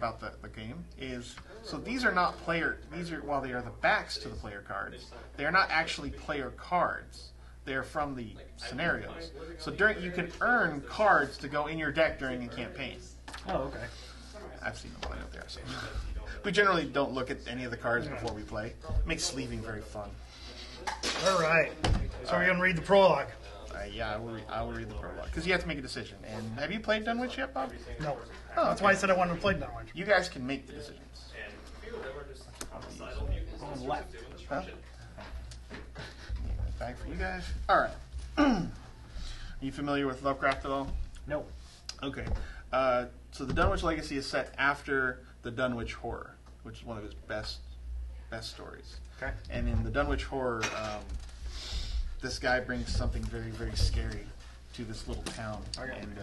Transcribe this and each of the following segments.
about the game is, so these are not player. These are, while they are the backs to the player cards, they are not actually player cards. They are from the scenarios. So you can earn cards to go in your deck during a campaign. Oh, okay. I've seen them playing up there. So we generally don't look at any of the cards before we play. It makes sleeving very fun. All right. So we're going to read the prologue. Yeah, I will read the prologue. Because you have to make a decision. And have you played Dunwich yet, Bob? No. Oh, That's why I said I wanted to play Dunwich. You guys can make the decisions. On the left. Huh? Bag for you guys. All right. Are you familiar with Lovecraft at all? No. Okay. So the Dunwich Legacy is set after the Dunwich Horror, which is one of his best stories. Okay. And in the Dunwich Horror, this guy brings something very, very scary to this little town. Okay. And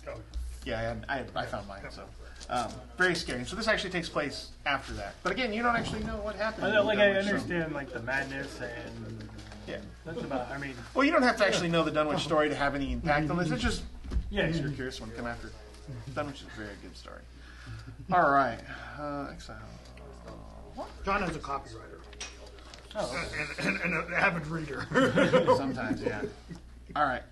Oh. yeah, I found mine. So very scary. So this actually takes place after that. But again, you don't actually know what happened. I understand like the madness and yeah. That's about. I mean. Well, you don't have to actually know the Dunwich story to have any impact on this. It's just Yeah. you're curious when to come after. Dunwich is a very good story. All right, Exile. John is a copywriter. Oh. And an avid reader. Sometimes, yeah. All right.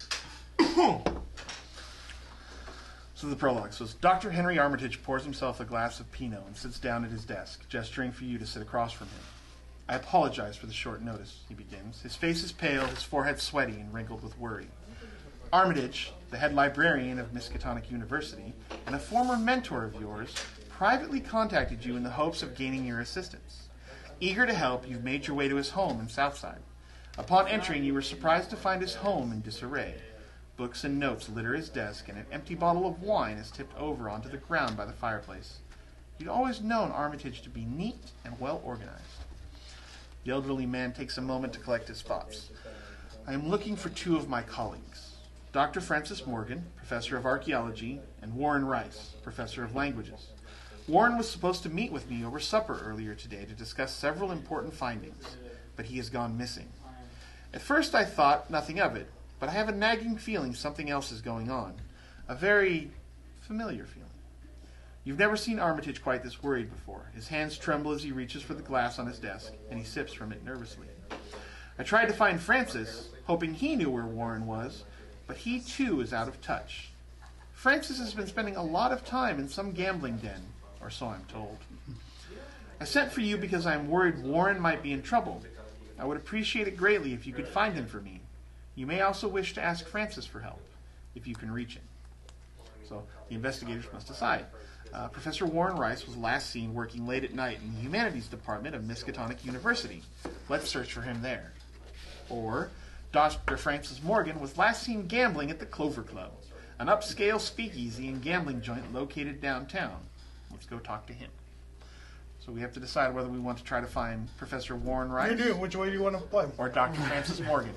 So the prologue says, Dr. Henry Armitage pours himself a glass of Pinot and sits down at his desk, gesturing for you to sit across from him. I apologize for the short notice, he begins. His face is pale, his forehead sweaty and wrinkled with worry. Armitage, the head librarian of Miskatonic University, and a former mentor of yours, privately contacted you in the hopes of gaining your assistance. Eager to help, you've made your way to his home in Southside. Upon entering, you were surprised to find his home in disarray. Books and notes litter his desk, and an empty bottle of wine is tipped over onto the ground by the fireplace. You'd always known Armitage to be neat and well organized. The elderly man takes a moment to collect his thoughts. I am looking for two of my colleagues, Dr. Francis Morgan, Professor of Archaeology, and Warren Rice, Professor of Languages. Warren was supposed to meet with me over supper earlier today to discuss several important findings, but he has gone missing. At first I thought nothing of it, but I have a nagging feeling something else is going on, a very familiar feeling. You've never seen Armitage quite this worried before. His hands tremble as he reaches for the glass on his desk, and he sips from it nervously. I tried to find Francis, hoping he knew where Warren was, but he too is out of touch. Francis has been spending a lot of time in some gambling den, or so I'm told. I sent for you because I am worried Warren might be in trouble. I would appreciate it greatly if you could find him for me. You may also wish to ask Francis for help, if you can reach him. So the investigators must decide. Professor Warren Rice was last seen working late at night in the Humanities Department of Miskatonic University. Let's search for him there. Or Dr. Francis Morgan was last seen gambling at the Clover Club, an upscale speakeasy and gambling joint located downtown. Let's go talk to him. So we have to decide whether we want to try to find Professor Warren Rice. You do. Which way do you want to play? Or Dr. Francis Morgan.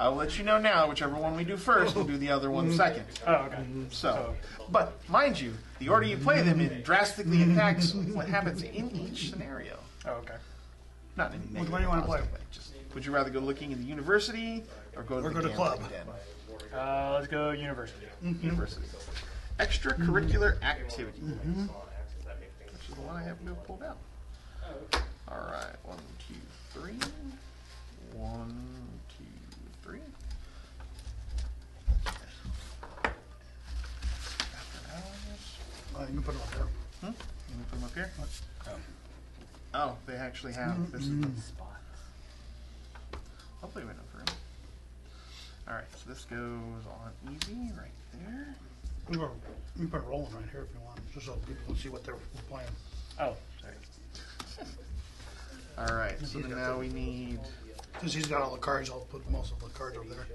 I'll let you know now. Whichever one we do first, we'll do the other one second. Oh, okay. So, but mind you, the order you play them in drastically impacts what happens in each scenario. Oh, okay. Not in any negative, Which one do you want to play? positive way. Just, would you rather go looking in the university or go to the go to club? gambling den? Let's go university. University. Extracurricular activity. Which is the one I have pulled out. All right. 1, 2, 3. 1, 2, 3. You can put it up there. You can put them up here? Oh, they actually have. This is the spot. I'll play right up for him. All right, so this goes on easy right there. You can put it rolling right here if you want, just so people can see what they're playing. Oh, sorry. All right, so then now we need. Since he's got all the cards, I'll put most of the cards over there.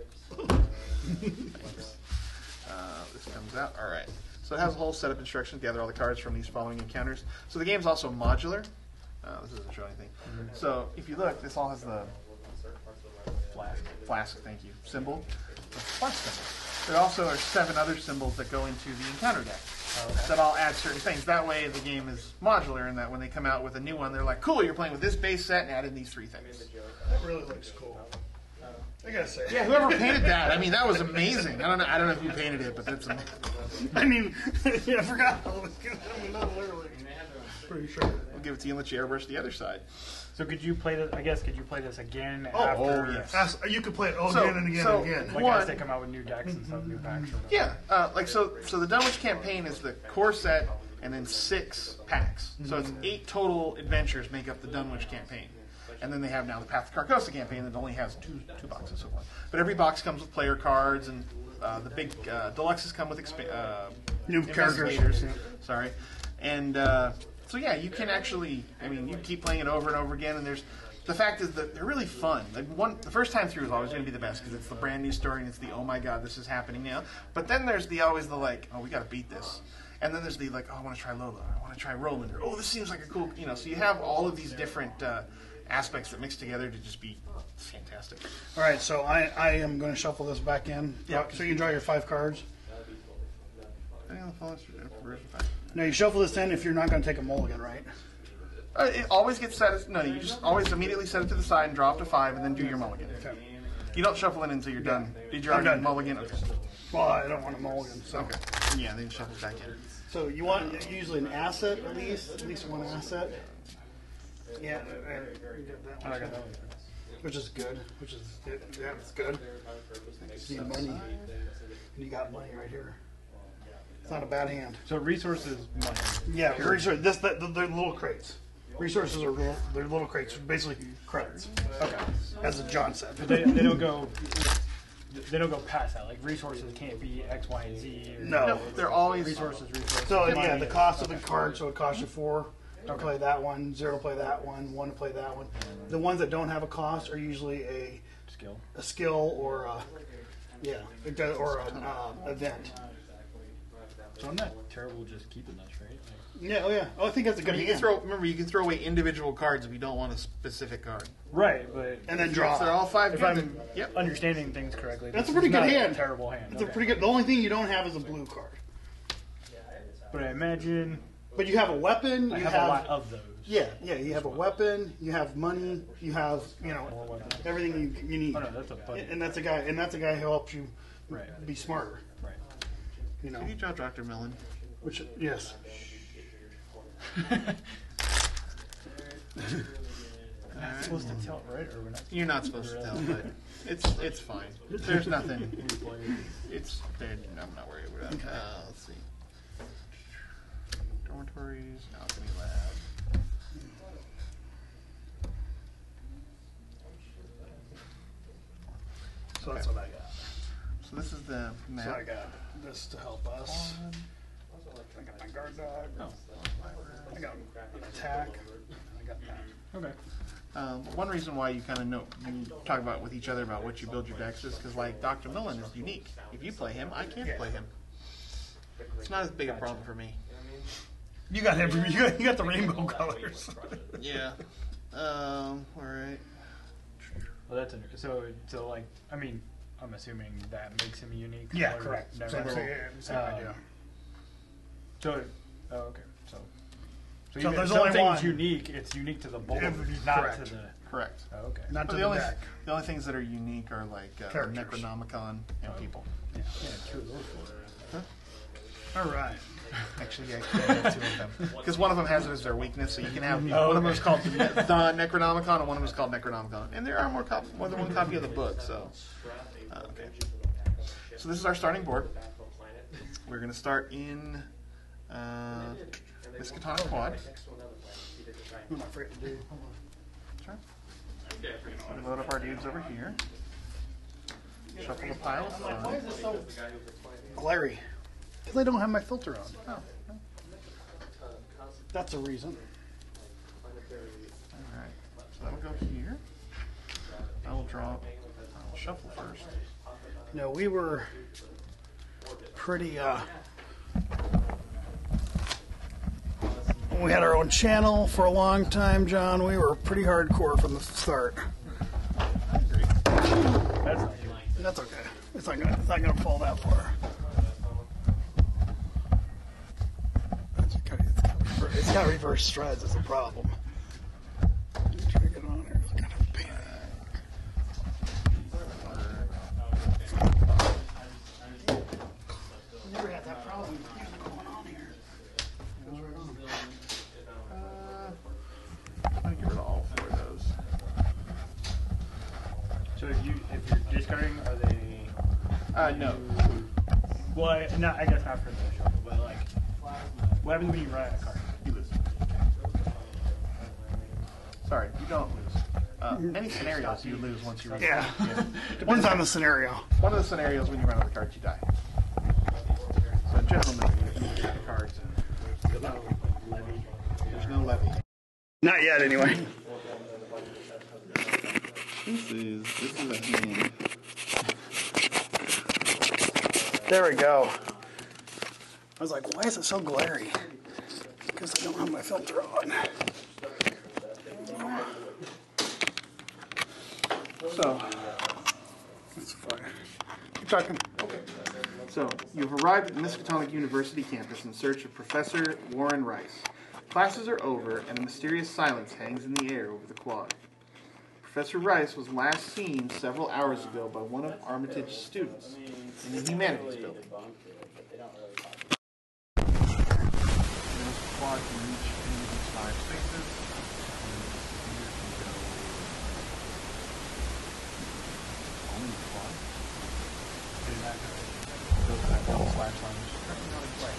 This comes out. All right. So it has a whole set of instructions. Gather all the cards from these following encounters. So the game's also modular. This doesn't show anything. So if you look, this all has the flask. Thank you. Symbol. The flask symbol. There also are 7 other symbols that go into the encounter deck. That all add certain things. That way the game is modular, and that when they come out with a new one, they're like, cool, you're playing with this base set and add in these 3 things. That really looks cool. I gotta say. Yeah, whoever painted that, I mean, that was amazing. I don't know if you painted it, but that's amazing. I mean, yeah, I forgot. I mean, not literally. Pretty sure. We'll give it to you and let you airbrush the other side. So could you play this? I guess could you play this again Oh, after? yes. You could play it So- again and again so- and again. Like One- as they come out with new decks and stuff, new packs. Or whatever. Yeah, so the Dunwich campaign is the core set and then 6 packs. So it's 8 total adventures make up the Dunwich campaign. And then they have now the Path to Carcosa campaign that only has two boxes so far. But every box comes with player cards, and the big deluxes come with New characters. investigators. Sorry. And so yeah, you can actually, I mean, you keep playing it over and over again, and the fact is that they're really fun. Like the first time through is always going to be the best because it's the brand new story and it's the oh my god, this is happening now. But then there's always the like, oh, we got to beat this. And then there's the like, oh, I want to try Lola, I want to try Roland, or oh, this seems like a cool, so you have all of these different aspects that mix together to just be fantastic. All right, so I am going to shuffle this back in. Yeah. So you can draw your 5 cards. It Now you shuffle this in if you're not going to take a mulligan, right? always gets set as, no, you just always immediately set it to the side and draw up to 5 and then do your mulligan. Okay. You don't shuffle it until you're done. Did you I'm already done. mulligan? Okay. Well, I don't want a mulligan. So. Okay. Yeah, then shuffle back in. So you want usually an asset at least one asset. Yeah, Oh, I got that one. which is good. Yeah, it's good. You need money. You got money right here. It's not a bad hand. So resources, money. Yeah, resource. The little crates. Resources are they're little crates, basically credits. Okay. As John said. But they don't go. They don't go past that. Like resources can't be X, Y, and Z. Or No. No, they're always Resources. So yeah, money. the cost of the card, so it costs you 4 to play that one, 0 to play that one, 1 to play that one. The ones that don't have a cost are usually a skill or or an event. So I'm not terrible just keeping this, right? Yeah, I think that's a good You hand. can throw away individual cards if you don't want a specific card. Right, but And then If draw. they're all 5 if good, I'm then yep. understanding things correctly, That's a this pretty is good not hand. A terrible hand. It's a Okay. pretty good. The only thing you don't have is a blue card. But I imagine But you have a weapon. I You have a lot of those. Yeah. You have a weapon. You have money. You have More weapons. everything you need. Oh no, that's a buddy. And that's a guy. And that's a guy who helps you Right. be smarter. Right. Can you draw Dr. Millen? Which yes. I'm supposed to tell, right? Or we're not? You're not supposed to tell, but it's fine. There's nothing. It's I'm not worried about it. Let's see. Dormitories, alchemy lab. So that's what I got. So this is the map. So I got this to help us. I got my guard dog. Oh. I got an attack. I got that. Okay. One reason why you kind of know you talk about with each other about what you build your decks is because like Dr. Millen is unique. If you play him, I can't play him. It's not as big a problem for me. You got every. You got the rainbow colors. Yeah. All right. Well, that's so like I mean I'm assuming that makes him unique. Yeah, or correct. never- Same idea. So, oh, okay. So So even there's if only something's one. unique. It's unique to the bowl, Every- not correct. to the. Correct. Oh, okay. Not to But the deck. the only things that are unique are like Characters. Necronomicon and people. Yeah, two of those. All right. Actually, yeah, I have 2 of them because one of them has it as their weakness. So you can have Oh, one of them okay. is called the Necronomicon, and one of them is called Necronomicon. And there are more than one copy of the book. So, okay. So this is our starting board. We're going to start in Miskatonic Quad. I'm not afraid to do. Sure. So we load up our dudes over here. Shuffle the pile. Why is it so glary? Because I don't have my filter on. Oh, That's a reason. alright. So that'll go here. I will draw. I'll shuffle first. No, we were pretty. When we had our own channel for a long time, John, we were pretty hardcore from the start. That's not you. That's okay. It's not gonna fall that far. It's got reverse strides. It's a problem. Try to get on here. It's kind of a pain. No. Well, I guess not for the shuffle, but like, what happens when you run out of cards? You lose. Sorry, you don't lose. Many scenarios you lose once you lose. Yeah. Depends on the scenario. One of the scenarios when you run out of cards, you die. So in general, no, you run out of cards. There's no levy. Not yet, anyway. This is a hand. There we go. I was like, why is it so glary? Because I don't have my filter on. So, That's fine. Keep talking. okay. So, you've arrived at the Miskatonic University campus in search of Professor Warren Rice. Classes are over, and a mysterious silence hangs in the air over the quad. Professor Rice was last seen several hours ago by one of Armitage's students in the Humanities building. This quad can reach any of these 5 spaces. Only the quad. Go to that // currently not in play.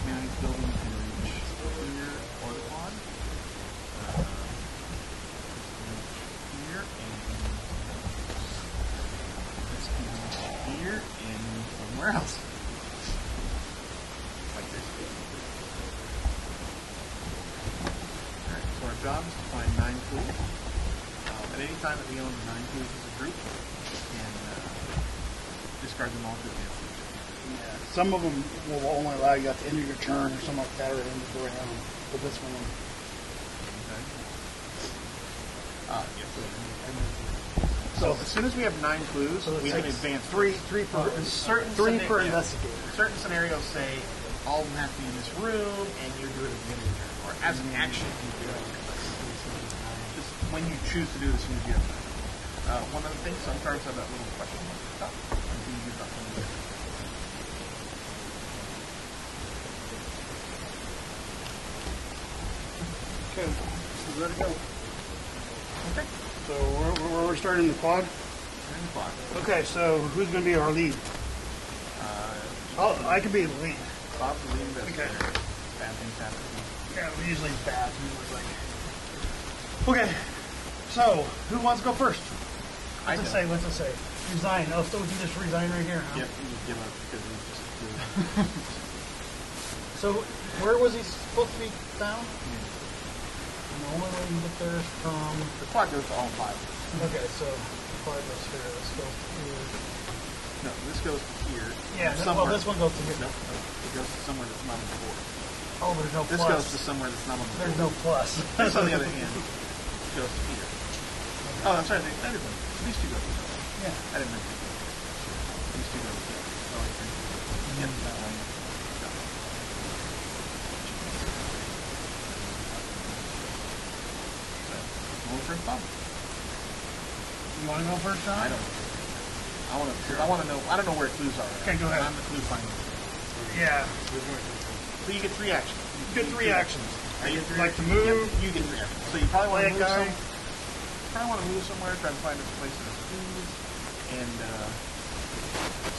Humanities building can reach here or the quad. Here and this can reach here and somewhere else. Like this. Alright, so our job is to find 9 clues. At any time that we own 9 clues as a group, we can discard them all to advance. Yeah. Some of them will only allow you at the end of your turn or something like that, or end of the round. But this one, So as soon as we have 9 clues, so we can advance. three per investigator. Certain scenarios say all of them have to be in this room, and you do it at the end of your turn, or as an action you do it. Just when you choose to do this, you have 9. One of the things, some cards have that little question mark at the top. Until you use that one there. Okay, so ready to go. Okay. So we're starting the quad. And the clock. Okay, so who's going to be our lead? I could be the lead. Bob's the lead investigator. Okay. Bad things happen. Yeah, usually bad. Usually like. Okay, so who wants to go first? I What's do. it say? What's it say? Resign. Oh, so we can just resign right here, huh? Yep, you just give up because you just do it. So where was he supposed to be found? And the only way you can get there is from. The quad goes to all 5. Okay, so quad goes here. This goes to here. No, this goes to here. Yeah, well, this one goes to here. Nope. It goes to somewhere that's not on the board. Oh, there's no This plus. goes to somewhere that's not on the board. There's no plus. This, on the other hand, goes to here. Oh, I'm sorry. That is one. These 2 go to here. Yeah. I didn't mention that. These 2 go to here. Oh, I think. Yep, that one. Got it. So, roll first, Bob. You want to go first, John? I don't. I want to know. I don't know where clues are. Okay, go ahead. I'm the clue finder. Yeah. So you get 3 actions. You get 3 actions. I get 3 Like to actions. move. Yep, you get 3 actions. So you probably want to Play a move guy. Probably want to move somewhere, try to find a place that has clues, and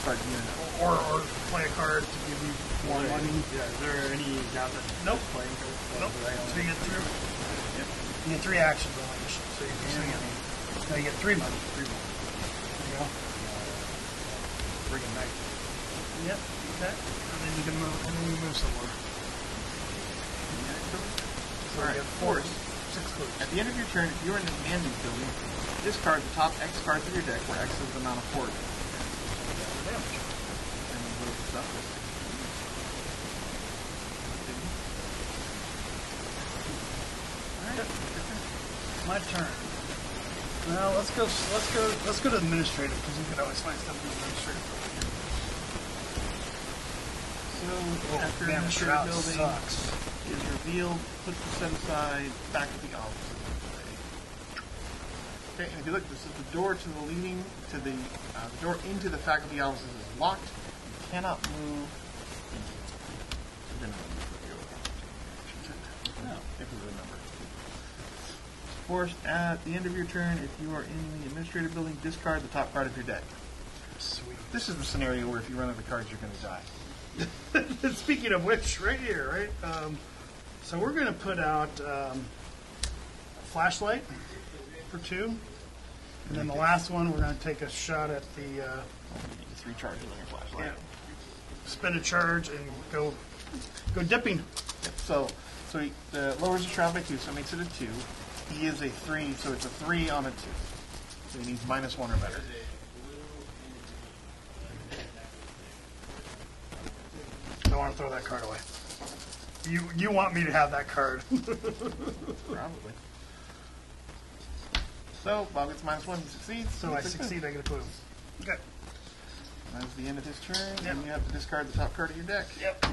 start doing it. Or play a card to give you more money. Yeah, is there any doubt that Nope. playing goes? Nope. So you get 3. Yep. You get 3 actions on each. So you now you get 3 money. 3 money. There you go. Bring a knife. Yep. Okay. And then you can move. And then you move somewhere. All right. Force. 6 clues. At the end of your turn, if you're in the Mandy building, discard the top X cards of your deck, where X is the amount of force. Damage. And what is the stuff? Alright, My turn. Now let's go to administrative because you can always find stuff in administrative. So, after Man, administrative Shroud building sucks. is revealed, put the set aside, back at the office. Okay, and if you look, this is the door to the leading to the door into the faculty offices is locked. You cannot move. You're not move. No, if you remember. forced at the end of your turn, if you are in the administrative building, discard the top card of your deck. Sweet. This is the scenario where if you run out of cards, you're going to die. Speaking of which, right here, right? So we're going to put out a flashlight for 2. And then the last one, we're going to take a shot at the... Just recharge it on your flashlight. Yeah. Spend a charge and go dipping. Yep. So he lowers the shroud by 2, so it makes it a 2. He is a 3, so it's a 3 on a 2. So he needs -1 or better. I want to throw that card away. You want me to have that card? Probably. So Bob gets -1. He succeeds. So I succeed. I get a clue. Okay. That is the end of his turn, Yep. and you have to discard the top card of your deck. Yep.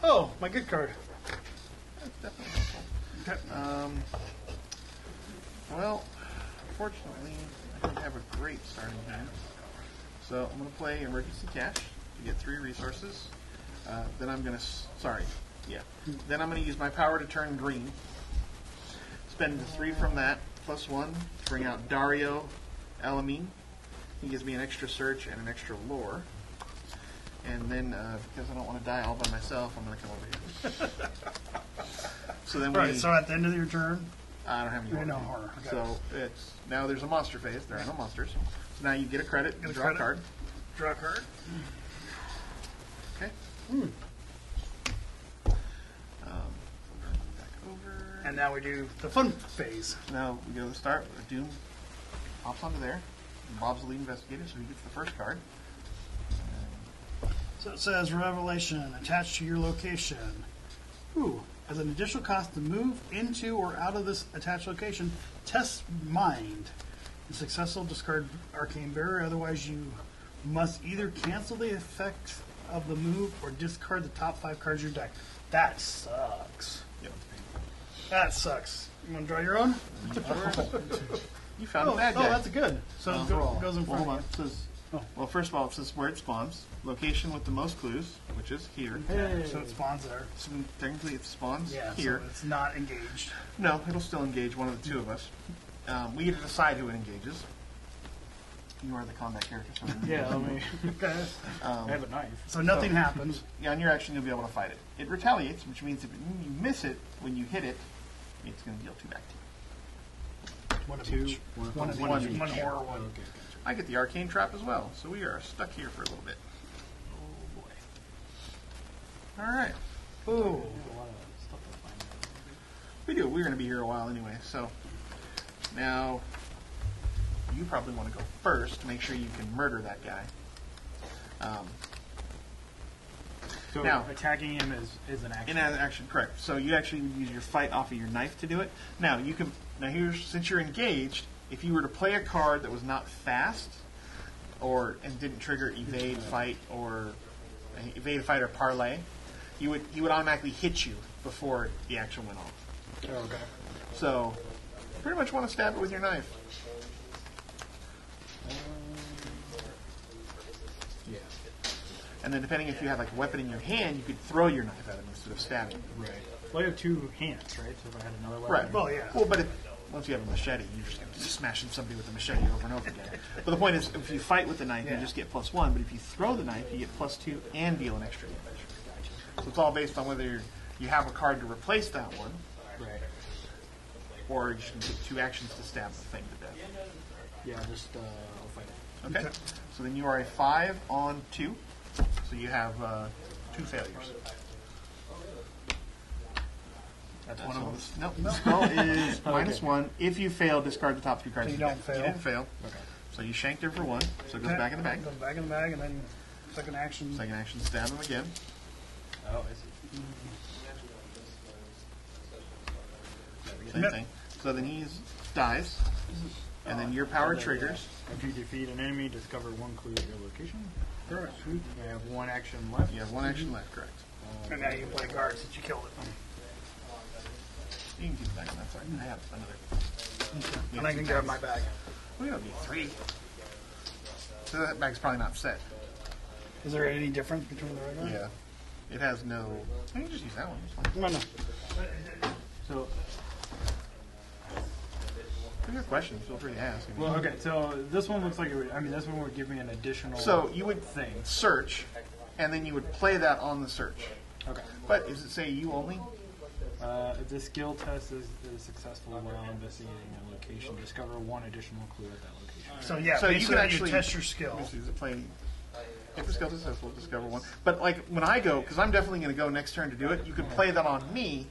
Oh, my good card. That's definitely helpful. Okay. Well, unfortunately, I don't have a great starting hand. So I'm going to play Emergency Cash to get 3 resources. Then I'm going to... Then I'm going to use my power to turn green. Spend 3 from that, +1, to bring out Dario Elamine. He gives me an extra search and an extra lore. And then, because I don't want to die all by myself, I'm going to come over here. So then Right, so at the end of your turn, I don't have any no horror. horror. Okay. So it's now there's a monster phase. There are no monsters. So now you get a credit and draw a card. Draw a card. Okay. Back over. And now we do the fun phase. Now we go to the start. Doom hops onto there. And Bob's the lead investigator, so he gets the first card. So it says Revelation attached to your location. Ooh. As an additional cost to move into or out of this attached location, test mind. If successful, discard Arcane Barrier. Otherwise, you must either cancel the effect of the move or discard the top 5 cards of your deck. That sucks. Yep. That sucks. You want to draw your own? You found a bad guy. Oh, that's good. So it goes in front hold on. of It says, well, first of all, it says where it spawns, location with the most clues, which is here. you. Hey. So it spawns there. So technically, it spawns Yeah, here. so it's not engaged. No, it'll still engage one of the 2 of us. We get to decide who it engages. You are the combat character, so Yeah, let me. Okay. I have a knife. So nothing happens. Yeah, on your action, you'll be able to fight it. It retaliates, which means if you miss it when you hit it, it's going to deal 2 back to you. One of 2, each. 1, One of One each. of each. One horror, one. Okay, gotcha. I get the arcane trap as well, so we are stuck here for a little bit. Oh boy. All right, Ooh. A lot of stuff to find out. we do. We're going to be here a while anyway, so now you probably want to go first to make sure you can murder that guy. So Now- attacking him is an action. In an action, correct. So you actually use your fight off of your knife to do it. Now you can. Now here's since you're engaged. If you were to play a card that was not fast, and didn't trigger evade, fight, or parlay, he would automatically hit you before the action went off. Oh, okay. So you pretty much want to stab it with your knife. Yeah. And then depending if you have like a weapon in your hand, you could throw your knife at him instead of stabbing him. Right. Well, I have 2 hands, right? So if I had another weapon. Right. Well, yeah. Well, but once you have a machete, you're just going to smashing somebody with a machete over and over again. But the point is, if you fight with the knife, you Yeah. just get +1. But if you throw the knife, you get +2 and deal an extra damage. So it's all based on whether you have a card to replace that one, Right. or you can take 2 actions to stab the thing to death. Yeah, just I'll fight it. Okay. So then you are a 5 on 2. So you have 2 failures. That's one of them. Nope. The spell is -1. If you fail, discard the top 3 cards. So you of your don't deck. fail? You didn't fail. Okay. So you shanked her for 1. So it goes back in the bag. Goes back in the bag, and then second action. Second action, stab him again. Oh, I see. Same Yep. thing. So then he dies, and then your power triggers. After you defeat an enemy, discover 1 clue at your location. Correct. Sweet. I have 1 action left. You have 1 action left, correct? And now you can play guard since you killed it. You can keep the bag. That's fine. I have another. And I can grab my bag. We don't need 3. So that bag's probably not set. Is there any difference between the regular? It has no. You can just use that one. It's fine. No, no. So you have questions, feel free to ask. Well, okay, so this one looks like it would, I mean, this one would give me an additional So you would thing. search, and then you would play that on the search. Okay. But does it say you only? If the skill test is successful while investigating a location, discover one additional clue at that location. So yeah, So you basically can actually test your skill. Does it play? If the skill is successful, discover one. But like when I go, because I'm definitely going to go next turn to do it, you could play that on me,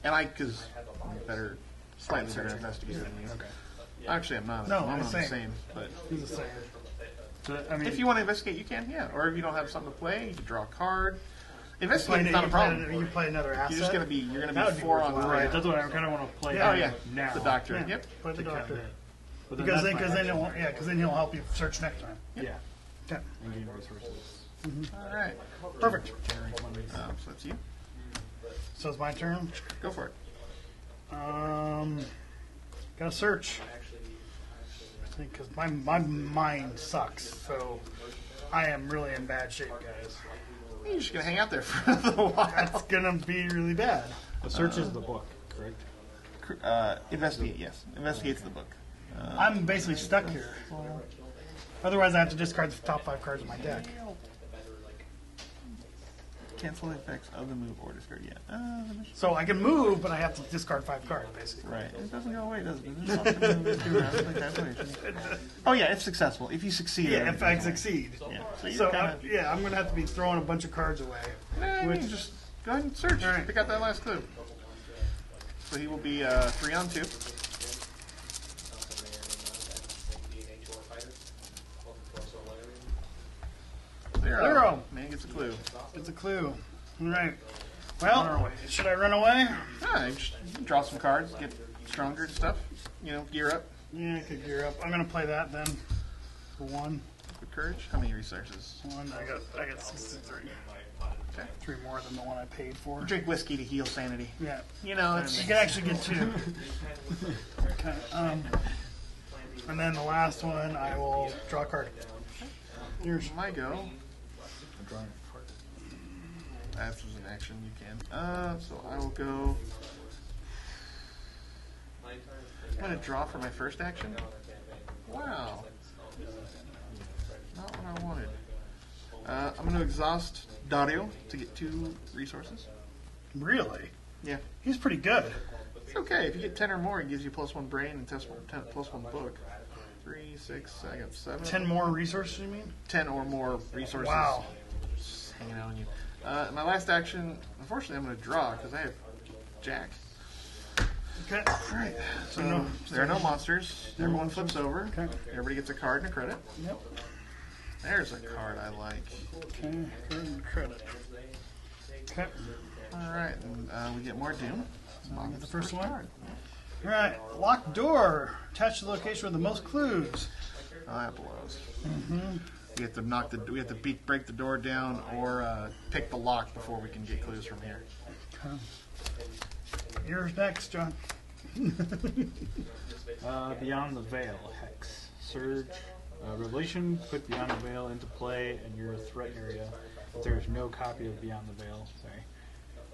and because I'm better, slightly better investigator than you. Okay. Actually, I'm not. No, I'm I'm not the saying. same. But He's the same. So, I mean, if you want to investigate, you can. Yeah. Or if you don't have something to play, you can draw a card. Investigating is You not a problem. You play another asset. You're just going to be. You're going That to would be be 4 on worthwhile. 3. right, that's what I kind of want to play Oh yeah. now. The doctor. Yeah. Yep. Play the To doctor. kinda- but then Because that's then, my he'll, action. because then he'll help you search next time. Yeah. Okay. And gain resources. All right. Perfect. Generate monies. So that's you. So it's my turn. Go for it. Gotta search. Because my mind sucks. So I am really in bad shape, guys. You're just going to hang out there for a little while. That's gonna be really bad. The search is the book, correct? Investigate. Yes. Investigate's the book. I'm basically stuck here. Otherwise, I have to discard the top 5 cards of my deck. Cancel the effects of the move or discard. Yeah. So I can move, but I have to discard 5 cards, basically. Right. It doesn't go away, does it? There's something to do around the calculation. Oh yeah, it's successful. If you succeed. Yeah, if I everything's succeed. away. Yeah. So, So you're kind of. I'm gonna have to be throwing a bunch of cards away. Which just go ahead and search. All right. Pick out that last clue. So he will be 3 on 2. Zero. Man gets a clue. It's a clue. All right. Well, should I run away? Ah, you just draw some cards, get stronger and stuff. You know, gear up. Yeah, I could gear up. I'm gonna play that then. For 1. With courage. How many resources? 1. I got 63. Okay. 3 more than the one I paid for. Drink whiskey to heal sanity. Yeah. You know, it's You can actually get 2. Okay. And then the last one, I will draw a card. Here's my go. That was an action. You can. So I will go. I'm going to draw for my first action. Wow. Not what I wanted. I'm going to exhaust Dario to get 2 resources. Really? Yeah. He's pretty good. It's okay. If you get 10 or more, it gives you +1 brain and +1 book. 3, 6, I got 7. 10 more resources, you mean? 10 or more resources. Wow. Just hanging out on you. My last action, unfortunately, I'm going to draw because I have Jack. Okay. Alright, so there are no monsters. Everyone flips over. Okay. Everybody gets a card and a credit. Yep. There's a card I like. Okay. Credit. Okay. Alright, and we get more Doom. So I get the first one. All right. Locked door. Attached to the location with the most clues. Oh, that blows. We have to break the door down or pick the lock before we can get clues from here. Okay. Yours next, John. Beyond the Veil, Hex. Surge. Revelation, put Beyond the Veil into play in your threat area. If there is no copy of Beyond the Veil,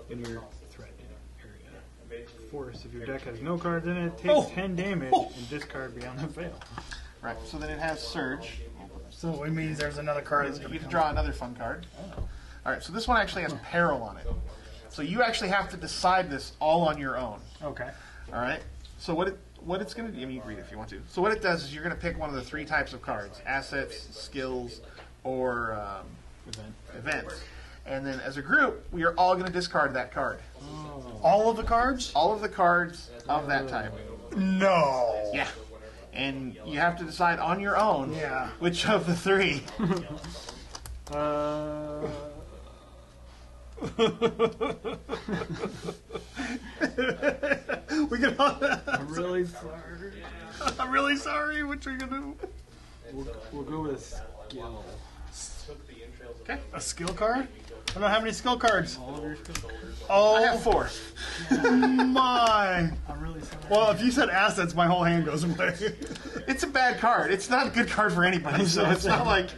in your threat area. Force, if your deck has no cards in it, take 10 damage and discard Beyond the Veil. Right, so then it has Surge. So it means there's another card that's You going get to to draw another fun card. Alright, so this one actually has Peril on it. So you actually have to decide this all on your own. Okay. Alright? So what it's going to do, you can read it if you want to. So what it does is you're going to pick one of the 3 types of cards. Assets, skills, or events. And then as a group, we are all going to discard that card. All of the cards? All of the cards of that type. No. Yeah. And you have to decide on your own which of the 3. We can. I'm really sorry. I'm really sorry. What are you gonna do? We'll go with skill. Okay. A skill card? I don't have any skill cards. All of your skill cards. Oh I have 4. my! I'm really sorry. Well, if you said assets, my whole hand goes away. It's a bad card. It's not a good card for anybody, so it's not like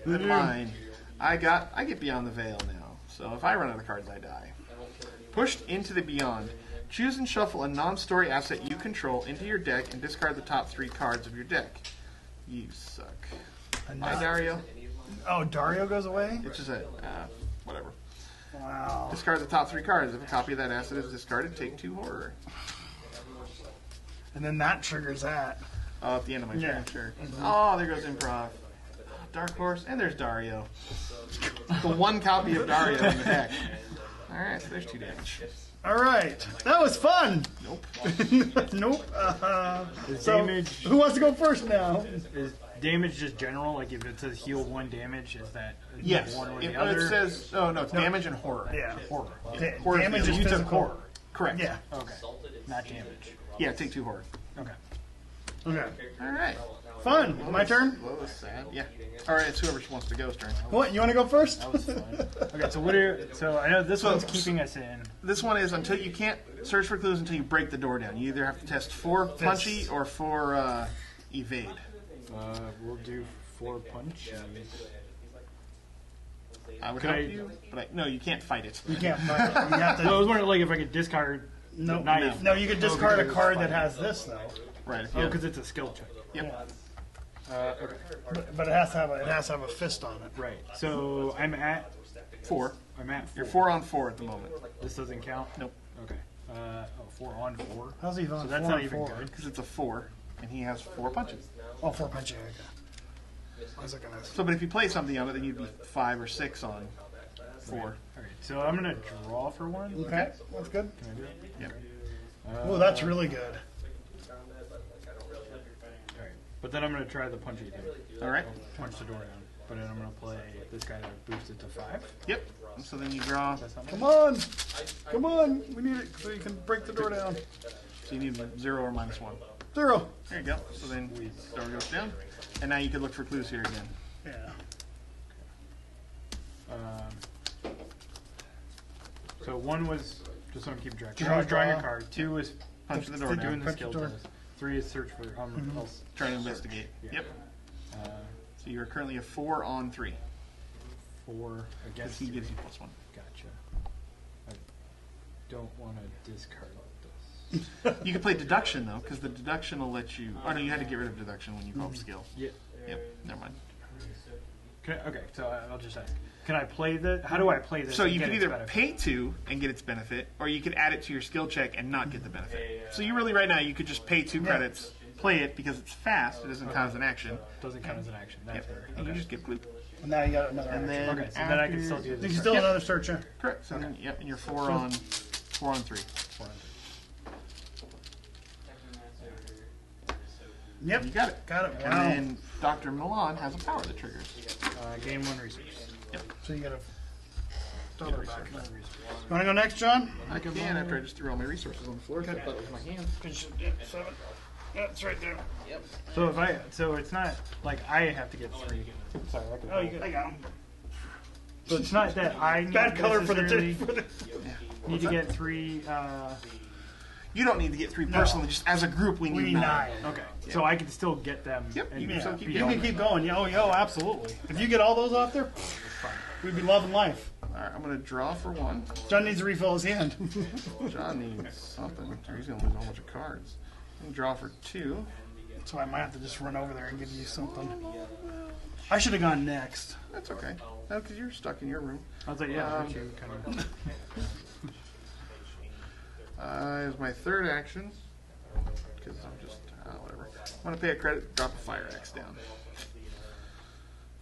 mine. I get Beyond the Veil now. So if I run out of cards, I die. Pushed into the Beyond. Choose and shuffle a non-story asset you control into your deck and discard the top 3 cards of your deck. You suck. Bye, Dario. Oh, Dario goes away? It's just a, whatever. Wow. Discard the top 3 cards. If a copy of that asset is discarded, take 2 horror. And then that triggers that. Oh, at the end of my turn, sure. Mm-hmm. Oh, there goes Improv. Dark Horse, and there's Dario. The one copy of Dario in the deck. Alright, so there's 2 damage. All right. That was fun. Nope. Nope. Is So, damage who wants to go first now? is damage just general? Like if it says heal 1 damage, is that Yes. one or It, the other? it says, oh no, it's damage and horror. Yeah. horror. Horror Damage is is You took physical. horror. Correct. Yeah. Okay, not damage. Yeah, take 2 horror. Okay. Okay. Alright. Fun. My turn? Lois, sad. Yeah. Alright, it's whoever wants to go's turn. What? You want to go first? That was fun. Okay, so what are so I know this one's keeping us in. This one is until you can't search for clues until you break the door down. You either have to test 4 punchy or 4 evade. We'll do 4 punch. I would Could help I- you, but no, you can't fight it. You can't. You have So I was to. wondering like if I could discard No, knife. no. You could discard a card that has this though. Right. If Oh, you because it's a skill check. Yep. Okay. But it has to have a fist on it. Right. So I'm at 4. I'm at 4. You're 4 on 4 at the moment. This doesn't count. Nope. Okay. 4 on 4. How's he on? So that's 4 not on even 4? good. Because it's a 4, and he has 4 punches. Oh, 4 punching. Okay. I was looking at. So, but if you play something on it, then you'd be 5 or 6 on 4. All right. So I'm gonna draw for 1. Okay, that's good. Can I do it? Yep. Oh, that's really good. All right. But then I'm gonna try the punchy thing. All right. Punch the door down. But then I'm gonna play this guy that boosts it to 5. Yep. And so then you draw. That's not Come on, come on. We need it so you can break the door down. So you need 0 or -1. 0. There you go. So then door goes down, and now you can look for clues here again. Yeah. So 1 was just so I'm keeping track. Draw, 1 was drawing draw. a card. 2 was Punch the door doing down. the Punch the skill door. test. 3 is search for else. Trying to investigate. Yeah. Yep. Uh, So you're currently a 4 on 3. 4 Because against he 3. gives you +1. Gotcha. I don't want to discard this. You can play deduction though, because the deduction will let you. Oh no, you had to get rid of deduction when you called skill. Yeah. Yep. Never mind. Okay, so I'll just ask. Can I play the? How do I play this? So and you get could its either benefit? pay 2 and get its benefit, or you could add it to your skill check and not get the benefit. So you really, right now, you could just pay 2 credits, play it because it's fast. It doesn't count as an action. Doesn't count as an action. That's Yep. fair. And you Okay. just get blue. And now you got another. And action. then Okay, so then I can still do You this. can still Yep. another searcher. Correct. So then, yep, and you're 4 on 3. Yep. You got it. Got it. And Wow. then Dr. Milan has a power that triggers. Gain 1 resource. So you got a. Gain 1 resource. You want to go next, John? I can after I just threw all my resources on the floor. I thought it was my hand. Yeah, 7. Yeah, it's right there. So so it's not like I have to get 3. Sorry, I could. Oh, you got. I got him. So it's not that I need Bad color for the. necessarily need to get 3. You don't need to get 3 personally. Just as a group, we We need need 9. 9. Okay, so I can still get them. Yep, and you can still keep be You on can the- keep going. Yo, absolutely. If you get all those off there, we'd be loving life. All right, I'm going to draw for 1. John needs to refill his hand. John needs something, or he's going to lose a whole bunch of cards. I'm going to draw for 2. So I might have to just run over there and give you something. I should have gone next. That's okay. No, because you're stuck in your room. I was like, yeah, me too, kind of. Is my 3rd action, because I'm just, whatever. I'm going to pay a credit, drop a fire axe down.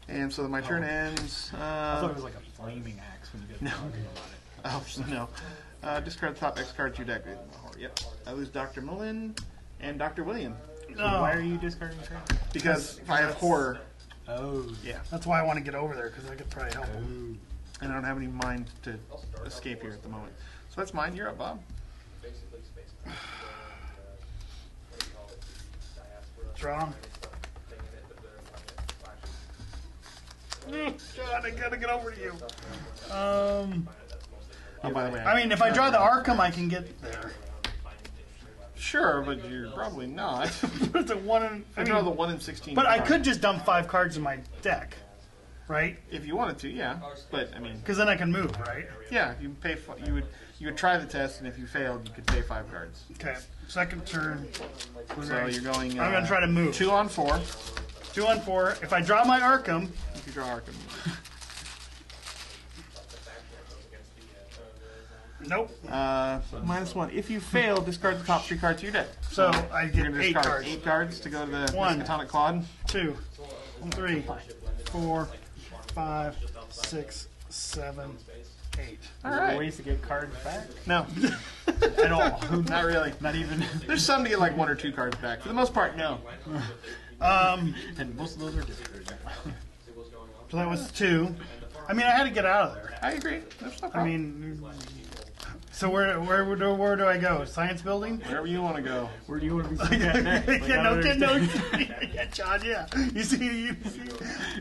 And so my turn ends. I thought it was like a flaming axe when you get talking about it. Oh, no. Discard the top X card to your deck. Yep. I lose Dr. Mullen and Dr. William. So why are you discarding trade? Because if I have horror, Oh, yeah. That's why I want to get over there, because I could probably help him. And I don't have any mind to escape here at the moment. So that's mine. You're up, Bob. Draw. John, I gotta get over to you. Oh, by the way, I mean, if I draw the Arkham, I can get there. sure, but you're probably not. It's a 1 in. I draw the 1 in 16. But I card. could just dump 5 cards in my deck. right? If you wanted to, yeah. But I mean, Because then I can move, right? yeah, you pay. You would try the test, and if you failed, you could pay 5 cards. Okay. Second turn. So you're going. I'm gonna try to move. 2 on 4. 2 on 4. If I draw my Arkham, If you draw Arkham. nope. -1. If you fail, discard the top 3 cards of your deck. So I You're get going to 8 discard cards. 8 cards to go to the One. Miskatonic Clawed. 2, 3, 4, 5, 6, 7, 8. All Are there right. ways to get cards back? No, At all? not really. Not even. There's some to get like 1 or 2 cards back. For the most part, no. And most of those are different. So that was 2. I mean, I had to get out of there. I agree. There's no I problem. mean, so where do I go? Science building? Wherever you want to go. Where do you want to be sitting at next? Like, Yeah, I no, don't no, understand. yeah, John, yeah. You see,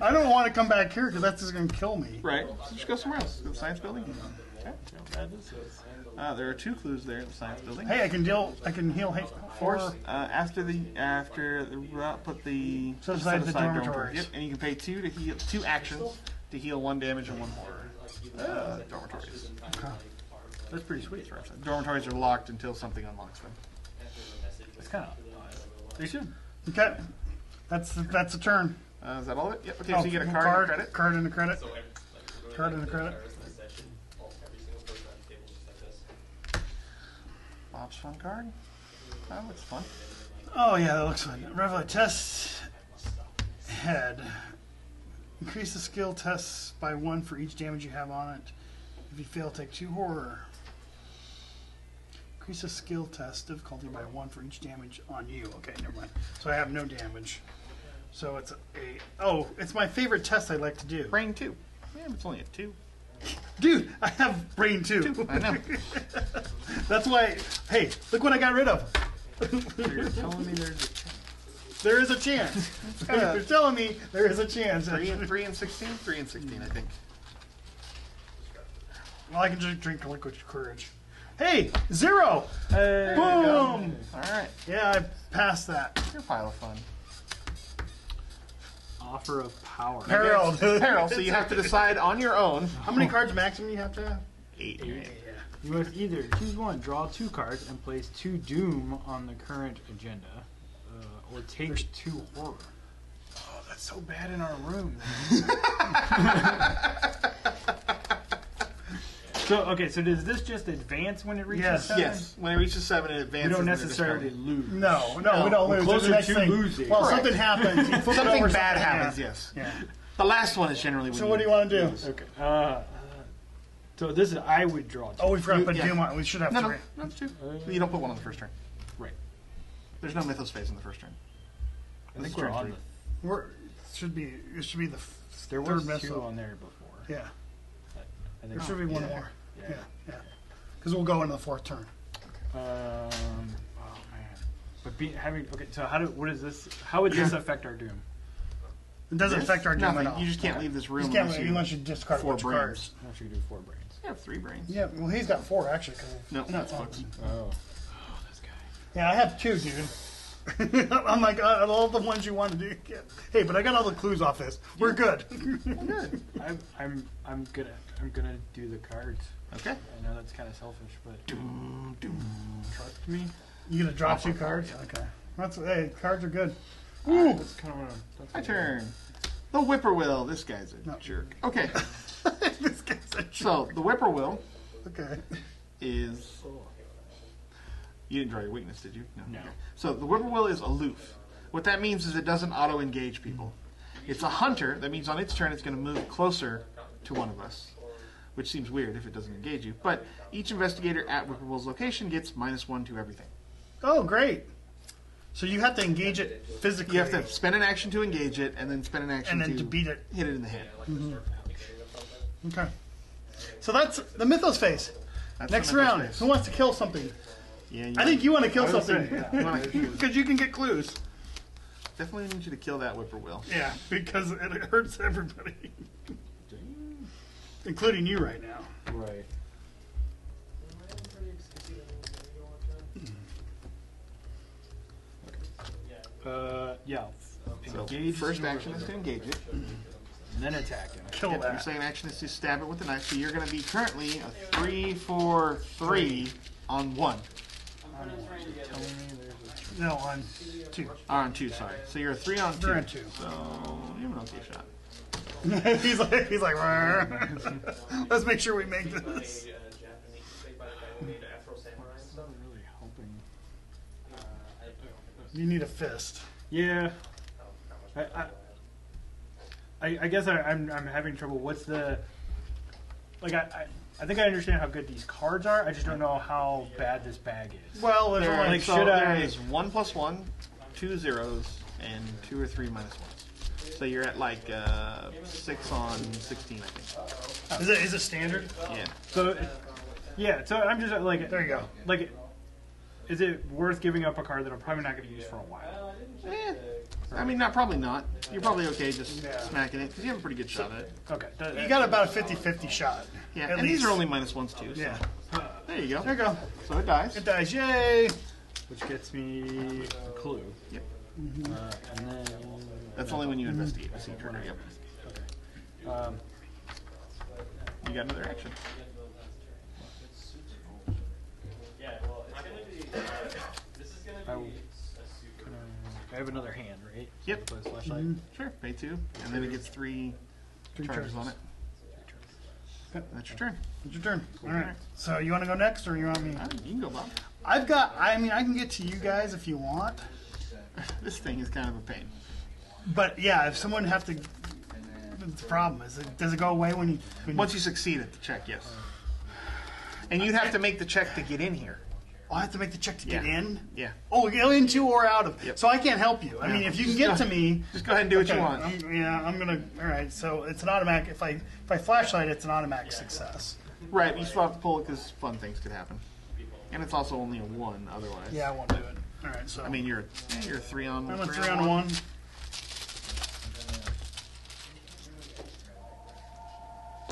I don't want to come back here because that's just going to kill me. Right. So just go somewhere else. Go to the science building. Okay. How bad this is. There are 2 clues there in the science building. Hey, I can heal. Force after put the Set aside the dormitories. dormitories. Yep, and you can pay 2 to heal 2 actions to heal 1 damage and 1 horror. Dormitories. Okay. That's pretty sweet. Dormitories are locked until something unlocks them. It's kind of. They should. Okay, that's a turn. Is that all of it? Yep. Okay, so you get a card and credit. Card and a credit. Card and a credit. Bob's fun card. That looks fun. Oh yeah, that looks fun. Reveille test head. Increase the skill tests by 1 for each damage you have on it. If you fail, take 2 horror. Increase the skill test difficulty by 1 for each damage on you. Okay, never mind. So I have no damage. So it's it's my favorite test I like to do. Brain 2. Yeah, but it's only a 2. Dude, I have brain too. I know. That's why. Hey, look what I got rid of. You're telling me There is a chance. You're telling me there is a chance. 3 and 16? 3 and 16, I think. Well, I can just drink liquid courage. Hey, 0. Hey, Boom. All right. Yeah, I passed that. Your pile of fun. Offer of power. Peril. Peril, so you have to decide on your own. How many cards maximum you have to have? 8. You must either choose 1, draw 2 cards, and place 2 Doom on the current agenda, or take 2 Horror. Oh, that's so bad in our room. So does this just advance when it reaches Yes. 7? Yes. When it reaches 7, it You advances. don't and necessarily discard. lose. No, we don't lose. closer There's the next to thing. losing. Well, Correct. something happens. You flip it Something over, bad something- happens, yeah. yes. Yeah. The last one is generally when So what do you want to do? Okay. So this is I would draw 2. Oh, we forgot to put yeah. Doom on. We should have No, 3. no, that's 2. You don't put 1 on the first turn. Right. There's no Mythos phase in the first turn. I think we're on the. It should be the There third was 2 missile. on there before. Yeah, I there think. should be one more. Yeah. Because we'll go into the 4th turn. Oh man. But okay. So what is this? How would this affect our Doom? It doesn't affect our Doom Nothing. at all. You just can't leave this room You can't unless you discard 4 which brains. cards. How much you do 4 brains? You have 3 brains. Yeah, well, he's got 4 actually. No, that's books. Oh, this guy. Yeah, I have 2, dude. I'm like, all the ones you want to do. Yeah. Hey, but I got all the clues off this. We're good. Good. I'm gonna do the cards. Okay. I know that's kind of selfish, but trust me. You gonna drop 2 cards? Okay. Hey, cards are good. That's kind of what My turn. The Whippoorwill. This guy's a No. jerk. Okay. This guy's a jerk. So, the Whippoorwill Okay. is... You didn't draw your weakness, did you? No. Okay. So, the Whippoorwill is aloof. What that means is it doesn't auto-engage people. It's a hunter. That means on its turn it's going to move closer to one of us, which seems weird if it doesn't engage you. But each investigator at Whippoorwill's location gets -1 to everything. Oh, great. So you have to engage it physically. You have to spend an action to engage it, and then spend an action and then to beat it. hit it in the head. Okay. So that's the Mythos phase. That's Next the Mythos round. phase. Who wants to kill something? Yeah, I think you want to kill I was something. saying, You wanna- Because you can get clues. definitely need you to kill that Whippoorwill. Yeah, because it hurts everybody. Including you right now. Right. Yeah. So Engage first your- action is to engage it. and then attack him. Kill Your that. second action is to stab it with a knife. So you're going to be currently a 3, 4, 3 on 1. Telling me there's a No, on 2. On 2, sorry. So you're a 3 on 2. 3 on 2. So you have an okay shot. he's like, "Rrr." Let's make sure we make this. I'm really hoping. You need a fist. Yeah. I guess I'm having trouble. What's the like? I think I understand how good these cards are. I just don't know how bad this bag is. Well, there's only like, So should there I- is 1 + 1, 2 zeros, and 2 or 3 -1s. So you're at like 6 on 16, I think. Is it standard? Yeah. So, yeah. So I'm just like, There you go. like, is it worth giving up a card that I'm probably not going to use for a while? Eh, I mean, probably not. You're probably okay just Yeah. smacking it because you have a pretty good shot at it. Okay. You got about a 50-50 shot. Yeah, At and least. these are only -1s too. So. Yeah. There you go. There you go. So it dies. It dies. Yay! Which gets me a clue. Yep. And then That's only when you investigate the sea trigger. Yep. You got another action. I have another hand, right? Yep. Play a flashlight. Sure. Pay 2, and then it gets 3 charges on it. That's your turn. It's your turn. All right. So you want to go next, or you want me? You can go, Bob. I can get to you guys if you want. This thing is kind of a pain. But yeah, if someone have to, the problem is, does it go away when you? Once you succeed at the check, yes. And you'd have to make the check to get in here. I have to make the check to get Yeah. in. Yeah. Oh, go into or out of. Yep. So I can't help you. I mean, if you can get to me, Just go ahead and do what okay, you want. I'm gonna. All right. So it's an automatic. If I flashlight, it's an automatic success. Right, you still have to pull it because fun things could happen. And it's also only a 1 otherwise. Yeah, I won't do it. All right. So I mean, you're a 3 on 1. I'm a 3 on 1.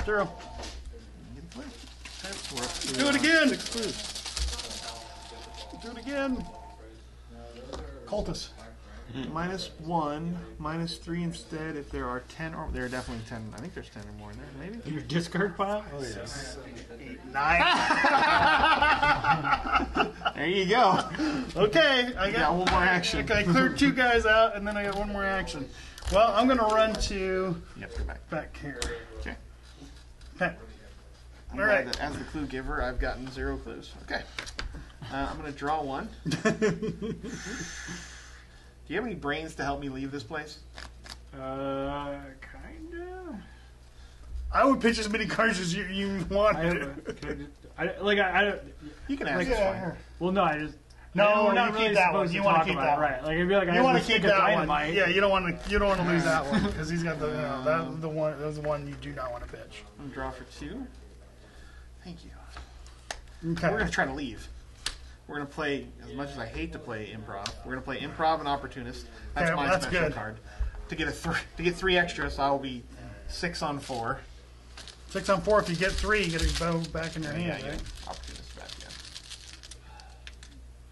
0. Do it again. 6 clues. Do it again. Cultist. -1, -3 instead if there are 10 or there are definitely 10. I think there's 10 or more in there. Maybe. Your discard pile? Oh, yeah. 8, 9. There you go. Okay, I You got one more action. Okay, I cleared 2 guys out, and then I got 1 more action. Well, I'm gonna run to You have to go back. here. Okay. Okay. I'm All glad right. that as the clue giver, I've gotten 0 clues. Okay. I'm going to draw 1. Do you have any brains to help me leave this place? Kinda. I would pitch as many cards as you wanted. You can ask. Like, it's yeah, fine. here. Well, no, I just. No, I know we're you not keep really that supposed one. to You wanna talk keep about that it, one. right? Like, I'd be like, I You want have to a keep stick of that dynamite. one. Yeah, you don't want to lose that one because he's got the one. That's the one you do not want to pitch. I'm going to draw for 2. Thank you. Okay. We're going to try to leave. We're going to play, as much as I hate to play improv, we're going to play improv and opportunist. That's Okay, my well, that's special good. card. To get 3 extra, so I'll be 6 on 4. 6 on 4. If you get 3, you get a bow back in your hand. Yeah, Right? opportunist back,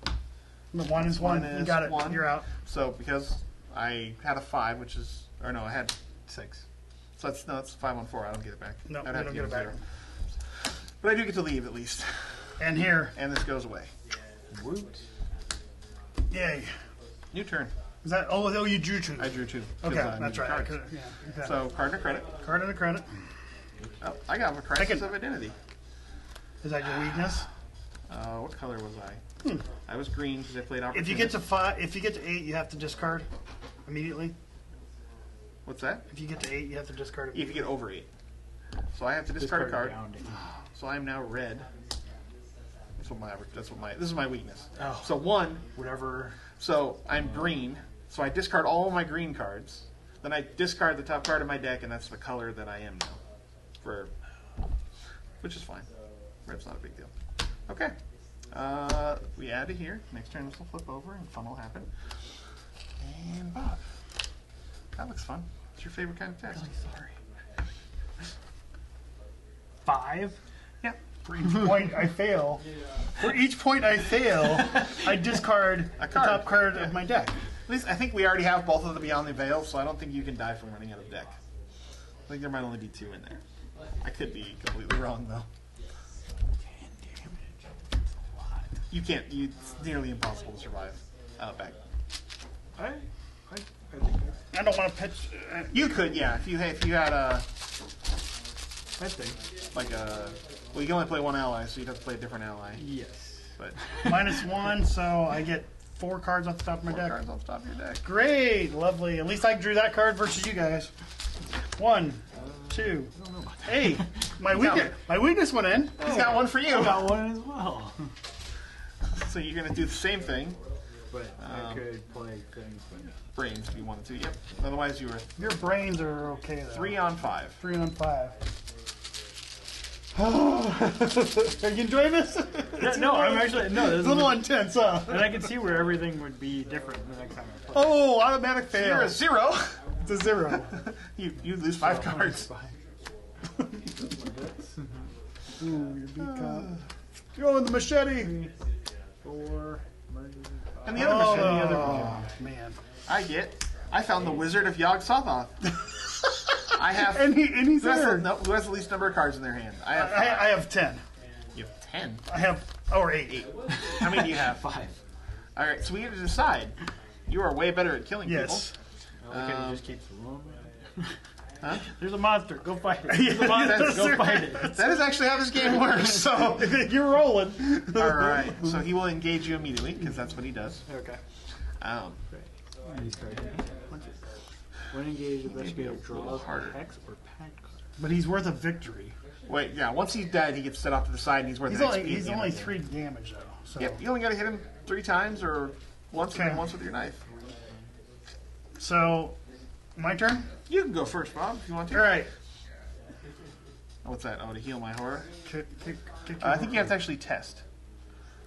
yeah. The 1 is 1. You got it. 1. You're out. So because I had a 5, which is, or no, I had 6. So that's 5 on 4. I don't get it back. No, I'd you have don't to get it back. 0. But I do get to leave at least, And here. and this goes away. Woot. Yay. New turn. Is that? Oh, you drew 2. I drew 2. 'cause Okay, I that's needed right. I cards. could, yeah. Okay. So card and a credit. Card and a credit. Oh, I got a crisis Second. of identity. Is that your weakness? What color was I? I was green because I played opportunist. If you get to 5, if you get to 8, you have to discard immediately. What's that? If you get to 8, you have to discard it. If you get over 8. So I have to discard a card. Bounding. So I'm now red. This is my weakness. Oh. So 1. Whatever. So I'm green. So I discard all of my green cards. Then I discard the top card of my deck, and that's the color that I am now. Which is fine. Red's not a big deal. Okay. We add to here. Next turn this will flip over, and fun will happen. And Bob. That looks fun. What's your favorite kind of text? Sorry. 5? Yeah. For each point I fail, I discard the card. top card of my deck. At least I think we already have both of the Beyond the Veil, so I don't think you can die from running out of deck. think there might only be 2 in there. I could be completely wrong, though. 10 damage. That's a lot. You can't. It's nearly impossible to survive back. I think I don't want to pitch. You could, yeah. If you had a I think. well, you can only play one ally, so you'd have to play a different ally. Yes. But -1, so I get 4 cards off the top of my 4 deck. cards off the top of your deck. Great, lovely. At least I drew that card versus you guys. 1, 2. Hey, my weakness went in. He's got one for you. I got one as well. So you're gonna do the same thing. But I could play things. Brains, if you wanted to. Yep. Otherwise, you were Your brains are okay though. 3 on 5. 3 on 5. Are you enjoying this? Yeah, no, I'm actually no. It's a little intense, huh? And I can see where everything would be different the next time I play. Oh, automatic fail. You're a 0. It's a 0. you lose 5 cards. Ooh, your beat cop. Go in the machete. 4. And the other machine. Oh, man. I found the Wizard of Yog Sothoth. I have. And he's there. Who has the least number of cards in their hand? I have. I have 10. You have 10. I have, or 8. How many do you have? 5. All right, so we have to decide. You are way better at killing Yes. I like it just keeps rolling. Huh? There's a monster. Go fight it. There's a monster. Go fight it. people. That is actually how this game works. So, You're rolling. all right. So he will engage you immediately because that's what he does. Okay. Great. When engaged, investigator draws harder. a hex or pact card. But he's worth a victory. Wait, yeah. Once he's dead, he gets set off to the side, and he's worth. He's an only XP he's at the only end of the 3 damage though. So. game. Yep. You only got to hit him 3 times, or once, Okay. and then once with your knife. So, my turn. You can go first, Bob, if you want to. All right. What's that? Oh, to heal my horror. Kick I think you have to actually test.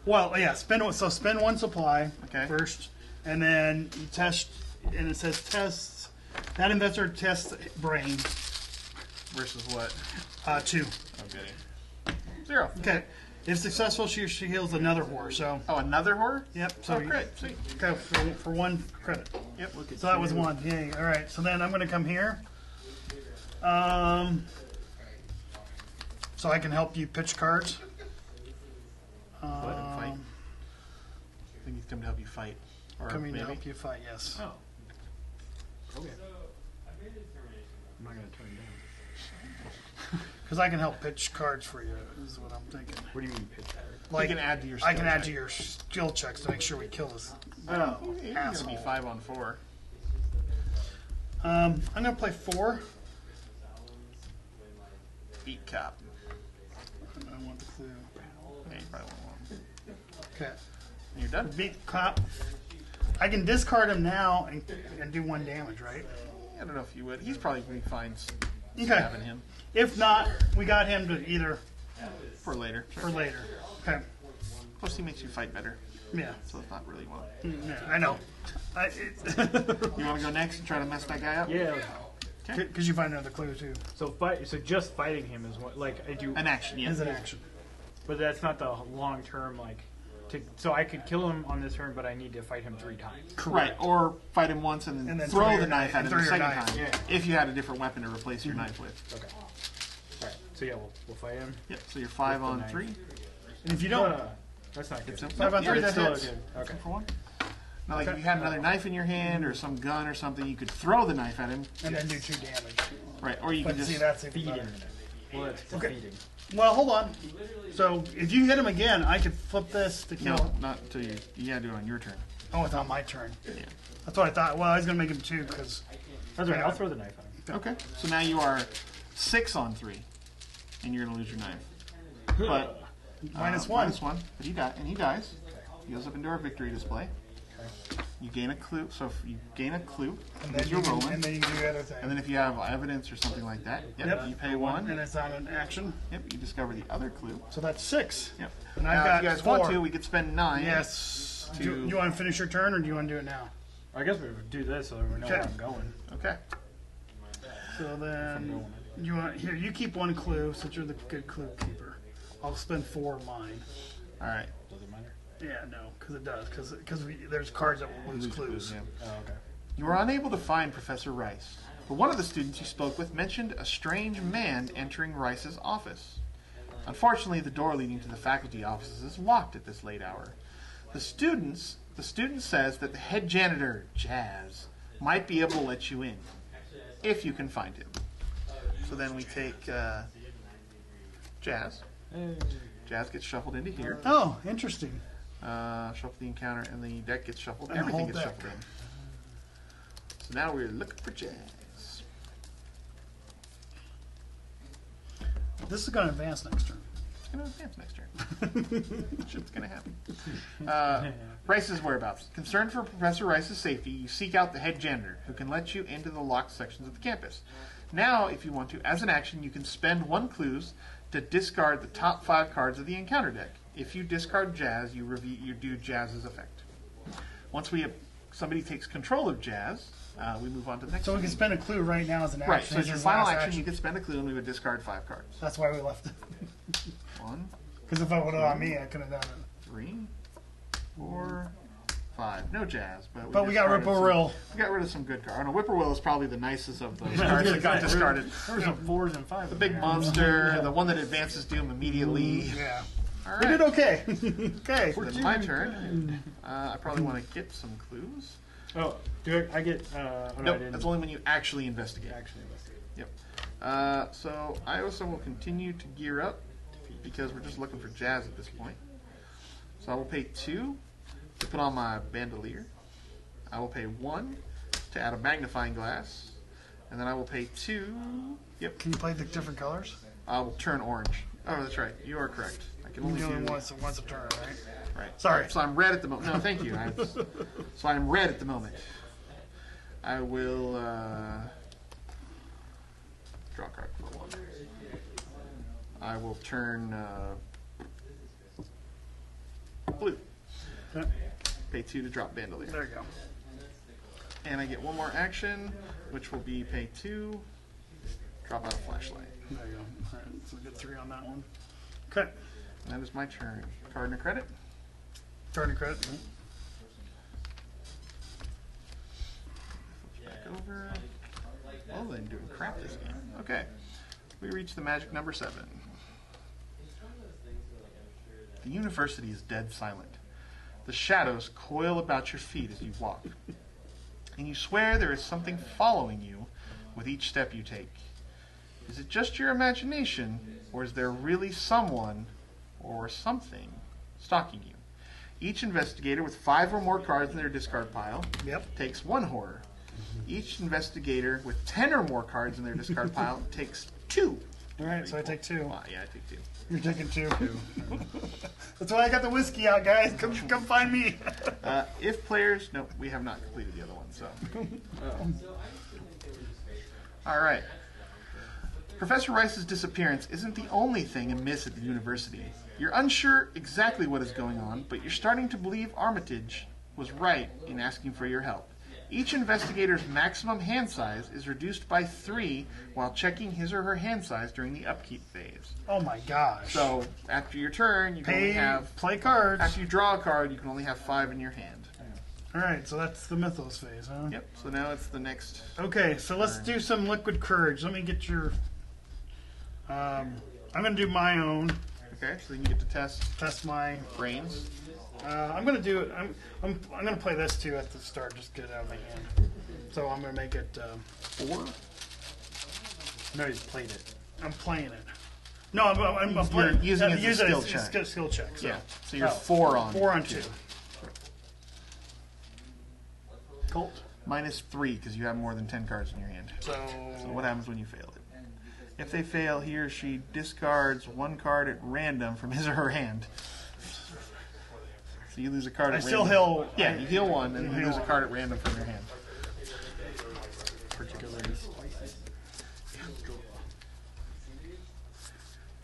Well, yeah. Spend 1 supply Okay. first, and then you test. And it says tests. That investor tests brain. Versus what? 2. Okay. 0. Okay. If successful, she heals another horror. So. Oh, another horror? Yep. So So great. Sweet. Okay, for 1 credit. Yep. So that was 1. Yay. All right. So then I'm going to come here. So I can help you pitch cards. Fight. I think he's come to help you fight. Or Coming maybe. to help you fight. Yes. Oh. Okay. I'm not going to turn it down. Because I can help pitch cards for you. Is what I'm thinking. What do you mean pitch card? Like can add to your I can skill add check. to your skill checks to make sure we kill this. You're going to be Asshole. 5 on 4. I'm going to play 4. Beat cop. I want the clue. Yeah, you probably won't want him. Okay. And you're done. Beat cop. I can discard him now and do 1 damage, right? I don't know if you would. He's probably going to be fine Okay. stabbing him If not, we got him to either for later. for later. Okay. Plus, he makes you fight better, Yeah. so it's not really one. Yeah, I know. You want to go next and try to mess that guy up? Yeah. Because you find another clue too. So just fighting him is what I do. An action, yeah. Is an action. But that's not the long term so I could kill him on this turn, but I need to fight him 3 times. Right, or fight him once and then throw your the knife at him throw the your second knife. time. Yeah. If you had a different weapon to replace your knife with. Okay. All right. So yeah, we'll fight him. Yep. So you're 5 With the on knife. 3. And if you don't, That's not good. So 5 on yeah, 3, that that hits. hits. Okay. For 1. Now, like if you had another knife in your hand or some gun or something, you could throw the knife at him. And then do 2 damage. Right, or you But could see, just that's even Feeding. better. Well, that's Okay. defeating. Well, hold on. So if you hit him again, I could flip this to kill. no, not until you gotta do it on your turn. Oh, it's on my turn. Yeah. That's what I thought. Well, I was gonna make him 2 because That's right. I'll throw the knife at him. Okay. So now you are 6 on 3, and you're gonna lose your knife. But -1. -1. But he dies. He goes up into our victory display. You gain a clue. So if you gain a clue, And because then you're you can, rolling. and then you can do the other thing. And then if you have evidence or something like that, Yep. you pay 1. And it's on an action. Yep, you discover the other clue. So that's 6. Yep. And I've Now, got if you guys 4. want to, we could spend 9. Yes. To- Do you want to finish your turn, or do you want to do it now? I guess we would do this so we know Okay. where I'm going. Okay. So then you want here. You keep 1 clue since you're the good clue keeper. I'll spend 4 of mine. All right. Does it matter? Yeah, no, because it does. Because there's cards that will lose clues. Yeah. Oh, okay. You are unable to find Professor Rice. but one of the students you spoke with mentioned a strange man entering Rice's office. Unfortunately, the door leading to the faculty offices is locked at this late hour. The student says that the head janitor, Jazz, might be able to let you in, if you can find him. So then we take Jazz. Jazz gets shuffled into here. Oh, interesting. Shuffle the encounter, and the deck gets shuffled. And the Everything whole gets deck. shuffled in. So now we're looking for Jazz. This is going to advance next turn. It's going to advance next turn. Shit's going to happen. Rice's whereabouts. Concerned for Professor Rice's safety, you seek out the head janitor, who can let you into the locked sections of the campus. Now, if you want to, as an action, you can spend 1 clues to discard the top 5 cards of the encounter deck. If you discard Jazz, you do Jazz's effect. Once somebody takes control of Jazz, we move on to the next So we one. can spend a clue right now as an action. Right, so as your his final last action, you can spend a clue and we would discard 5 cards. That's why we left it. 1, Because if I would have on me, I could have done it. 3, 4, 5. No Jazz, but But we got discarded Whippoorwill. We got rid of some good cards. Oh, no, Whippoorwill is probably the nicest of those cards that got discarded. There were some 4s and 5s. The big monster, the one that advances Doom immediately. Yeah. All We right. did okay. Okay. Then my turn. I probably want to get some clues. Oh, do I get? Nope, that's only when you actually investigate. Actually investigate. Yep. So I also will continue to gear up because we're just looking for Jazz at this point. So I will pay 2 to put on my bandolier. I will pay 1 to add a magnifying glass, and then I will pay 2. Yep. Can you play the different colors? I will turn orange. Oh, that's right. You are correct. I can only You do only once a turn, right? right. Sorry. So I'm red at the moment. No, thank you. So I'm red at the moment. I will draw a card for 1. I will turn blue. Okay. Pay 2 to drop bandolier. There you go. And I get 1 more action, which will be pay 2, drop out a flashlight. There you go. All right, so we get 3 on that one. Okay. And that is my turn. Card and a credit. Turn to credit. Back over. Oh, they're doing crap this game. Okay. We reach the magic number 7. The university is dead silent. The shadows coil about your feet as you walk. And you swear there is something following you with each step you take. Is it just your imagination, or is there really someone or something stalking you? Each investigator with 5 or more cards in their discard pile takes 1 horror. Each investigator with 10 or more cards in their discard pile takes 2. All right, so I take 2. Yeah, I take 2. You're taking 2. That's why I got the whiskey out, guys. Come find me. If players... No, we have not completed the other one, so... All right. Professor Rice's disappearance isn't the only thing amiss at the university. You're unsure exactly what is going on, but you're starting to believe Armitage was right in asking for your help. Each investigator's maximum hand size is reduced by 3 while checking his or her hand size during the upkeep phase. Oh my gosh. So, after your turn, you can only have... Play cards. After you draw a card, you can only have 5 in your hand. All right, so that's the Mythos phase, huh? Yep, so now it's the next... Okay, so let's do some Liquid Courage. Let me get your... I'm going to do my own. Okay, so then you get to test my brains. I'm going to do it. I'm going to play this too at the start. Just get it out of my hand. So I'm going to make it 4. No, he's played it. I'm playing it. No, I'm playing. Using it as a skill it's check. a skill check. So. Yeah, so you're 4 on 4 on 2. Colt. Minus 3 because you have more than 10 cards in your hand. So what happens when you fail it? If they fail, he or she discards 1 card at random from his or her hand. So you lose a card at random. still heal. Yeah, you heal 1 and you lose a card at random from your hand. Particularly spicy.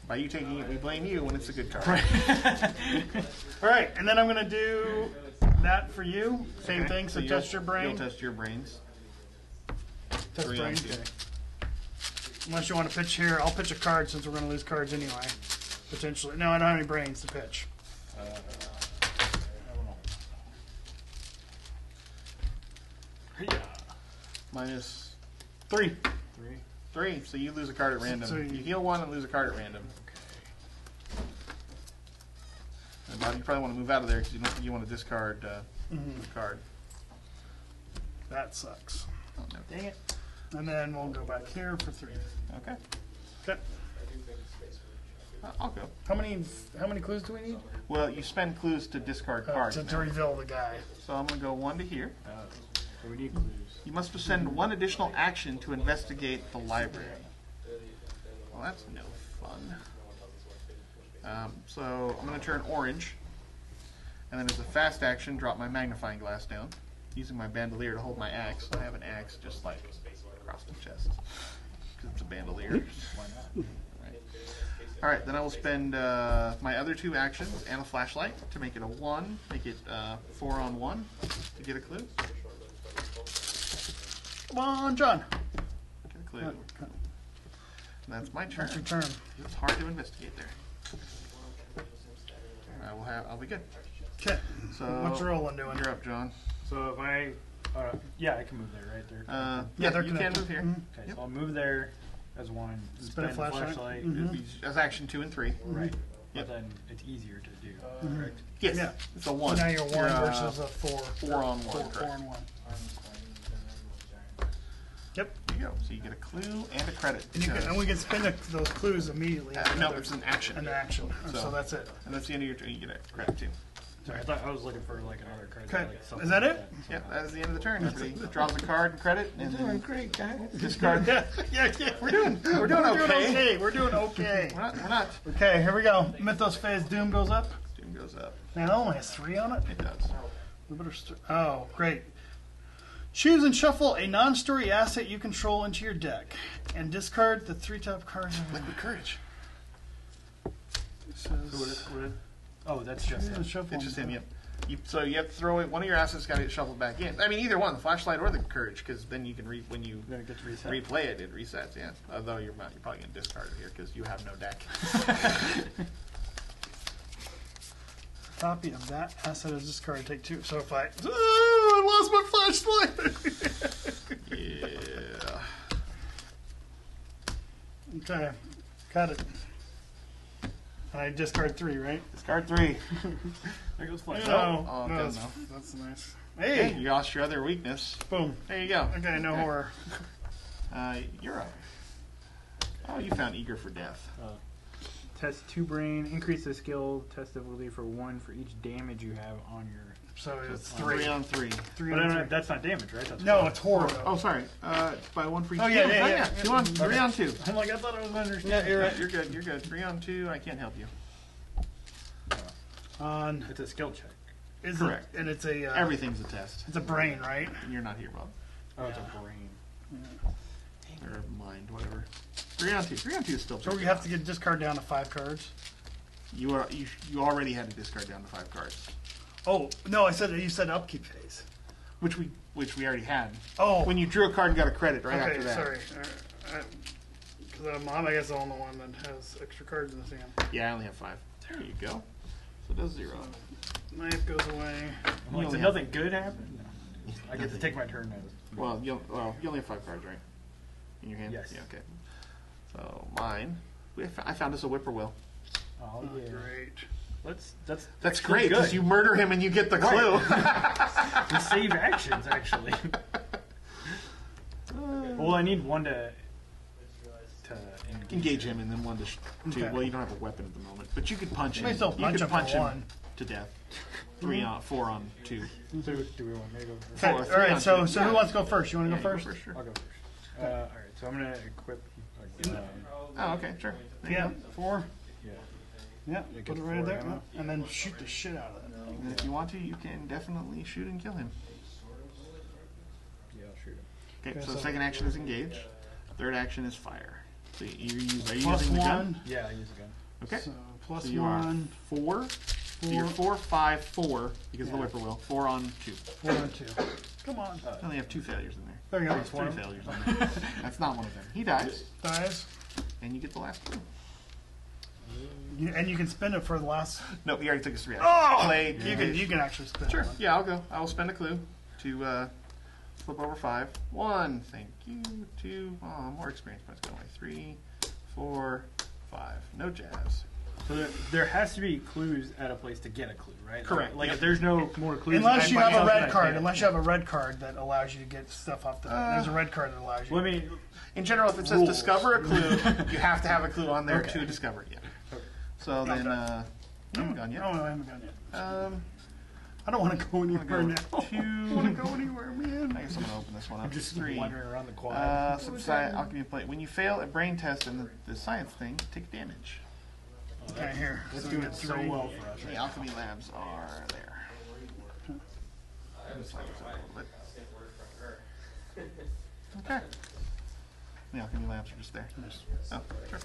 By you taking it, we blame you when it's a good card. All right, and then I'm going to do that for you. Same thing. So test your brain. You'll test your brains. Test 3 brain. on 2. Unless you want to pitch here, I'll pitch a card since we're going to lose cards anyway. Potentially. No, I don't have any brains to pitch. I don't know. Minus 3. 3. So you lose a card at random. So you heal 1 and lose a card at random. Okay. And Bob, you probably want to move out of there because you don't think you want to discard a card. That sucks. Oh, no. Dang it. And then we'll go back here for 3. Okay. Okay. I'll go. How many clues do we need? Well, you spend clues to discard cards. To now. reveal the guy. So I'm going to go 1 to here. So we need clues. You must spend 1 additional action to investigate the library. Well, that's no fun. So I'm going to turn orange. And then as a fast action, drop my magnifying glass down. Using my bandolier to hold my axe. I have an axe just like across the chest. Because it's a bandolier. Why not? Alright, then I will spend my other 2 actions and a flashlight to make it a 1. Make it 4 on 1 to get a clue. Come on, John. Get a clue. And that's my turn. That's your turn. It's hard to investigate there. I'll be good. Okay. So what's Roland doing? You're up, John. So if I, yeah, I can move there, right there. Yeah, they're you can connected. move here. Okay, Yep. so I'll move there as 1. Spin a flashlight. It'd be as action 2 and 3. Right. Yep. But then it's easier to do. Correct. Yes. Yeah. It's a 1. So now you're 1 versus a 4. 4 on 1. 4 correct. on 1. Yep. There you go. So you get a clue and a credit. And we can spin those clues immediately. No, it's an action. An action. So that's it. And that's the end of your turn. You get a credit too. Sorry, I thought I was looking for like another card. Okay. Like something Is that like it? So Yep, that is the end of the turn. Everybody draws a card and credit, and then great, guys. discard. Yeah. We're doing okay. We're doing okay. We're not. Okay, here we go. Mythos Phase Doom goes up. Doom goes up. Man, it only has 3 on it. It does. We better oh, great. Choose and shuffle a non-story asset you control into your deck, and discard the 3 top cards. Liquid Courage. So oh, that's just choose it. and shuffle. It's just him. Yep. So you have to throw it. One of your assets got to get shuffled back in. I mean, either one, the flashlight or the courage, because then you can when you Then it gets reset. replay it, it resets. Yeah. Although you're probably going to discard it here because you have no deck. Copy of that asset is discarded. Take 2. So if I lost my flashlight. Yeah. Okay, got it. I discard 3, right? Discard 3. There goes flash. No, Oh, no, good, that's nice. Hey, Hey, you lost your other weakness. boom. There you go. Okay, no horror. You're up. Oh, you found Eager for Death. Test 2 brain. Increase the skill test ability for 1 for each damage you have on your. So it's 3 3. on 3. 3 But on no, 3. that's not damage, right? That's No, it's horror. Oh, sorry. It's by 1 for each. Oh, yeah, damage. yeah. 2 on 3 on 2. I'm like, I thought I was understanding. Yeah, you're right. You're good. You're good. 3 on 2. I can't help you. On It's a skill check. is Correct. it, and it's a Everything's a test. it's a brain, right? You're not here, Bob. Oh, it's a brain. Or mind, whatever. 3 on 2. 3 on 2 is still. So we have to get discard down to 5 cards. You already had to discard down to 5 cards, Oh no, you said upkeep phase. which we already had. Oh, When you drew a card and got a credit right okay, after that. sorry. Because I'm I guess the only one that has extra cards in his hand. Yeah, I only have 5. There you go. So it does 0. Knife goes away. I'm like, only did have- nothing good happen? No. I get to take my turn now. Well, you only have 5 cards, right? In your hand? Yes. Yeah, okay. So mine, I found us a whippoorwill. Oh, yeah. Great. That's That's actually great because good. you murder him and you get the clue. We save actions, actually. Well, I need 1 to Engage him and then 1 to Okay. Well, you don't have a weapon at the moment, but you could punch You him. may still punch you him could for punch him 1. to death. 4 on 2. So, do we want me to go first? Okay, Four, all 3 right. on So 2. who Yeah. wants to go first? You want to Yeah, go you first? sure. I'll go first. All right, so I'm going to equip a gun. Oh, okay, sure. There you Yeah, go. 4. Yeah. Yeah, It put gets it right 4 there, ammo. and then shoot the shit out of it. And if you want to, you can definitely shoot and kill him. Yeah, I'll shoot him. Okay, Okay, so so- second action is engage. Third action is fire. So are you Plus using the 1. gun? Yeah, I use a gun. Okay. So plus So you are 1. 4. So you're 4, 5, 4 because of the Yeah. whippoorwill. 4 on 2. 4 and 2. Come on. I only have 2 failures in there. There you go. There's 3 failures in there. That's not one of them. He dies, Dies. and you get the last clue. And you can spend it for the last. Nope, he already took his 3 actions. Oh! Play. You can actually spend Sure. it. Yeah, I'll go. I will spend a clue to Flip over 5. 1. Thank you. 2. Oh, more experience points going away. 3, 4, 5. No jazz. So there has to be clues at a place to get a clue, right? Correct. Like if there's no more clues, Unless you have a red card. Yeah. Unless you have a red card that allows you to get stuff off the. There's a red card that allows you. Well, I mean, In general, if it says Rules. discover a clue, you have to have a clue on there Okay. to discover it. Yeah. Okay. So then, I haven't gone yet. Oh, no, I haven't gone yet. I I don't want to go anywhere go now. I two. don't want to go anywhere, man. guess I'm gonna open this one up. I'm just 3. wandering around the quad. Subside alchemy plate. When you fail a brain test and the science thing, take damage. Okay, here. That's So we doing got so 3. well for us. The alchemy labs are there. Slide this up a little bit. Okay. The alchemy labs are just there. Oh, sure.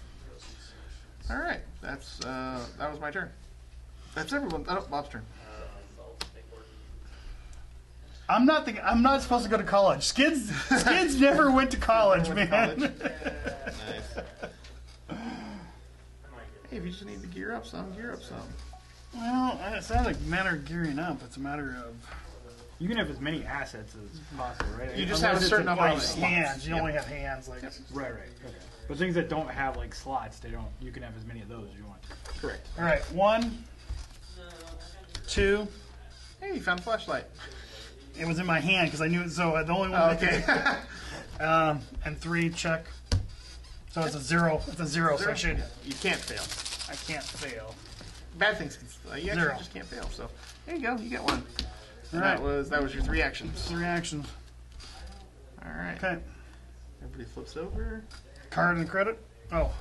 All right. That's that was my turn. That's everyone. Oh, Bob's turn. I'm not supposed to go to college. Skids never went to college, Went to man. college. Nice. Hey, if you just need to gear up some, gear up some. Well, it's not a matter of gearing up. It's a matter of You can have as many assets as possible, right? You just Unless have a it's certain number like of slots. hands. You Yep. only have hands. Like Right. Okay. But things that don't have like slots, they don't. You can have as many of those as you want. Correct. all right, 1, 2. Hey, you found a flashlight. It was in my hand because I knew it. So the only one. Oh, that okay. and 3 check. So it's a 0. It's a 0. So I should. You can't fail. I can't fail. Bad things can. You actually 0. just can't fail. So there you go. You get 1. And All right. that was your 3 actions. 3 actions. All right. Okay. Everybody flips over. Card and credit. Oh.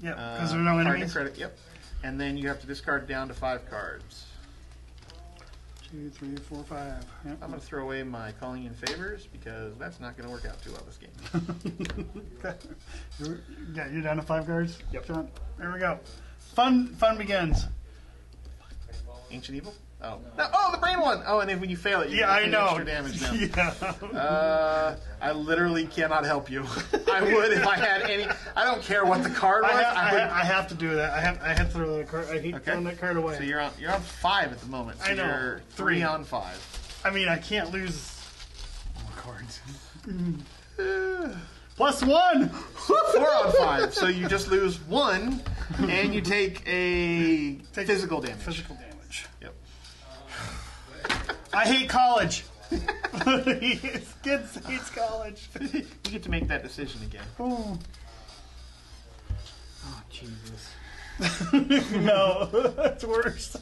Yeah. Because there are no Card and enemies. credit. Yep. And then you have to discard down to 5 cards. 2, 3, 4, 5. Yep. I'm going to throw away my calling in favors because that's not going to work out too well this game. Yeah, you're down to 5 cards. Yep. John. There we go. Fun begins. Ancient Evil? Oh. No, oh, the brain one! Oh, and then when you fail it, you Yeah, I take know. extra damage now. Yeah. I literally cannot help you. I would if I had any. I don't care what the card was. I have to do that. I have to throw that card. I hate Okay. throwing that card away. So you're on 5 at the moment. So I know. You're 3 on 5. I mean, I can't lose More cards. +1. 4 on 5. So you just lose 1, and you take a physical damage. Physical damage. Yep. I hate college. Kids hates college. You get to make that decision again. Oh. Oh Jesus. No, that's worse.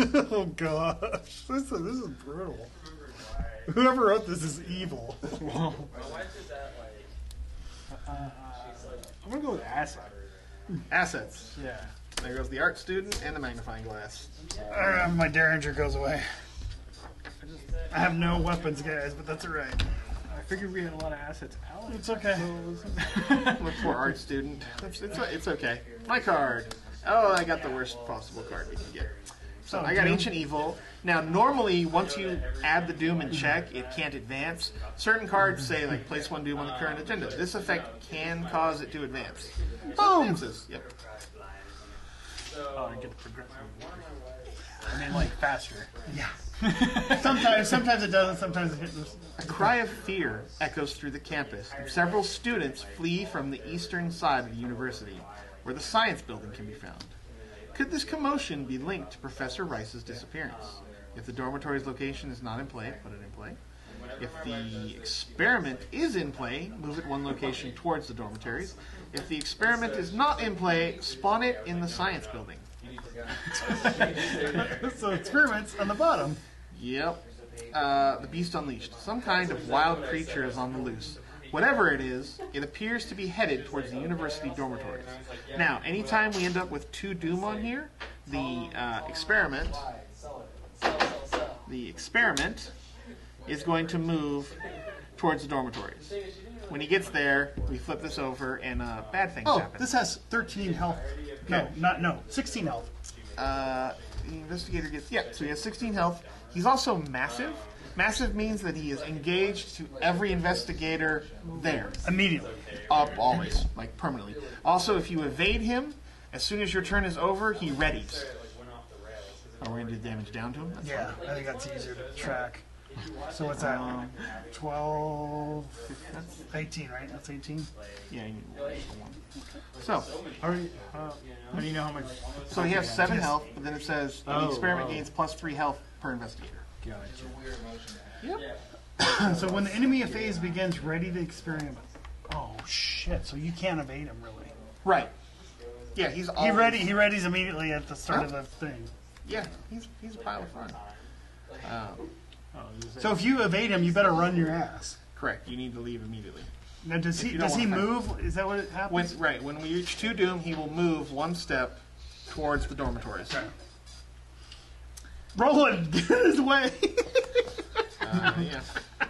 Oh gosh, this is brutal. Whoever wrote this is evil. I'm gonna go with asset. Assets. Yeah. There goes the art student and the magnifying glass. My Derringer goes away. I have no weapons, guys, but that's alright. I figured we had a lot of assets out. It's okay. Look for art student. It's okay. My card. Oh, I got the worst possible card we can get. So I got Doom. Ancient Evil. Now, normally, once you add the Doom and check, it can't advance. Certain cards say, like, place 1 Doom on the current agenda. This effect can cause it to advance. So it advances. Yep. Oh, I get the progressive. I mean, like faster. Yeah. Sometimes it doesn't. Sometimes it hits. A cry of fear echoes through the campus, and several students flee from the eastern side of the university, where the science building can be found. Could this commotion be linked to Professor Rice's disappearance? If the dormitory's location is not in play, put it in play. If the experiment is in play, move it 1 location towards the dormitories. If the experiment is not in play, spawn it in the science building. So experiments on the bottom. Yep. The Beast Unleashed. Some kind of wild creature is on the loose. Whatever it is, it appears to be headed towards the university dormitories. Now, anytime we end up with 2 Doom on here, the experiment is going to move towards the dormitories. When he gets there, we flip this over, and bad things Oh, happen. this has 13 health. Okay. No, 16 health. The investigator gets, so he has 16 health. He's also massive. Massive means that he is engaged to every investigator there. Immediately. Up always, like permanently. Also, if you evade him, as soon as your turn is over, he readies. Oh, we're going to do damage down to him? That's Yeah, I think that's easier to track. So what's that? 12, 18, right? That's 18. Yeah, you need to roll for one. So, How do you know how much? so he has 7 health, but then it says the experiment gains +3 health per investigator. Gotcha. Yep. So when the enemy phase begins, ready to experiment. Oh shit! So you can't evade him really. Right. Yeah, he's always... He readies immediately at the start of the thing. Yeah, he's a pile of fun. So if you evade him, you better run your ass. Correct. You need to leave immediately. Now does he wanna move? Is that what happens? When we reach 2 doom, he will move 1 step towards the dormitories. Okay. Roland, get his way. Yeah.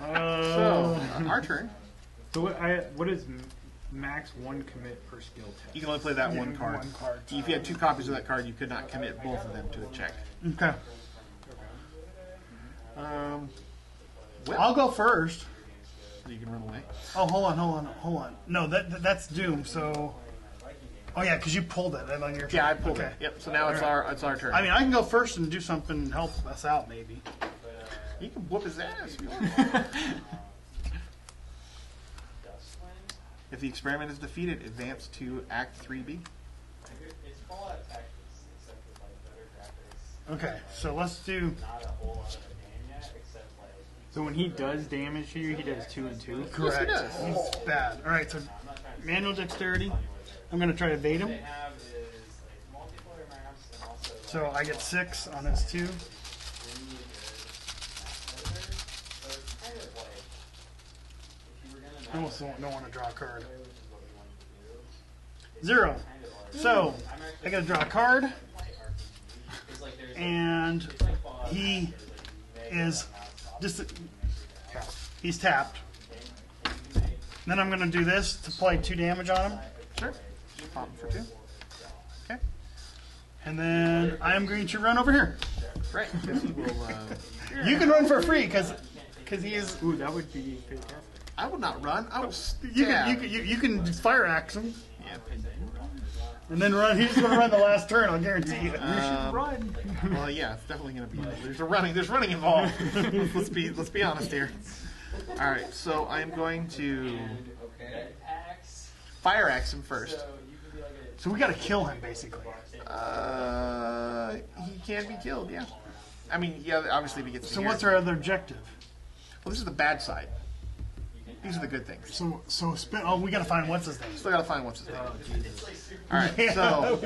So our turn. So what is max 1 commit per skill test? You can only play that one card. One card. If you had 2 copies of that card, you could not commit both of them to a check. Okay. Well, I'll go first. you can run away. Oh, hold on. No, that's Doom. So, oh yeah, because you pulled it and on your. Yeah, I pulled okay. it. Yep. So now it's our turn. I mean, I can go first and do something and help us out, maybe. You can whoop his ass. If you want. If the experiment is defeated, advance to Act 3B. Okay, so let's do. So when he does damage to you, he does 2 and 2. Correct. Yes, he He's bad. All right, so manual dexterity. I'm going to try to evade him. So I get 6 on his 2. I almost don't want to draw a card. 0. So I got to draw a card, and he is just he's tapped. Then I'm going to do this to play 2 damage on him. Sure. Just pop him for 2. Okay. And then I am going to run over here. Right. Because he will. You can run for free because he is. Ooh, that would be fantastic. I will not run. I will. You can fire axe him Yeah. and then run. He's going to run the last turn. I'll guarantee you. Run. Well, yeah, it's definitely going to be. There's running involved. let's be honest here. All right, so I'm going to fire axe him first. So we got to kill him basically. He can be killed. Yeah. I mean, yeah. Obviously, if he gets. So what's our other objective? Well, this is the bad side. These are the good things. So spin. Oh, we got to find what's his name. Still gotta find what's his name. All right, Yeah, so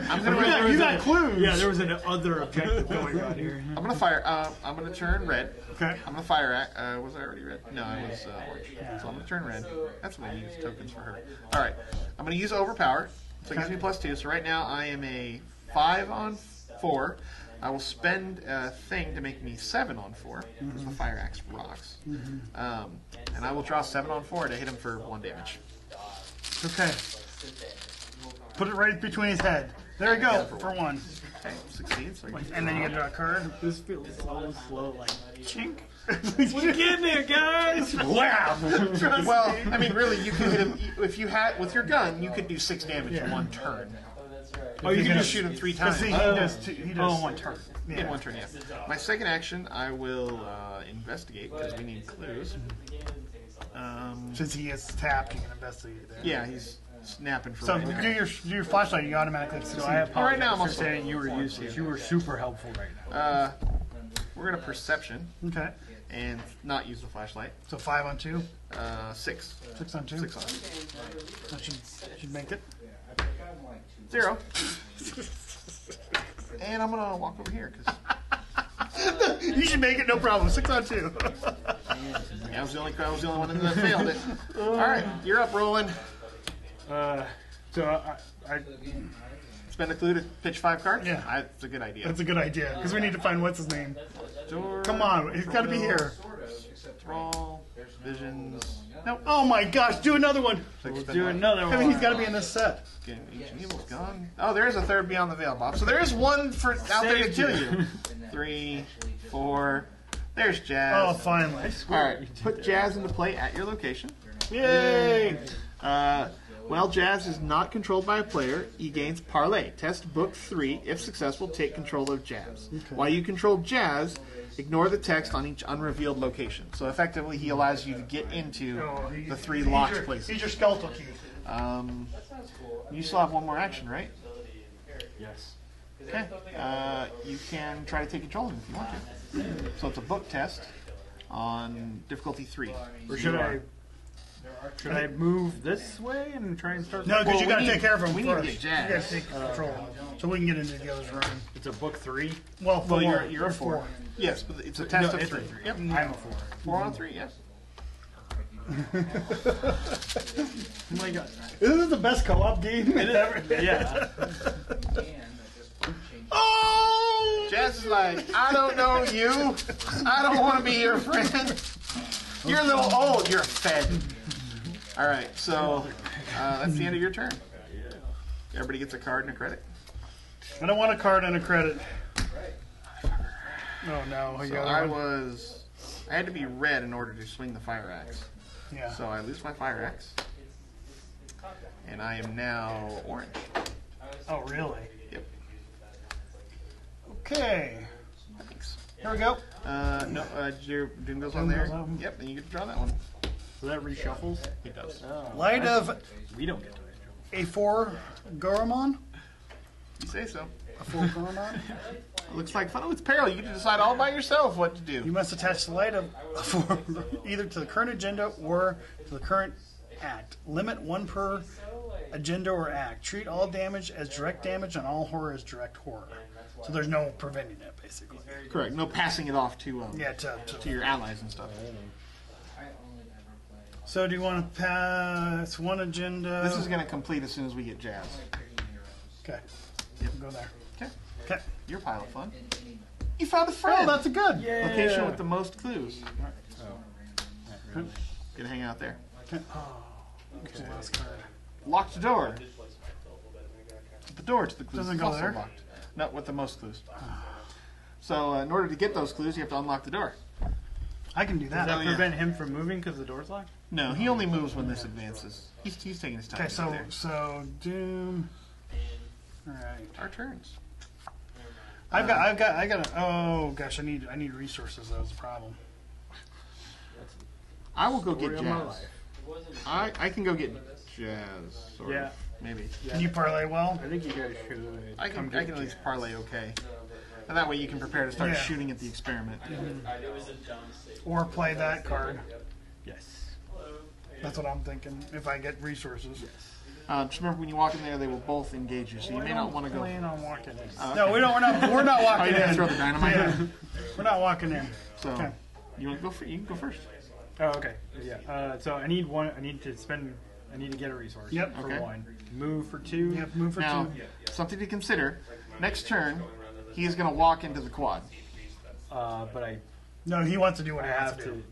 I'm gonna you got clues. Yeah, there was an other objective going on here. I'm gonna fire. I'm gonna turn red. Okay. I'm gonna fire at. Was I already red? No, I was orange. So I'm gonna turn red. That's what I use tokens for her. All right. I'm gonna use overpower. So it gives me +2. So right now I am a 5 on 4. I will spend a thing to make me 7 on 4 because the fire axe rocks. And I will draw 7 on 4 to hit him for 1 damage. Okay. Put it right between his head. There you go for 1. Okay, succeeds. So And then you get to draw a card. This feels so slow, like chink. We're getting there, guys. Wow. well, I mean, really, you could hit him if you had with your gun. You could do 6 damage in 1 turn. Oh, You can just shoot him 3 times. He does 1 turn. In 1 turn, yeah. My second action, I will investigate because we need clues. Since he is tapped, you can investigate that. Yeah, he's snapping for. So right now. do your flashlight. You automatically succeed. So I apologize right now I'm for also- saying you were useless. You were super helpful right now. We're gonna perception Okay. and not use the flashlight. So 5 on 2. 6. 6 on 2. 6 on. That should make it. 0. And I'm gonna walk over here because You should make it, no problem. 6 on 2. I was the only one that failed it. All right, you're up, Roland. So I Spend a clue to pitch 5 cards. Yeah. That's a good idea. That's a good idea because we need to find what's his name. Door, Come on, he's got to be here. Thrall, visions. Nope. Oh my gosh, do another one. will do another I one. mean, he's got to be in this set. Okay, Ancient Evil's gone. Oh, there is a third Beyond the Veil, Bob. So there is one for out there to kill you. 3, 4. There's Jazz. Oh, finally. All right, put Jazz into play at your location. Yay! Well, While Jazz is not controlled by a player, he gains Parlay. Test Book 3. If successful, take control of Jazz. Okay. While you control Jazz, ignore the text on each unrevealed location. So effectively, he allows you to get into the 3 locked places. He's your skeletal key. You still have one more action, right? Yes. Okay. You can try to take control of him if you want to. So it's a book test on difficulty 3. Or should I move this way and try and start? No, because you got to take care of him we need to first. get You Jazz. got to take control of him, so we can get into the other's room. It's a book 3. Well, Well, 4. you're a 4. Yes, but it's a test of it's 3. a 3. Yep. I'm a 4. 4 on 3, yes. Oh my god. Isn't this the best co-op game ever? Yeah. Oh! Jazz is like, I don't know you. I don't want to be your friend. You're a little old. You're fed. All right, so that's the end of your turn. Everybody gets a card and a credit. I don't want a card and a credit. Oh no! So I had to be red in order to swing the fire axe. Yeah. So I lose my fire axe, and I am now orange. Oh really? Yep. Okay. Thanks. Here we go. No, your doom goes on Doom there. goes on. Yep, and you get to draw that one. So that reshuffles? It does. Oh, Light of we don't get to reshuffle. a 4 Goromon. You say so. A 4 Goromon. Looks like fun with peril. You get to decide all by yourself what to do. You must attach the light of a 4 either to the current agenda or to the current act. Limit 1 per agenda or act. Treat all damage as direct damage and all horror as direct horror. So there's no preventing it, basically. Correct. No passing it off to Yeah, to your allies and stuff. So do you want to pass one agenda? This is going to complete as soon as we get Jazz. Okay. Yep. Go there. Okay. Okay. Your pile of fun. You found a friend. Oh, that's a good. Yeah. Location with the most clues. Oh. Get to hang out there. Okay. Oh, okay. Last card. Locked door. The door to the clues Doesn't is go also there? locked. Not with the most clues. So in order to get those clues, you have to unlock the door. I can do Does that. that yeah. prevent him from moving because the door's locked? No, he only moves when this advances. He's taking his time. Okay, to get so there. Doom. All right. Our turns. I got. Oh gosh, I need resources. That was the problem. I will go Story get of my Jazz. life. I can go get Jazz. Sort Yeah. of, maybe. Yeah. Can you parlay well? I think you guys should. I can get at least Jazz. parlay okay. And that way you can prepare to start Yeah. shooting at the experiment. Or play that card. Yes. That's what I'm thinking. If I get resources. Just remember when you walk in there, they will both engage you, so you may not want to go. Plan on walking in. Oh, No, okay. we don't. We're not Oh, walking you're gonna in. throw the dynamite? Yeah. We're not walking in. So Okay. you want to go? You can go first. Oh, okay. Yeah. So I need one. I need to get a resource. Yep. For Okay. 1. Move for 2. Yep. Move for Now, 2. something to consider. Next turn, he is going to walk into the quad. But I No, he wants to do what he have wants to do.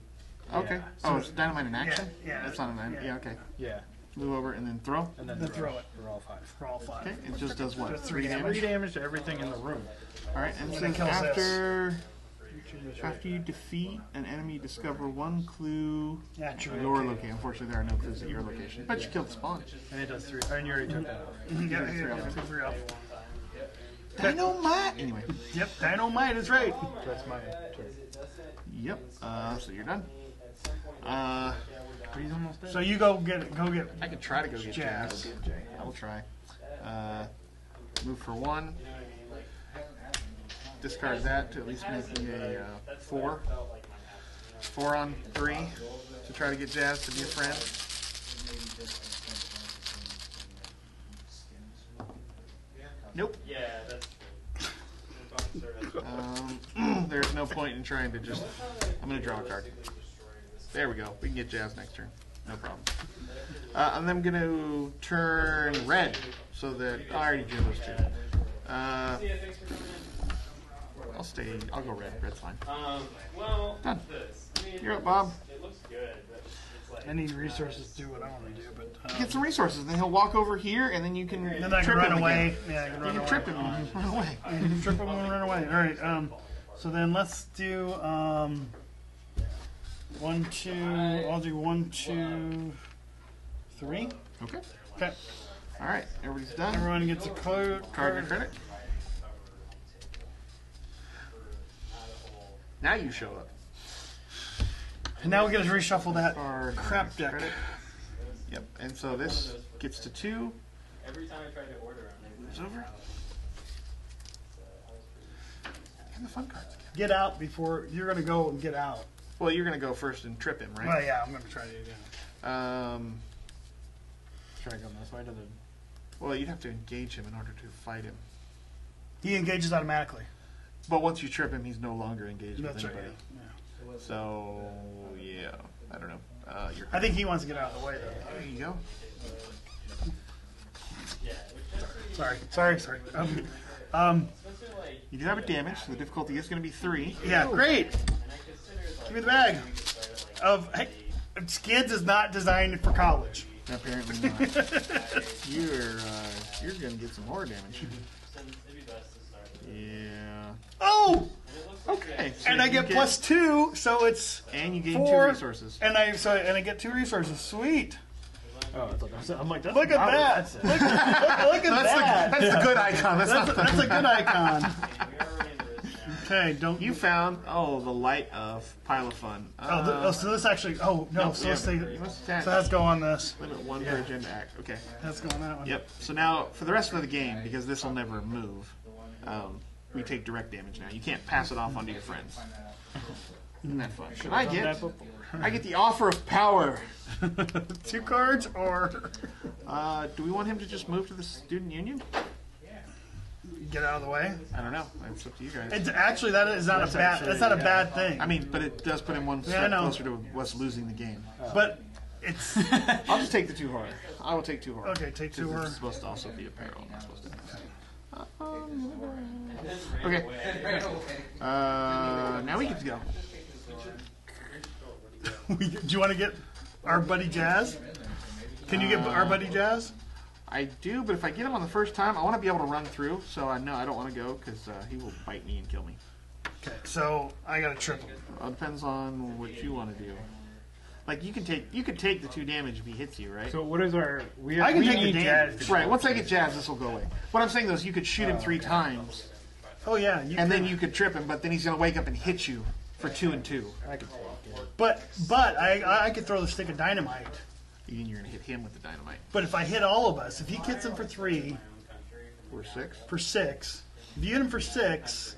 to. Okay. Yeah. Oh, it's dynamite in action? yeah. That's not an yeah, okay. Yeah. Move over and then throw. And then Then throw it. for all 5. For all 5. Okay, it just does what? Just 3 damage? damage. 3 damage to everything in the room. Alright, and When so it kills after you defeat an enemy, discover 1 clue Yeah, true. at your location. Unfortunately, there are no clues at your location. But you killed the spawn. And it does 3. And you already took that off. Yeah, 3 off. Dynamite! Anyway. Yep, dynamite is right. So that's my turn. Yep. So you're done. He's almost dead. So you go get. I could try to go get Jazz. Jazz. I will try. Move for 1. Discard that to at least make me a 4. 4 on 3 to try to get Jazz to be a friend. Nope. There's no point in trying to just. I'm going to draw a card. There we go. We can get Jazz next turn. No problem. And then I'm going to turn red so that I already drew those 2. I'll go red. Red's fine. Done. You're up, Bob. I need resources to do what I want to do, but. Get some resources. Then he'll walk over here, and then you can Then I can trip run him away. again. Yeah, I can You run can away. trip him and run away. Trip him and run away. All right. So then let's do 1, 2. I'll do 1, 2, 3. Okay. Okay. All right. Everybody's done. Everyone gets a card. Card your credit. Now you show up. And now we get to reshuffle that Card crap deck. credit. Yep. And so this gets to 2. Every time I tried to order them, It's over. And the fun cards again. Get out before you're going to go and get out. Well, you're going to go first and trip him, right? Well, yeah, I'm going to try to do that. Try to go this way to the. Well, you'd have to engage him in order to fight him. He engages automatically. But once you trip him, he's no longer engaged That's with right. anybody. Yeah. So, yeah. I don't know. I think he wants to get out of the way, though. There you go. Sorry. You do have a damage, so the difficulty is going to be 3. Yeah, great. Give me the bag. Hey, Skids is not designed for college. Apparently not. You're going to get some more damage. Yeah. Oh! Okay. So And I you get +2, so it's And you gain 4. 2 resources. And I get 2 resources. Sweet. Oh, I thought that's, I'm like, that's Look at not that. what Look at that. That's the good icon. That's a good icon. Okay, don't You found, the light of Pile of Fun. so this actually. Oh no, No, so yeah, let's take. you must attach. So let's go on this. Limit 1 per agenda act. Okay. Let's go on that one. Yep. So now, for the rest of the game, because this will never move, we take direct damage now. You can't pass it off onto your friends. Isn't that fun? And I get the offer of power. 2 cards or Do we want him to just move to the student union? get out of the way. I don't know. It's up to you guys. It's actually that is not a bad. That's not a bad thing. I mean, but it does put him one I step know. closer to us losing the game. But it's I'll just take the 2 horror. I will take 2 horror. okay. Take 2 Because or it's supposed to also be apparel. Not supposed to. Okay. Now we get to go. do you want to get our buddy Jazz? Can you get our buddy Jazz? I do, but if I get him on the first time, I want to be able to run through. So I know I don't want to go because he will bite me and kill me. Okay, so I got to trip him. It depends on what you want to do. Like you could take the 2 damage if he hits you, right? So what is our? I can we take the need damage. Jazz. Right. Once I get Jazz, this will go away. What I'm saying though is you could shoot him 3 times, Oh yeah, and then you could trip him, but then he's gonna wake up and hit you for 2 and 2. I can take it. But I could throw the stick of dynamite. And you're gonna hit him with the dynamite. But if I hit all of us, if he hits him for 3, For 6. for 6, if you hit him for 6,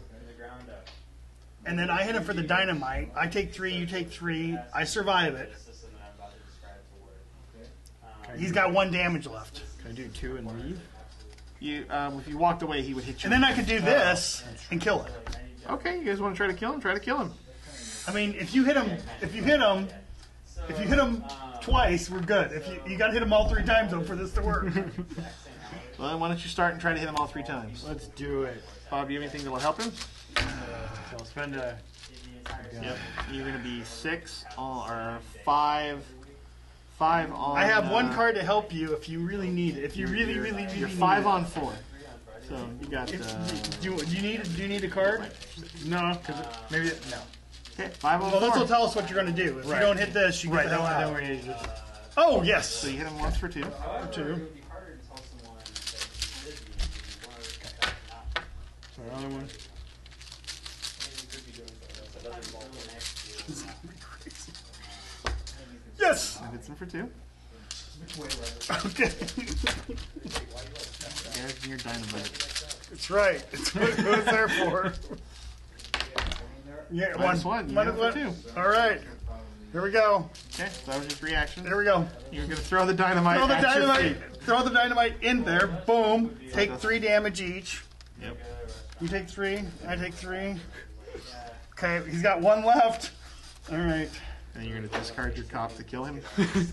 and then I hit him for the dynamite, I take 3, you take 3, I survive it. He's got 1 damage left. Can I do 2 and leave? You, if you walked away, he would hit you. And then I could do this and kill it. Okay, you guys want to try to kill him? Try to kill him. I mean, if you hit him twice, we're good. If you got to hit him all 3 times though for this to work. Well, then why don't you start and try to hit him all 3 times? Let's do it. Bob, do you have anything that will help him? I'll spend a. Yep. You're going to be 6 or 5 on. I have 1 card to help you if you really need it. If you really You're need 5 it. on 4. So you got. Do you need a card? No, because maybe no. Okay, 5 on Well, 4. this will tell us what you're going to do. If you don't hit this, you get the hell Then out. we just. Oh yes. So you hit him once for 2. For 2. Sorry, another one. Yes. That hits him for 2. Okay. There's your dynamite. That's right. It's what it was there for. Yeah, Minus 1. You hit him for 2. All right. Here we go. Okay, so that was just reaction. Here we go. You're going to throw the dynamite. Throw the at your dynamite. feet. Throw the dynamite in there. Boom. Take 3 damage each. Yep. You take 3. I take 3. Okay, he's got 1 left. All right. And you're going to discard your cop to kill him.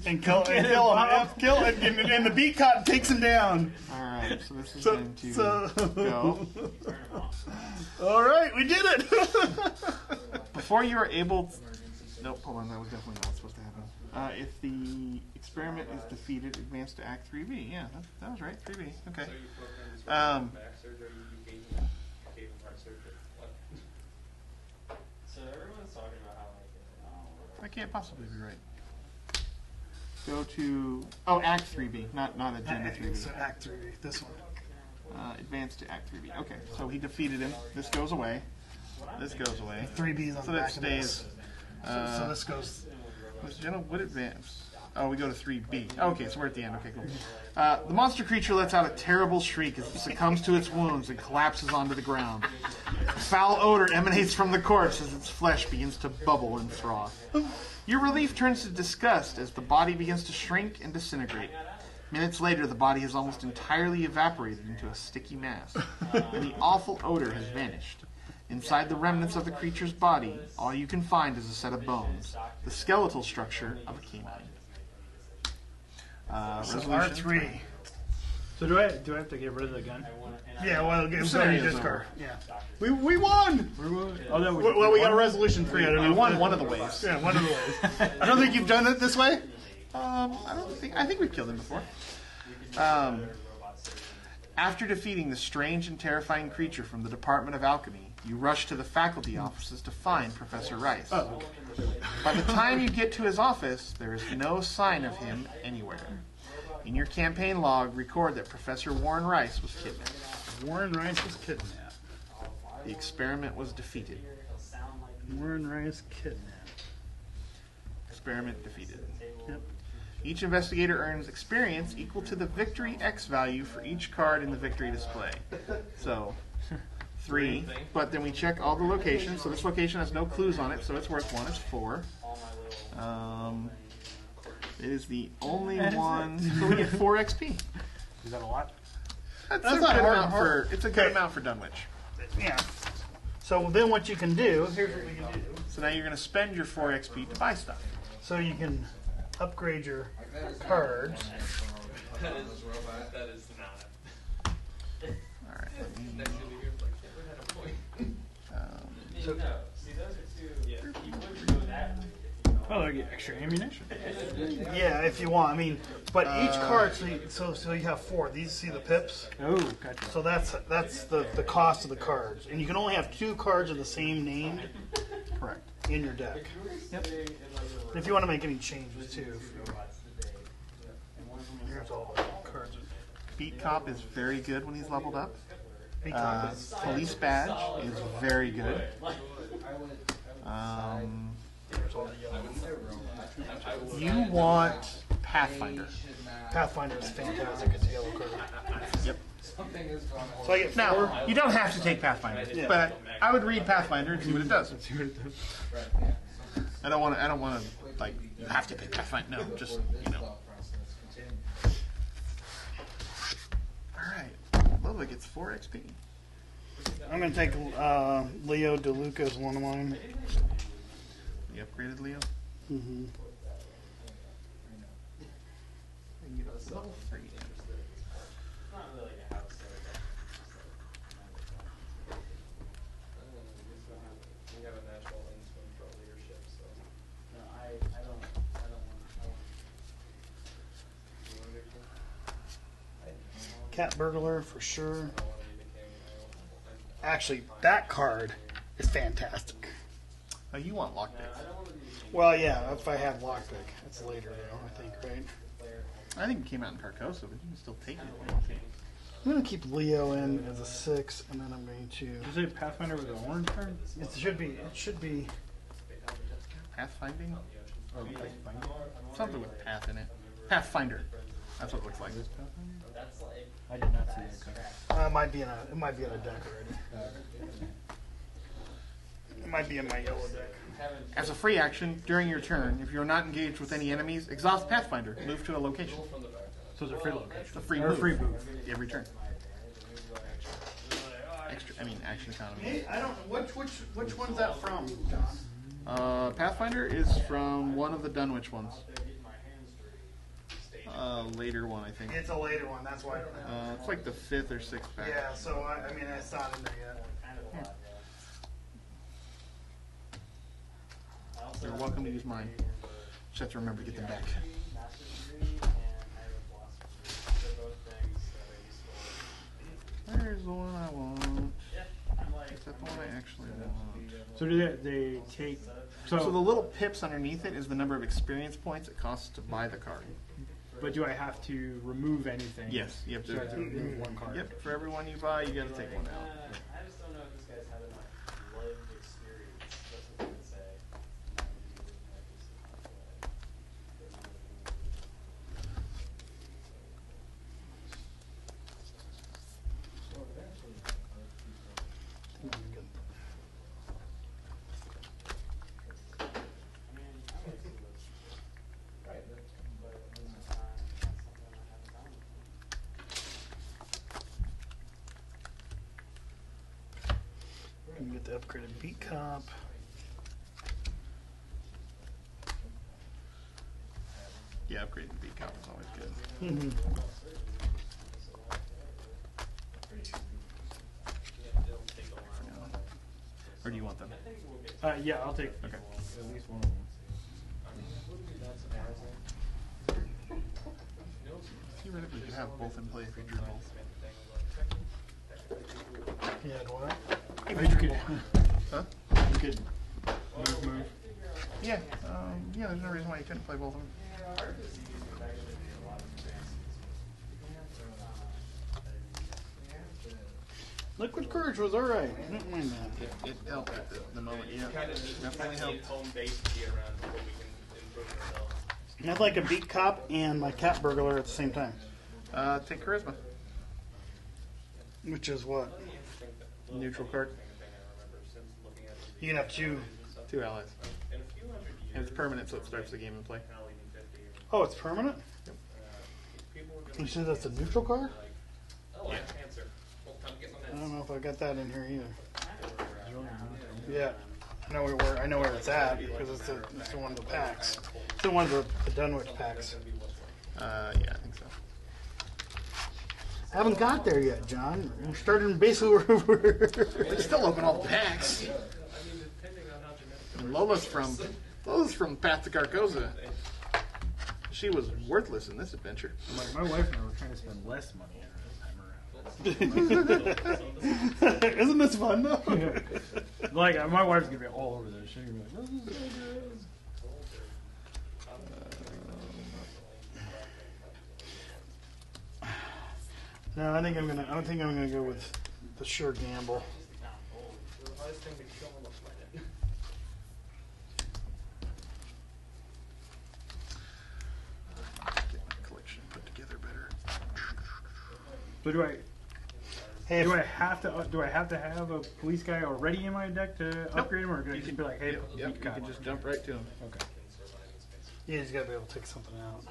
And kill him. Kill him. And the beat cop takes him down. All right, so this is So- going to so- go. All right, we did it. Before you are able to... Nope, hold on, that was definitely not supposed to happen. If the experiment is defeated, advance to Act 3B. Yeah, that was right, 3B. Okay. So everyone's talking about how That can't possibly be right. go to Act 3B, not Agenda 3B. So Act 3B, this one. Advance to Act 3B. Okay, so he defeated him. This goes away. This goes away. 3B's on So the that back of this. stays. So this goes. What advance? Oh, we go to 3B. Okay, so we're at the end. Okay, cool. The monster creature lets out a terrible shriek as it succumbs to its wounds and collapses onto the ground. A foul odor emanates from the corpse as its flesh begins to bubble and froth. Your relief turns to disgust as the body begins to shrink and disintegrate. Minutes later, the body has almost entirely evaporated into a sticky mass, and the awful odor has vanished. Inside the remnants of the creature's body, all you can find is a set of bones, the skeletal structure of a canine. So Resolution R3. So do I have to get rid of the gun? Yeah, well, it's going to scenario's be discard. over. Yeah. We won! Oh, no, Well, we got a resolution 3. I don't know. We won one of the ways. Yeah, one of the ways. I don't think you've done it this way. I think we've killed him before. After defeating the strange and terrifying creature from the Department of Alchemy, you rush to the faculty offices to find Professor Rice. Oh, okay. By the time you get to his office, there is no sign of him anywhere. In your campaign log, record that Professor Warren Rice was kidnapped. Warren Rice was kidnapped. The experiment was defeated. Warren Rice kidnapped. Experiment defeated. Yep. Each investigator earns experience equal to the victory X value for each card in the victory display. So, 3. But then we check all the locations. So this location has no clues on it, so it's worth 1. It's 4. It is the only one. So we get 4 XP. Is that a lot? That's That's a not good hard- amount hard. for. It's a good Okay. amount for Dunwich. Yeah. So then what you can do, here's what we can do. So now you're going to spend your 4 XP to buy stuff. So you can upgrade your cards. That is not. All right. Let me, So, See, those are two. Yeah, you would go that route if you know. Oh, I get extra ammunition. yeah, if you want. I mean, but each card, so you have 4. These, see the pips? Oh, gotcha. So that's the cost of the cards. And you can only have 2 cards of the same name correct. in your deck. If you want to make any changes too. Here's all the cards. Beat Cop is very good when he's leveled up. Because Police Badge is very good. You want Pathfinder. Pathfinder is fantastic. It's a yellow card. Yep. So I get 4. Now, you don't have to take Pathfinder, but I would read Pathfinder and see what it does. I don't want to like you have to pick Pathfinder. No, just All right, Lola gets 4 XP. I'm going to take Leo DeLuca as one of mine. The upgraded Leo. Mm-hmm. Level 3. Not really a house. We have a natural instinct for leadership, so. No, I don't want. You want to Cat Burglar for sure. Actually, that card is fantastic. Oh, you want lockpick? Well, yeah, if I had Lockpick. That's later, though, I think, right? I think it came out in Carcosa, but you can still take it. I'm going to keep Leo in as a 6, and then I'm going to... Did you say Pathfinder with an orange card? It should be... Pathfinding? Or Pathfinder? Something with path in it. Pathfinder. That's what it looks like. I did not see that card. It might be in a deck already. It might be in my yellow deck. As a free action, during your turn, if you're not engaged with any enemies, exhaust Pathfinder. Move to a location. So it's a free location. It's a free Or move. free move. Every turn. Action economy. Hey, I don't know. Which one's that from, John? Pathfinder is from one of the Dunwich ones. Later one, I think. It's a later one. That's why I don't know. It's like the 5th or 6th pack. Yeah, so I mean, it's not in there yet. You're welcome to use mine. Just have to remember to get them back. There's the one I want. Is that the one I actually want? So do they take So the little pips underneath it is the number of experience points it costs to buy the card. But do I have to remove anything? Yes, you have So I have to to. remove one card. Yep, for every one you buy, you got to take one out. I just don't know if this guy's had enough lived experience. That's what I would say. You can get the upgraded beat cop. Yeah, upgrading the beat cop is always good. Or do you want them? Yeah, I'll take Okay. at least one of them. Theoretically, you could have both in play if you drew both. Yeah, do I? Or you could, Huh? you could move. Yeah, yeah. There's no reason why you couldn't play both of them. Liquid Courage was alright. I didn't mind that. It helped at the moment. Yeah, definitely helped. Home base to be around before we can improve ourselves. I'd like a beat cop and my cat burglar at the same time. Take charisma. Which is what? Neutral card. You can have two. 2 allies. And it's permanent, so it starts the game in play. Oh, it's permanent? You said that's a neutral card? Oh, yeah. Cancer. Well, time to get my I meds. don't know if I got that in here either. Yeah, I know where it's at because it's in one of the packs. It's in one of the Dunwich packs. Yeah, I think so. I haven't got there yet, John. We're starting basically where They still open all the packs. And Lola's from Path to Carcosa. She was worthless in this adventure. Like my wife and I were trying to spend less money on her this time around. Isn't this fun though? Like my wife's gonna be all over this. She's gonna be like, "This is so good." No, I think I'm gonna go with the sure gamble. Get my collection put together better. So do I Hey, do I have to have a police guy already in my deck to upgrade him, or can I just be like, hey, Yep, beat you cop? can just jump right to them. Okay. you just gotta be able to take something out.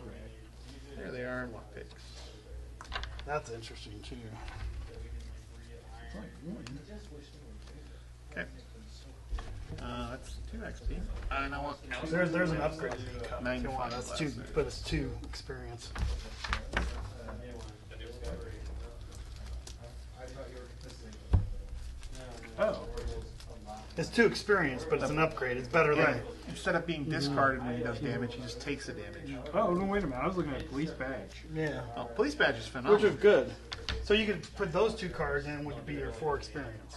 There they are, lockpicks. That's interesting too. Okay. That's 2 XP. And I want There's an upgrade to beat cop if you want. 95 That's two, less. but it's 2 experience. Oh. It's 2 experience, but it's an upgrade. It's better than. Right. instead of being discarded when he does damage, he just takes the damage. Oh, no, wait a minute. I was looking at police badge. Yeah. Oh, police badge is phenomenal. Which is good. So you could put those 2 cards in, which would be your 4 experience.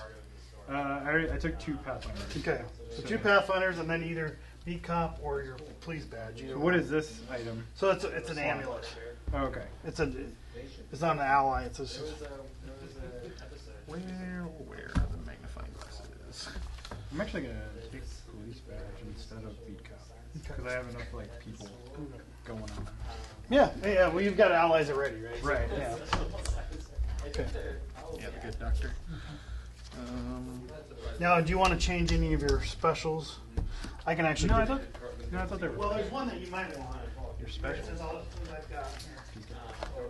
I took 2 Pathfinders. Okay. So 2 Pathfinders, and then either beat cop or your police badge. So what is this item? So it's an amulet. Oh, okay. It's not an ally. It's just, Where are the magnifying glasses? I'm actually gonna take police badge instead of beat cop because I have enough like people going on. yeah. Well, you've got allies already, right? Right. Yeah. Okay. Yeah, the good doctor. Now, do you want to change any of your specials? I can actually. No, I give- thought they were. Well, there's one that you might want. Your special. This is all I've got here.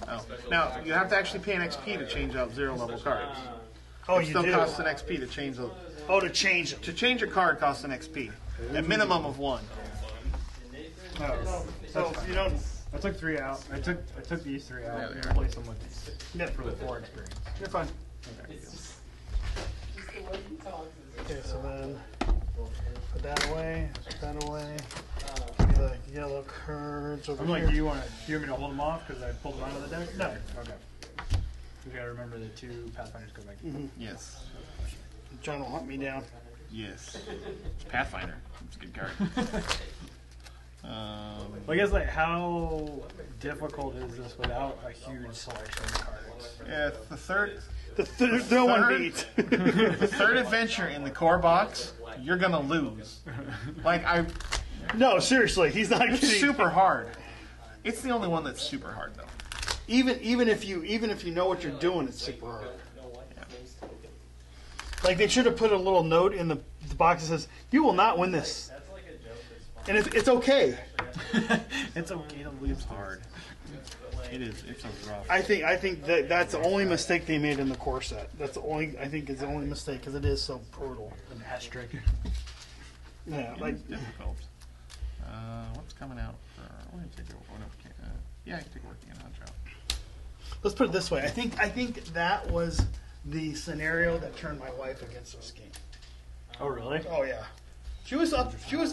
Oh. Now, you have to actually pay an XP to change out 0 level cards. Oh, It you still do. costs an XP to change the. Oh, to change it. To change a card costs an XP. A minimum of 1. Oh, So you don't. I took 3 out. I took these 3 out There and they are. replaced them with these Yeah, for the 4 experience. you're fine. Okay, so then put that away. Put that away. The yellow cards over I'm like, here. do you want me to hold them off because I pulled them out of the deck? No. Okay. We gotta remember the 2 Pathfinders go back. Yes. John will hunt me down. Yes. It's Pathfinder. It's a good card. Well, I guess, like, how difficult is this without a huge selection of cards? Yeah, the third one beat. the third adventure in the core box, you're gonna lose. Like No, seriously, he's not it's kidding. super hard. It's the only one that's super hard though. Even if you know what you're doing, it's super hard. Like, they should have put a little note in the box that says, "You will not win this," and it's okay. It's okay to lose Hard. It is. It's a rough. I think that's the only mistake they made in the core set. That's the only is the only mistake because it is so brutal. an asterisk. Yeah, It like is difficult. What's coming out? We're gonna take a. Oh, no, we can't. Yeah, I can take a working on hunch out. let's put it this way. I think that was the scenario that turned my wife against this game. Oh, really? Oh yeah, she was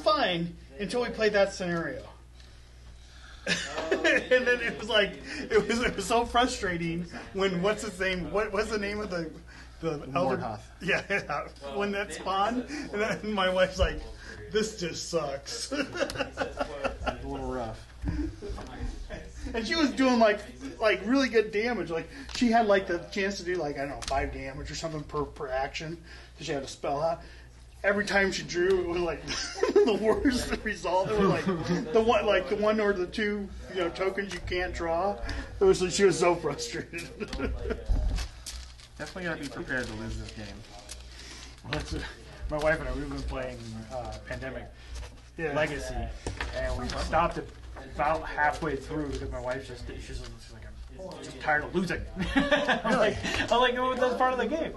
fine until we played that scenario. And then it was like it was so frustrating when what's his name? What's the name of the elder? Mordhoth. Yeah, when that spawned, and then my wife's like, "This just sucks." It's a little rough. And she was doing like really good damage. Like, she had like the chance to do like, I don't know, 5 damage or something per action. So she had to spell out. Every time she drew, it was like the worst result. It was like the one or the two tokens you can't draw. It was she was so frustrated. Definitely gotta be prepared to lose this game. My wife and I, we've been playing Pandemic Yeah. Legacy, and we stopped it about halfway through because my wife's she's like, I'm just tired of losing. I'm like, oh, that's part of the game.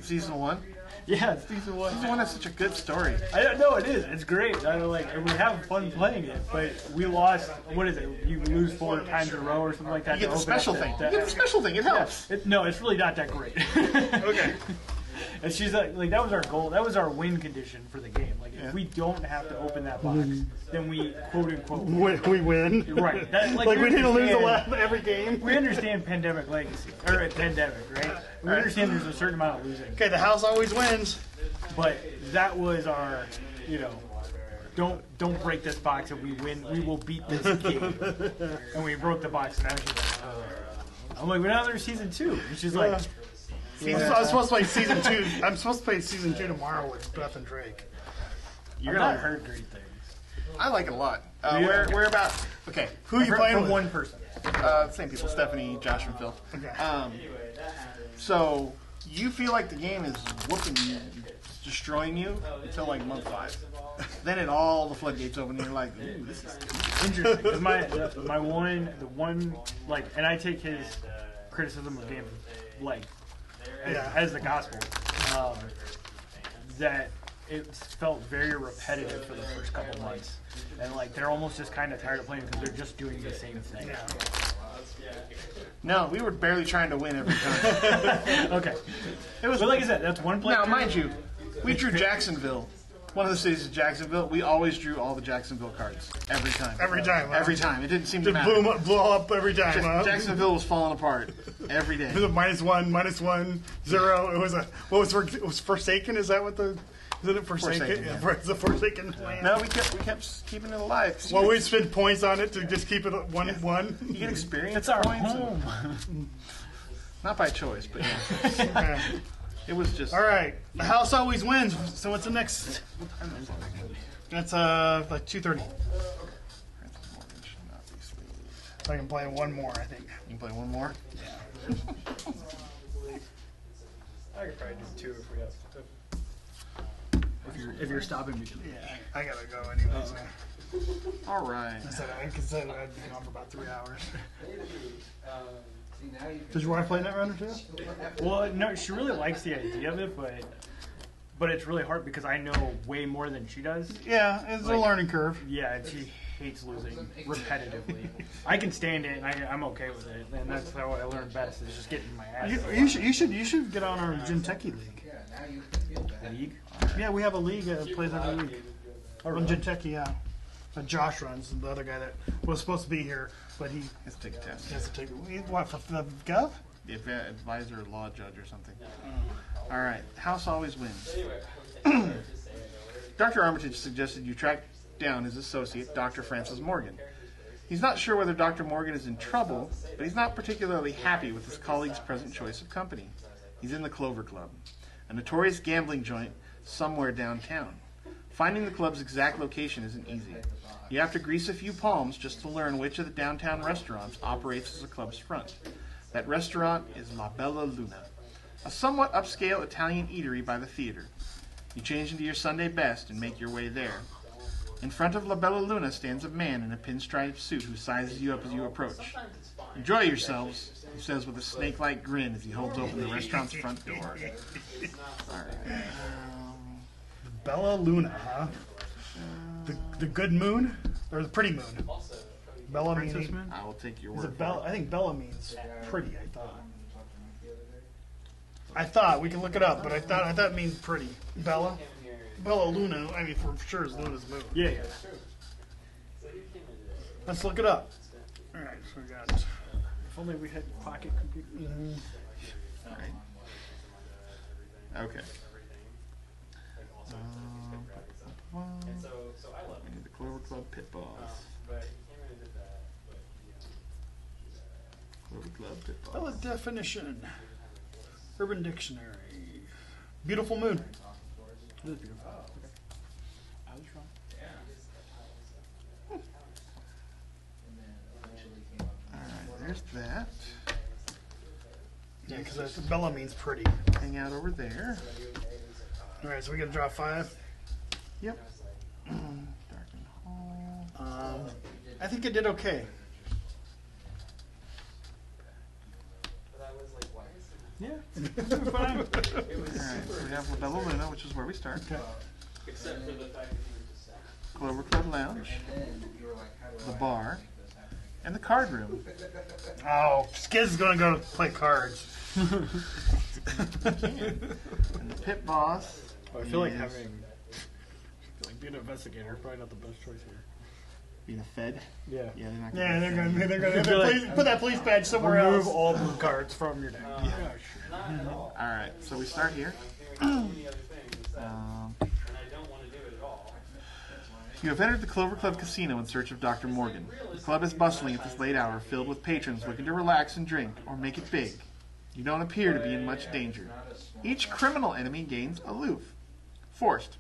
Season 1. Yeah, it's season 1. Season 1 has such a good story. I don't know, it is. It's great. I don't and we have fun playing it, but we lost. What is it? You lose 4 times in a row or something like that. You get the special thing. You get the special thing. It helps. No, it's really not that great. Okay. And she's like, that was our goal. That was our win condition for the game. Like, if we don't have to open that box, then we quote unquote We win. Right. That, Like we didn't lose every game. We understand Pandemic Legacy or Pandemic, right? We understand there's a certain amount of losing, Okay, the house always wins. but that was our, don't break this box and we win. We will beat this game. And we broke the box, and now she's like, I'm like, well, now there's season 2. And she's like. I'm supposed to play season 2. I'm supposed to play season 2 tomorrow with Beth and Drake. I've not heard great things. I like it a lot. Yeah. We're about. Okay. Who are you playing From with? one person. Same people. Stephanie, Josh, and Phil. Okay. So you feel like the game is whooping you, destroying you until like month 5. Then all the floodgates open, and you're like, ooh, this is Interesting. 'Cause my one, and I take his criticism of the game as the gospel. That it felt very repetitive for the first couple months, and they're almost just kind of tired of playing because they're just doing the same thing. No, we were barely trying to win every time. Okay. It was, but like I said, that's one player. Now, mind you, we drew Jacksonville. One of the cities is Jacksonville. We always drew all the Jacksonville cards every time. Every time. Huh? Every time. It didn't seem to matter. Blow up every time. Huh? Jacksonville was falling apart every day. It was a -1, -1, 0. It was Forsaken. Is that what the? Isn't it Forsaken? Forsaken, yeah. It's a Forsaken land. No, we kept keeping it alive. Well, we spend points on it to just keep it at 1-1. You get experience. It's our points home. Not by choice, but yeah. Okay. It was just. All right, the house always wins. So what's the next? That's like 2:30. So I can play one more, I think. You can play one more. I could probably do 2 if we have to. If you're stopping me. Yeah, I gotta go anyways. All right. I said I'd be gone for about 3 hours. Does your wife play Netrunner too? Well, no, she really likes the idea of it, but it's really hard because I know way more than she does. Yeah, it's a learning curve. Yeah, and she hates losing repetitively. I can stand it, and I'm okay with it, and that's how I learn best. Is just getting my ass. You should get on our Jinteki league. League. Yeah, we have a league that plays every week. On Jinteki, yeah. But Josh runs, the other guy that was supposed to be here, but he Let's take a test. has to take what for the Gov? The advisor, law judge, or something. All right. House always wins. Dr. Armitage suggested you track down his associate, Dr. Francis Morgan. He's not sure whether Dr. Morgan is in trouble, but he's not particularly happy with his colleague's present choice of company. He's in the Clover Club, a notorious gambling joint somewhere downtown. Finding the club's exact location isn't easy. You have to grease a few palms just to learn which of the downtown restaurants operates as the club's front. That restaurant is La Bella Luna, a somewhat upscale Italian eatery by the theater. You change into your Sunday best and make your way there. In front of La Bella Luna stands a man in a pinstripe suit who sizes you up as you approach. "Enjoy yourselves," he says with a snake-like grin as he holds open the restaurant's front door. Alright. Bella Luna, huh? The good moon? Or the pretty moon? Bella meaning... Moon? I will take your Is word it for Bella? it. I think Bella means pretty, I thought. We can look it up, but I thought it means pretty. Bella? Bella Luna, I mean, for sure is Luna's moon. Yeah. Let's look it up. Alright, so we got... If only we had pocket computers. Alright. Okay. We need the Clover Club Pit Boss. Clover Club Pit Boss. Bella definition. Urban Dictionary. Beautiful moon. It is beautiful. Okay. I was wrong. Alright, there's that. Yeah, because Bella means pretty. Hang out over there. Alright, so we gotta draw 5. Yep. Darkened Hall. I think I did okay. Yeah. Alright, so we have La Bella Luna, which is where we start. Okay. Except for the fact that you were just sad. Clover Club Lounge. The bar. And the card room. Oh, Skiz's gonna go play cards. And the Pit Boss. Oh, I feel like is being an investigator is probably not the best choice here. being a Fed. Yeah. Yeah, they're not Yeah, they're gonna Like, put that police badge somewhere Remove else. all blue cards from your deck. Alright, so we start here. Many other things that, and I don't want to do it at all. You have entered the Clover Club Casino in search of Dr. Morgan. The club is bustling at this late hour, filled with patrons looking to relax and drink, or make it big. You don't appear to be in much danger. Each criminal enemy gains aloof. Forced.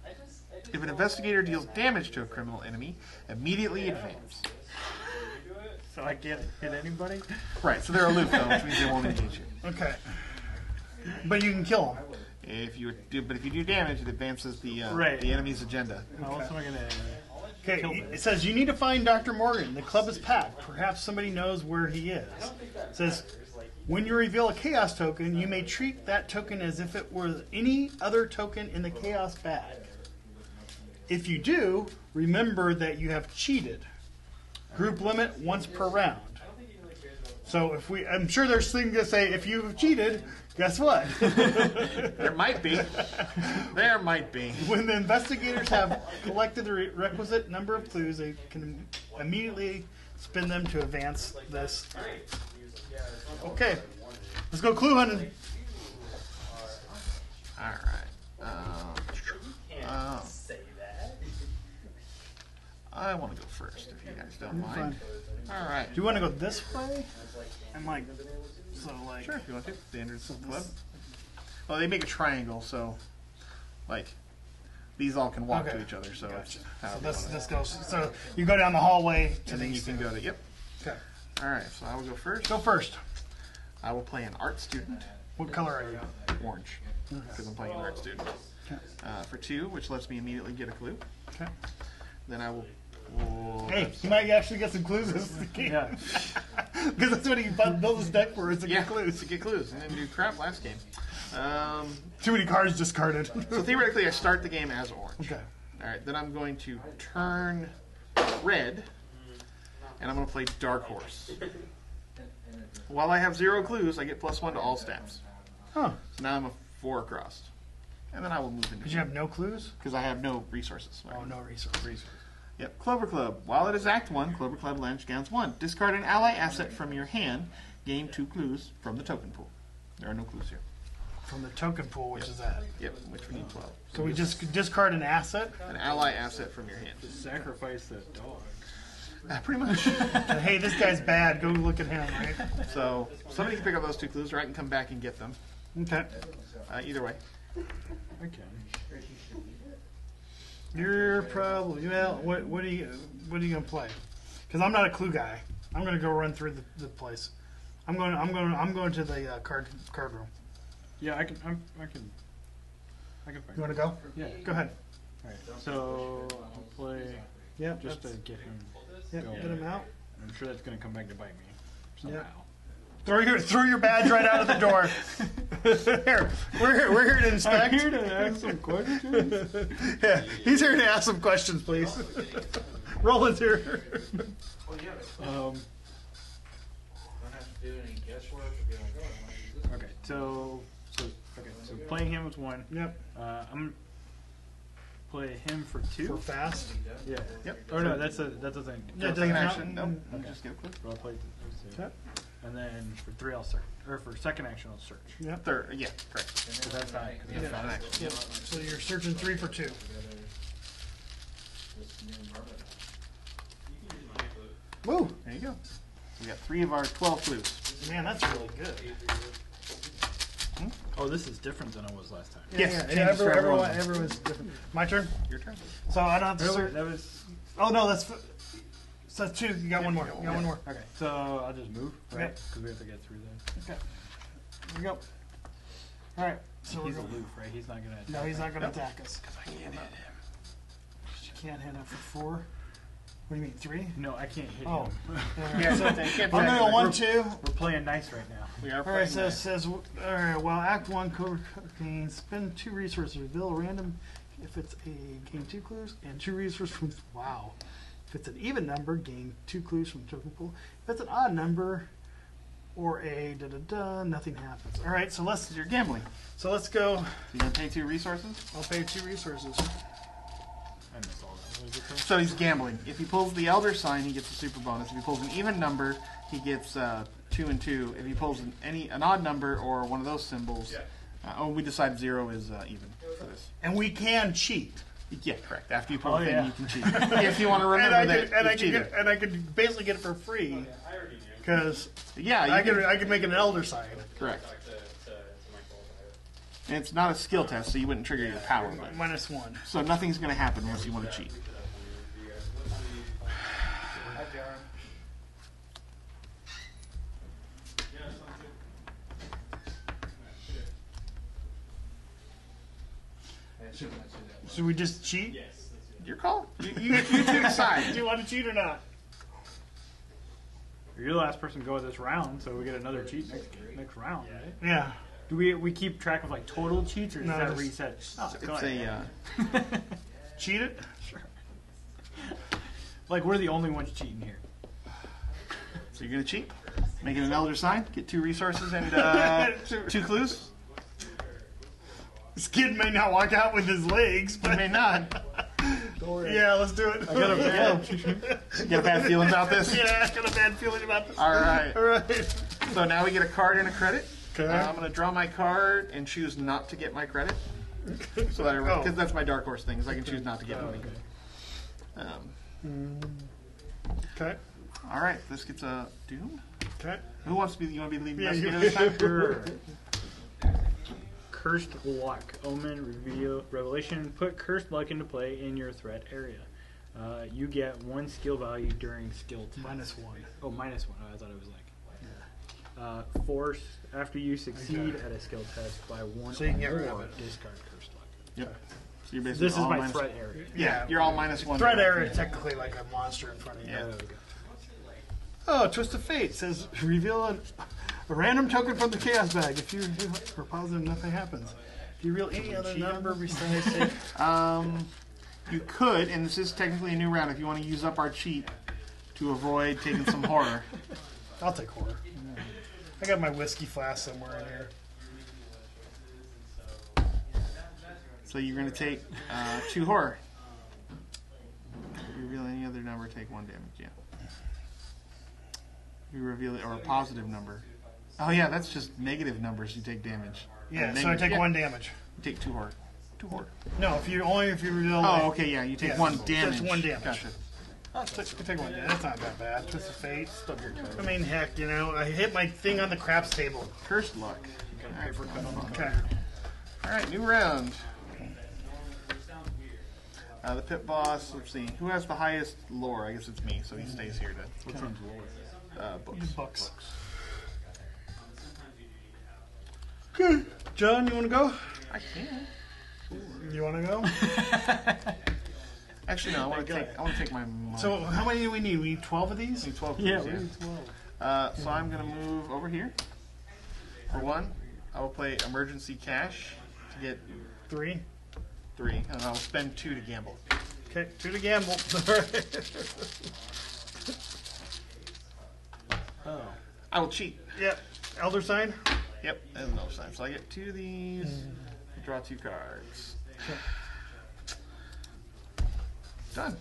If an investigator deals damage to a criminal enemy, immediately advance. So I can't hit anybody? Right, so they're aloof though, which means they won't engage you. Okay. But you can kill them. If you do damage, it advances the Right. the enemy's agenda. How else am I going to... Okay, Kill them. it says you need to find Dr. Morgan. The club is packed. Perhaps somebody knows where he is. It says, when you reveal a chaos token, you may treat that token as if it were any other token in the chaos bag. If you do, remember that you have cheated. Group limit once per round. So I'm sure there's things to say, if you've cheated, guess what? There might be. There might be. When the investigators have collected the requisite number of clues, they can immediately spin them to advance this. Okay, let's go clue hunting. Alright. Say that. I want to go first, if you guys don't mind. Alright. Do you want to go this way? I'm like, so like. Sure, if you want to. The entrance of the club. Well, they make a triangle, so, like, these all can walk Okay. to each other, so it's Gotcha. how So they this wanna- this goes. So you go down the hallway to And then you these. can go to, yep. Okay. Alright, so I will go first. Go first. I will play an art student, What color are you? orange, because I'm playing an art student. Okay. For 2, which lets me immediately get a clue. Okay. Then I will Hey, you might actually get some clues this game. Yeah. Because that's what he built his deck for, is to yeah, get clues. to get clues. And then do crap last game. Too many cards discarded. So theoretically, I start the game as orange. Okay. All right, then I'm going to turn red, and I'm going to play Dark Horse. While I have 0 clues, I get +1 to all stats. Huh. So now I'm a 4 across. And then I will move into Did you have no clues? because I have no resources. Oh, no resource. Yep, Clover Club. While it is Act 1, Clover Club Lounge counts 1. Discard an ally asset from your hand. Gain 2 clues from the token pool. There are no clues here. From the token pool, which is that. Yep, which we need 12. So we just discard an asset. An ally asset from your hand. Sacrifice the dog. Pretty much. Hey, this guy's bad. Go look at him, right? So somebody can pick up those 2 clues, or I can come back and get them. Okay. Either way. Okay. You're probably what are you gonna play? Because I'm not a clue guy. I'm gonna go run through the place. I'm going to the card room. Yeah, I can find You want to go? Yeah. Go ahead. Alright, so I'll play Yeah. just to get him going. Get him out. I'm sure that's going to come back to bite me somehow. Throw your badge right out of the door. Here, we're here to inspect. I'm here to ask some questions. Yeah, he's here to ask some questions, please. Roll is here. Okay, so playing him was 1. Yep. I'm play him for 2. For fast. Yeah. Yep. Oh no, that's a thing. Yeah, Take an count. action. Nope. Okay. Just get a clue. So I'll play those 2. Okay. And then for 3 I'll search, or for second action I'll search. Yep. Third. Yeah, correct. So that's not. That's not an action. Yep. So you're searching 3 for 2. Woo! There you go. We got 3 of our 12 clues. Man, that's really good. Oh, this is different than it was last time. Yeah, Yes, yeah, changes for everyone. everyone's different. My turn. Your turn. So I don't have to search. That was Oh no, that's so 2. You got one more. You got one more. okay. So I'll just move, right? Yep. Because we have to get through this. Okay. Here we go. All right. So we're He's going. aloof, right? He's not gonna. No, he's not going to attack us. I can't hit him. You can't hit him for 4. What do you mean 3? No, I can't hit Oh. him. Yeah, so I'm going to go 1, 2. We're playing nice right now. We are All playing right, so it nice. says, all right, well, Act 1, cocaine, spend 2 resources, reveal a random, if it's a, gain 2 clues, and 2 resources from, wow. If it's an even number, gain 2 clues from the token pool. If it's an odd number, or a da-da-da, nothing happens. All right, so let's You're gambling. go. So you're going to pay 2 resources? I'll pay 2 resources. I missed all that. What was it called? So he's gambling. If he pulls the Elder sign, he gets a super bonus. If he pulls an even number, he gets 2 and 2. If he pulls an odd number or one of those symbols, we decide 0 is even for this. And we can cheat. Yeah, correct. After you pull Oh, a thing, yeah. you can cheat. If you want to And remember I that could, and you I could cheated. get, and I could basically get it for free because Yeah, you I can, could make an elder sign. correct. And it's not a skill test, so you wouldn't trigger your power. But, -1. so nothing's going to happen unless you want to cheat. Should we just cheat? Your call. You two decide. Do you want to cheat or not? You're the last person to go this round, so we get another cheat next round, right? Yeah. Do we keep track of like total cheats, or does No, that just- reset? Oh, go It's ahead. a Cheat it? Sure. Like we're the only ones cheating here. so you're going to cheat, making an elder sign, get 2 resources and 2 clues. This kid may not walk out with his legs, You but may not. yeah, let's do it. I got a Get bad feelings about this. Yeah, I got a bad feeling about this. All right. All right. So now we get a card and a credit. Okay. I'm going to draw my card and choose not to get my credit. So that because that's my dark horse thing, is I can choose not to get money. Okay. All right, this gets a doom. Okay. Who wants to be? You want to be the lead Yeah, investigator this time? Sure. Cursed luck, omen, reveal, revelation. Put cursed luck into play in your threat area. You get 1 skill value during skill test. -1. Oh, -1. Oh, I thought it was like. Force after you succeed at a skill test by 1 So you can or get rid of more, it. discard cursed luck. Yep. So you're basically This is all my minus- threat area. Yeah, you're all -1. Threat area is technically like a monster in front of you. Yeah. There we go. Oh, Twist of Fate says reveal a random token from the chaos bag. If you are positive, nothing happens. If you reveal any other number besides say, You could, and this is technically a new round, if you want to use up our cheat to avoid taking some horror. I'll take horror. I got my whiskey flask somewhere in here. So you're going to take 2 horror. If you reveal any other number, take 1 damage. Yeah. If you reveal it or a positive number, Oh yeah, that's just negative numbers. You take damage. Yeah, And so I negative- take yeah, 1 damage. You take 2 hard. 2 hard. No, if you roll. Oh, okay, yeah. You take Yeah, 1 so damage. it's 1 damage. Gotcha. Take 1 damage. That's not that bad. Twist of fate. Stub your toe. I mean, heck, I hit my thing on the craps table. Cursed luck. Okay. All right, new round. The pit boss. Let's see. Who has the highest lore? I guess it's me, so he stays here to. Which one's lower? Books. Okay. John, you want to go? I can. You want to go? Actually, no. I want to take my. Money. So, how many do we need? We need 12 of these? I need 12. Yeah, clues, we need 12. So I'm gonna move over here. For 1, I will play emergency cash to get 3. 3, and I will spend 2 to gamble. Okay, 2 to gamble. Oh. I will cheat. Yep. Elder sign. Yep, and no sign. So I get 2 of these. Draw 2 cards. Done.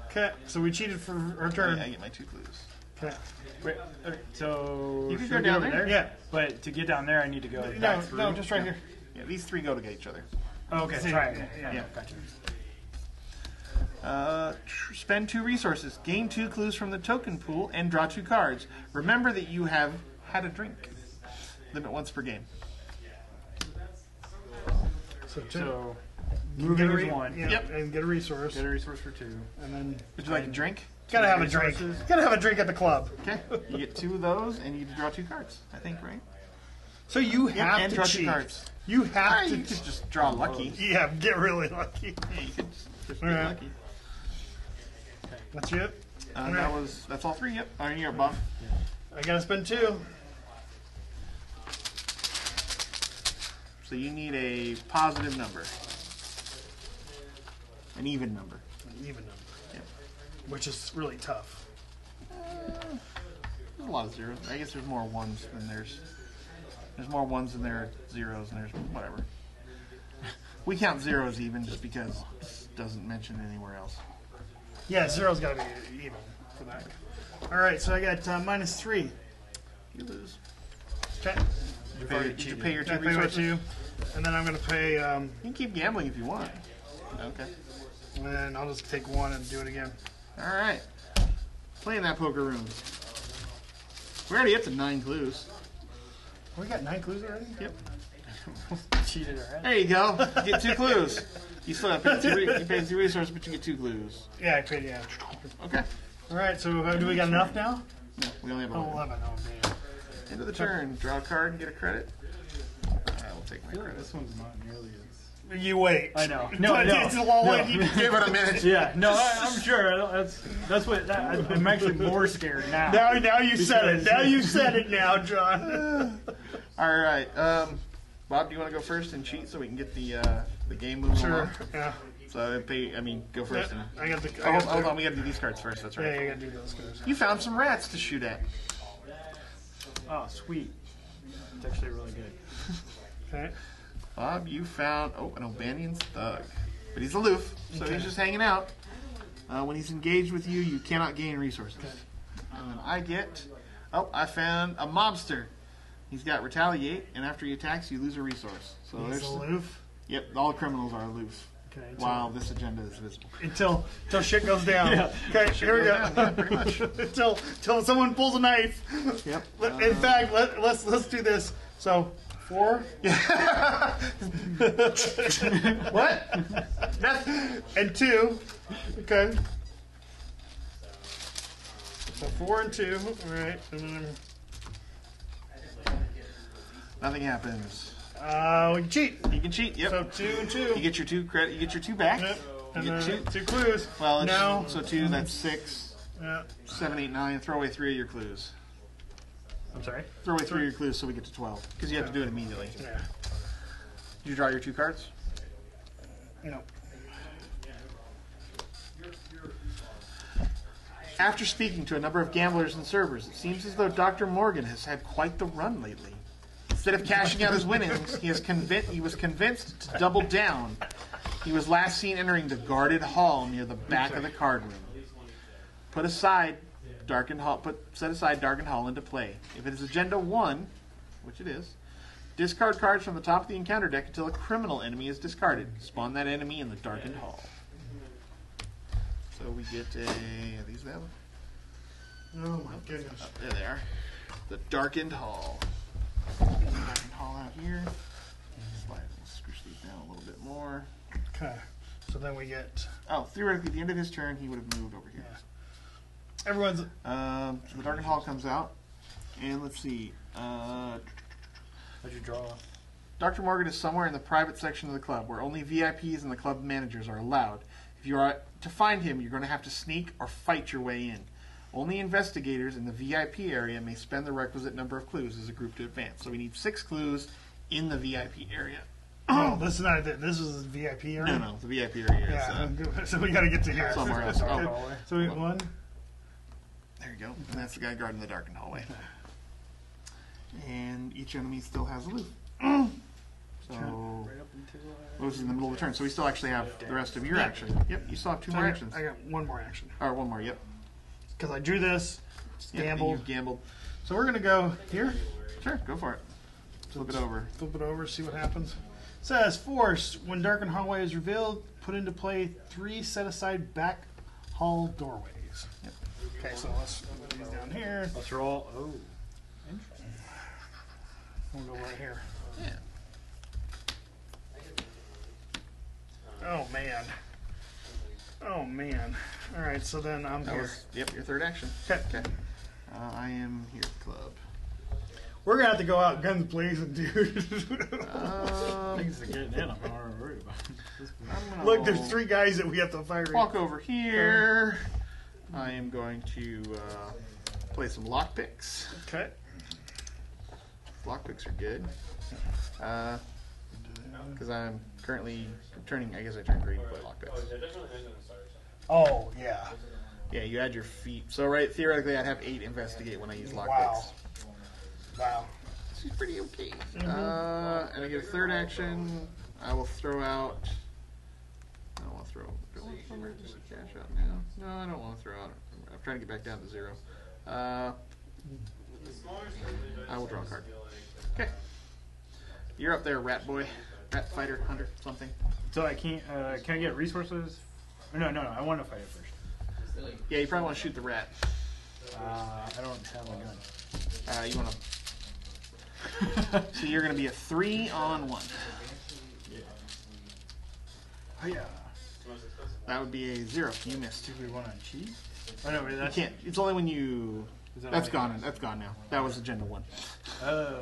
Okay, so we cheated for our turn. I get my 2 clues. Okay. Wait, okay, so You can should go we down over there. Yeah. But to get down there, I need to go No, back through. no, just right here. Yeah, these 3 go to get each other. Oh, okay, See, try it. yeah. Yeah, gotcha. Spend 2 resources. Gain 2 clues from the token pool and draw 2 cards. Remember that you have had a drink. Limit once per game. So, So, get moving a is 1. Yeah, Yep. and get a resource. Get a resource for 2. And then, Would you like a drink? gotta have a drink. resources. Gotta have a drink at the club. Okay. You get 2 of those, and you get to draw 2 cards. I think, right? So you have and to draw cheat. 2 cards. You have You to. could just draw lucky. Yeah, get really lucky. Yeah, you could just be All right. lucky. That's it. That's all 3. Yep. All right, you're Bob. I gotta spend 2. So you need a positive number, an even number. An even number. Yep. Which is really tough. There's a lot of zeros. I guess there's more ones than there's more ones than there are zeros, and there's whatever. We count zeros even just because it doesn't mention anywhere else. Yeah, 0's gotta be even for that. Alright, so I got -3. You lose. Okay. Did you pay your 2 I pay my resources? 2. And then I'm gonna pay, You can keep gambling if you want. Okay. and then I'll just take 1 and do it again. All right. Playing that poker room. We're already up to 9 clues. We got 9 clues already? Yep. Cheated already. There you go. You get 2 clues. You still have to pay you pay 2 resources, but you get 2 clues. Yeah, I paid, yeah. Okay. Alright, so do we got enough now? No, we only have Oh, 11. 11. Oh, man. End of the turn. Draw a card and get a credit. I will take my I feel like credit. this one's not nearly as... You wait. I know. No, But no. it's a long way. No. Give it a minute. Yeah, no, I'm sure. That's what. I'm actually more scared now. Now you said it. Because- Now you said it now, John. All right. Bob, do you want to go first and cheat so we can get the game moving Sure. along? Yeah. So go first. And, I got the. hold on. We got to do these cards first. That's right. Yeah, you gotta do those guys. You found some rats to shoot at. Oh, sweet. It's actually really good. Okay. Bob, you found an Albanian's thug, but he's aloof, so Okay. he's just hanging out. When he's engaged with you, you cannot gain resources. Okay. And then I found a mobster. He's got retaliate, and after he attacks, you lose a resource. So He's there's aloof. Yep, all criminals are aloof. Okay. While this agenda is visible. Until shit goes down. Yeah. Okay, here we goes go. down, yeah, pretty much. until someone pulls a knife. Yep. In fact, let's do this. So 4. What? And 2. Okay. So 4 and 2. All right. And then Nothing happens. we can cheat. You can cheat. Yep. So 2 and 2. You get your 2 credit. You get your 2 back. Yep. You And get then 2. 2 clues. Well, it's, No. so 2. That's 6, Yeah. 7, 8, 9. Throw away 3 of your clues. I'm sorry. Throw away 3 of your clues so we get to 12 because you have to do it immediately. Yeah. Did you draw your 2 cards? No. After speaking to a number of gamblers and servers, it seems as though Dr. Morgan has had quite the run lately. Instead of cashing out his winnings, he was convinced to double down. He was last seen entering the guarded hall near the back of the card room. Put aside Darkened Hall. Set aside Darkened Hall into play. If it is Agenda 1, which it is, discard cards from the top of the encounter deck until a criminal enemy is discarded. Spawn that enemy in the Darkened Hall. So we get a... Are these them? Oh my goodness. Oh, there they are. The Darkened Hall. Darkened Hall out here. Slide, scooch these down a little bit more. Okay. So then we get... Oh, theoretically, at the end of his turn, he would have moved over here. Yeah. Everyone's... So the Darkened Hall comes out. And let's see. How'd you draw? Dr. Morgan is somewhere in the private section of the club where only VIPs and the club managers are allowed. If you are to find him, you're going to have to sneak or fight your way in. Only investigators in the VIP area may spend the requisite number of clues as a group to advance. So we need 6 clues in the VIP area. Oh, this is not it. This is the VIP area? No, the VIP area Yeah, so we got to get to here. somewhere else. Okay. Oh, So we get 1. there you go. And that's the guy guarding the Darkened Hallway. And each enemy still has a loop. So, Right up until those in the middle of the turn. So we still actually have the rest of your action. Yep, you still have 2 So more actions. I got 1 more action. Or 1 more, yep. Because I drew this, Yep, gambled. you gambled. So we're going to go here. Sure, go for it. Flip it over. Flip it over, see what happens. It says, Force, when Darkened Hallway is revealed, put into play 3 set-aside back hall doorways. Yep. Okay, so let's put these down here. let's roll. Oh, interesting. We'll go right here. Yeah. Oh, man. Oh, man. All right, so then I'm That here. was, yep, your 3rd action. Okay. I am here, club. We're going to have to go out guns blazing, dude. Things are getting in. I'm not worried about this. I'm gonna Look, there's 3 guys that we have to fire. walk over here. I am going to play some lockpicks. Okay. Lockpicks are good. Because I'm currently turning, I guess I turned green to play lockpicks. Oh, yeah. Yeah, you add your feet. So, right, theoretically, I'd have 8 investigate when I use lockpicks. Wow. Wow. This is pretty okay. And I get a 3rd action. I will throw out. I don't want to throw. Do I want to throw emergency cash out now? No, I don't want to throw out. I'm trying to get back down to 0. I will draw a card. Okay. You're up there, rat boy. Rat fighter, hunter, something. So I can't. Can I get resources? No. I want to fight it first. Yeah, you probably want to shoot the rat. I don't have a gun. You want to. So you're going to be a 3-on-1. Yeah. Oh yeah. That would be a 0. You missed. Do we want to cheat? Oh no, You that's can't. It's only when you. Is that That's like- gone. That's gone now. That was Agenda 1. Oh.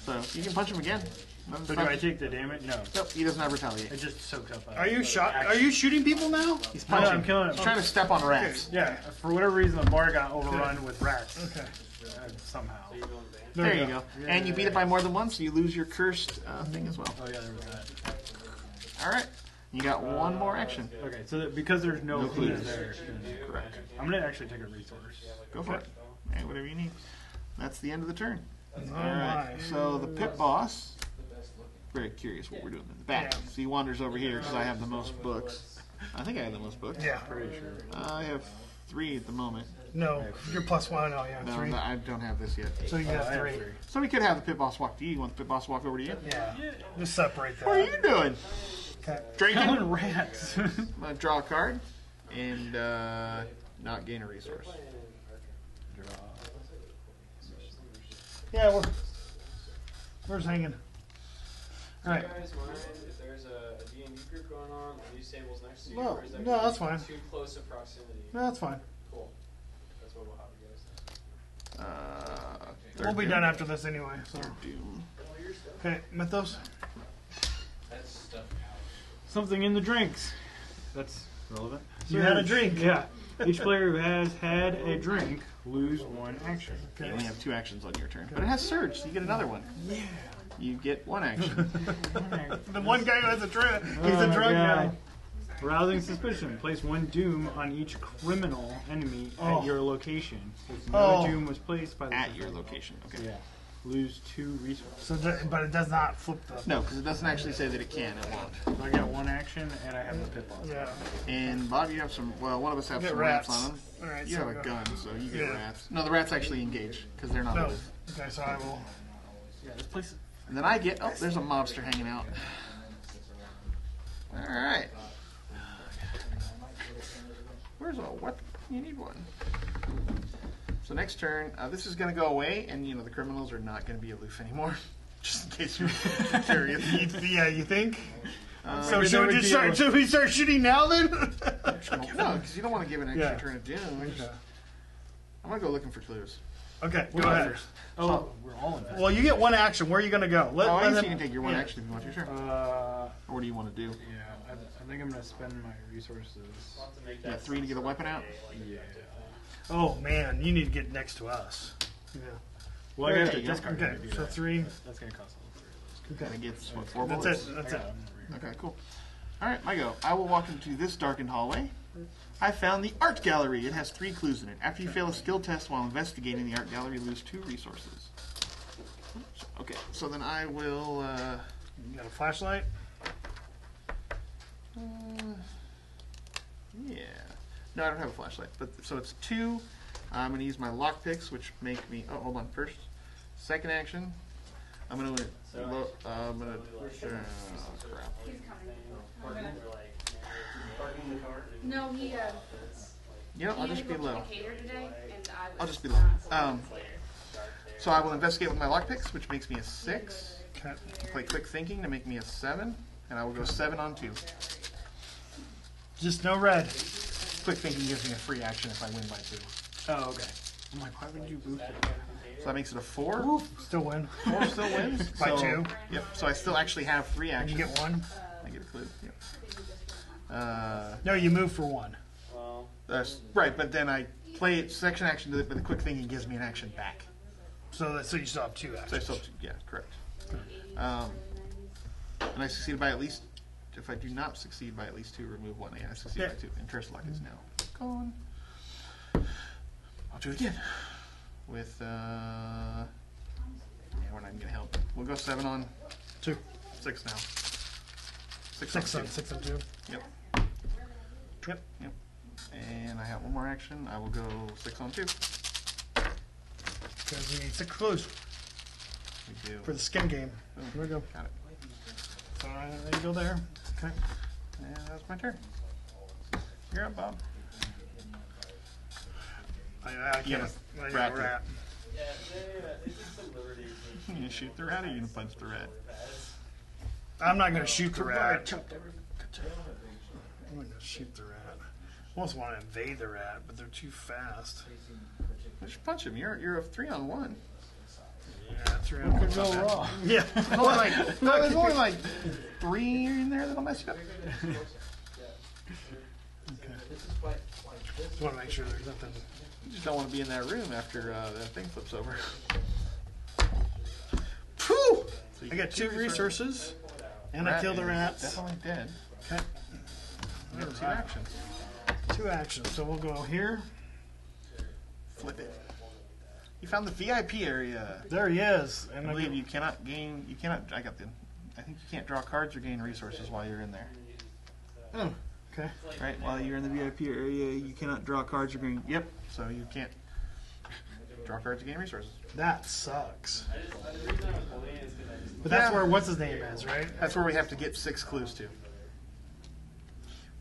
So you can punch him again. Nothing's So do not- I take the damage? No. Nope, he doesn't have retaliate. It just soaks up. Are you shot? Are you shooting people now? He's No, punching. I'm killing him. He's trying to step on rats. Yeah. For whatever reason, the bar got overrun with rats. Okay. Somehow. There you go. And you beat it by more than 1, so you lose your cursed thing as well. Oh yeah, there was that. All right. You got 1 more action. Okay, so that because there's no clues clues. there. Correct. I'm gonna actually take a resource. Go for it. Hey, whatever you need. That's the end of the turn. Oh All right. my. So the pit boss. Very curious what we're doing in the back. Yeah. So he wanders over here because I have the most books. I think I have the most books. Yeah. Pretty sure. I have 3 at the moment. No, you're +1. Oh yeah, No, 3. I don't have this yet. So you I got have 3. three. So we could have the pit boss walk to you. You want the pit boss to walk over to you? Yeah. Just separate that. What are you doing? Okay. Drinking? Killing rats. I'm going to draw a card and not gain a resource. Yeah, where's hanging? All right. Do you guys mind if there's a D&D group going on and these tables next to you? No, or is that no, gonna that's be fine. Too close in proximity. No, that's fine. Cool. That's what we'll have you guys. Third We'll be doom. done after this anyway. So. Doom. Okay, Mythos. That's stuff. Something in the drinks. That's relevant. You had a drink. Yeah. Each player who has had a drink lose 1 action. You only have 2 actions on your turn. But it has surge, so you get another one. Yeah. You get 1 action. The one guy who has a drug. He's Oh a my drug guy. God. Rousing suspicion. Place 1 doom on each criminal enemy Oh. at your location. If no Oh. doom was placed by the At your location. Okay. Yeah. Lose 2 resources. So, but it does not flip the. No, because it doesn't actually say that it can. It won't. So I got 1 action, and I have the pit boss. Yeah. And Bob, you have some. Well, one of us have Get some rats. rats on them. All right. You so have a we go- gun, so you get Yeah. rats. No, the rats actually engage because they're not No. aloof. Okay, so I will. Yeah, this place. And then I get. Oh, there's a mobster hanging out. All right. Where's a what? You need one. So next turn, this is going to go away, and the criminals are not going to be aloof anymore. Just in case you're curious. Yeah, you think? So maybe should that we would just be start? Should we start shooting now then? No, because you don't want to give an extra Yeah. turn of doom. Okay. I'm going to go looking for clues. Okay, We'll go go ahead. first. Oh, we're all invested. Well, you get 1 action. Where are you going to go? Oh, I guess him- you can take your one yeah. action if you want to, sure. Or what do you want to do? Yeah, I think I'm gonna spend my resources. You got 3 to get a weapon out? Yeah. Oh man, you need to get next to us. Yeah. Well, I There got to you go. discard. Okay, to do so that. 3. That's gonna cost all 3 of those. And it gets, what, 4 That's bullets? it. That's I it. got 'em over here. Okay, cool. Alright, my go. I will walk into this darkened hallway. I found the art gallery. It has 3 clues in it. After you fail a skill test while investigating the art gallery, lose 2 resources. Okay, so then I will, You got a flashlight? yeah. No, I don't have a flashlight. But so it's 2. I'm going to use my lockpicks, which make me. Oh, hold on. First, second action. I'm going to. I'm going to. Crap. He's coming. No, he You know, I'll he just had be to go low. to the caterer today, and I was I'll just be not, low. So I will investigate with my lockpicks, which makes me a 6. Okay. Play quick thinking to make me a 7, and I will go 7 on 2. Just no red. Quick thinking gives me a free action if I win by 2. Oh, okay. I'm like, why would you boost it? So that makes it a 4. Still win. 4 still wins. By so, 2. Yep. So I still actually have 3 And actions. you get 1. I get a clue. Yep. No, you move for 1. That's right, but then I play it section action to it, but the quick thinking gives me an action back. So you still have 2 So I actions. still, yeah, correct. And I succeeded by at least. If I do not succeed by at least 2, remove 1. Yeah, I succeed by 2. Interest lock is now gone. I'll do it again with. Yeah, we're not even gonna help. We'll go 7 on 2. 6 now. 6 6 on on 2. 6 and 2. Yep. Yep. Yep. And I have one more action. I will go 6 on 2. Because we need 6 clues We do. for the skin game. Here we go. Got it. So there you go there. Okay. And that's my turn. You're up, Bob. I You can't. have a I got rat a to- rat. Yeah, they took some liberties. You gonna shoot the rat or you gonna punch the rat? I'm not going to shoot the rat. I'm going to shoot the rat. I almost want to invade the rat, but they're too fast. Just punch him. You're a 3 on 1. Yeah, that's right. Could go wrong. Yeah. There's only like, no, there's only like 3 in there that'll mess you up. Okay. Just want to make sure there's nothing. You just don't want to be in that room after that thing flips over. Phew! So you I got 2 resources, and I Rat killed the is rats. Definitely dead. Okay. You have 2 actions. 2 actions. So we'll go here. Flip it. You found the VIP area. There he is. And I I believe get, you cannot gain. You cannot. I got the. I think you can't draw cards or gain resources while you're in there. oh, okay. Right? While you're in the VIP area, you cannot draw cards or gain. Yep. So you can't draw cards or gain resources. That sucks. The reason I was bullying is because I just But that's Yeah. where what's his name is, right? That's where we have to get 6 clues to.